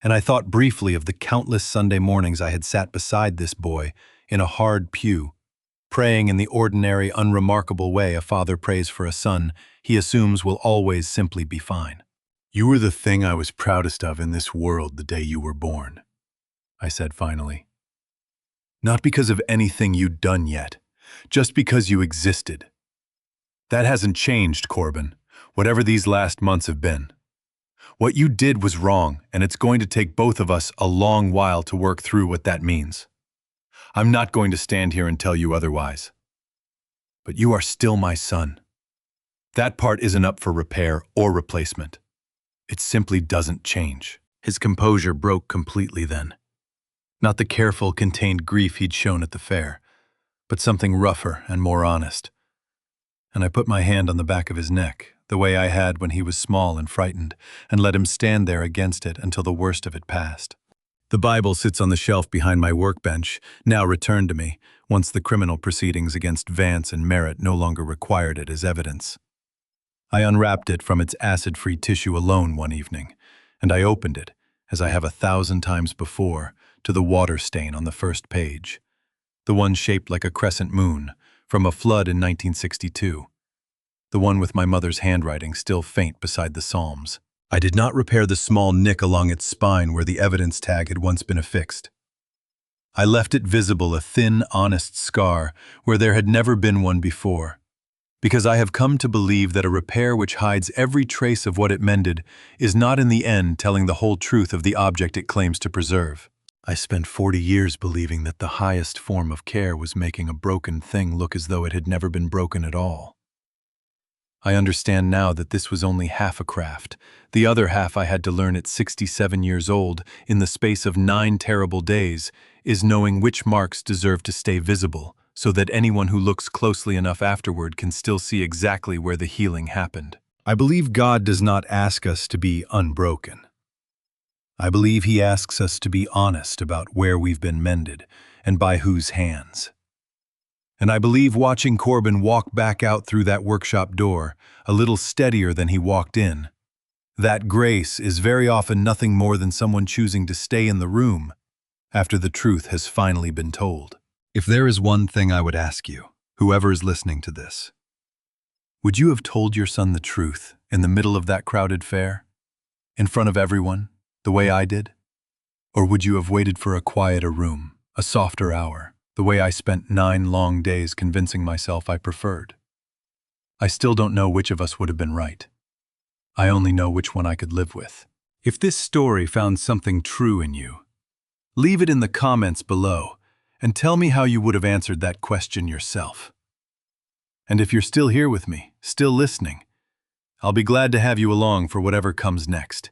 And I thought briefly of the countless Sunday mornings I had sat beside this boy in a hard pew, praying in the ordinary, unremarkable way a father prays for a son he assumes will always simply be fine. "You were the thing I was proudest of in this world the day you were born," I said finally. "Not because of anything you'd done yet, just because you existed. That hasn't changed, Corbin, whatever these last months have been. What you did was wrong, and it's going to take both of us a long while to work through what that means. I'm not going to stand here and tell you otherwise. But you are still my son. That part isn't up for repair or replacement. It simply doesn't change." His composure broke completely then. Not the careful, contained grief he'd shown at the fair, but something rougher and more honest. And I put my hand on the back of his neck, the way I had when he was small and frightened, and let him stand there against it until the worst of it passed. The Bible sits on the shelf behind my workbench, now returned to me, once the criminal proceedings against Vance and Merritt no longer required it as evidence. I unwrapped it from its acid-free tissue alone one evening, and I opened it, as I have 1,000 times before, to the water stain on the first page. The one shaped like a crescent moon, from a flood in 1962. The one with my mother's handwriting still faint beside the Psalms. I did not repair the small nick along its spine where the evidence tag had once been affixed. I left it visible, a thin, honest scar, where there had never been one before. Because I have come to believe that a repair which hides every trace of what it mended is not in the end telling the whole truth of the object it claims to preserve. I spent 40 years believing that the highest form of care was making a broken thing look as though it had never been broken at all. I understand now that this was only half a craft. The other half I had to learn at 67 years old, in the space of 9 terrible days, is knowing which marks deserve to stay visible, so that anyone who looks closely enough afterward can still see exactly where the healing happened. I believe God does not ask us to be unbroken. I believe He asks us to be honest about where we've been mended and by whose hands. And I believe watching Corbin walk back out through that workshop door, a little steadier than he walked in, that grace is very often nothing more than someone choosing to stay in the room after the truth has finally been told. If there is one thing I would ask you, whoever is listening to this, would you have told your son the truth in the middle of that crowded fair, in front of everyone, the way I did? Or would you have waited for a quieter room, a softer hour, the way I spent 9 long days convincing myself I preferred? I still don't know which of us would have been right. I only know which one I could live with. If this story found something true in you, leave it in the comments below and tell me how you would have answered that question yourself. And if you're still here with me, still listening, I'll be glad to have you along for whatever comes next.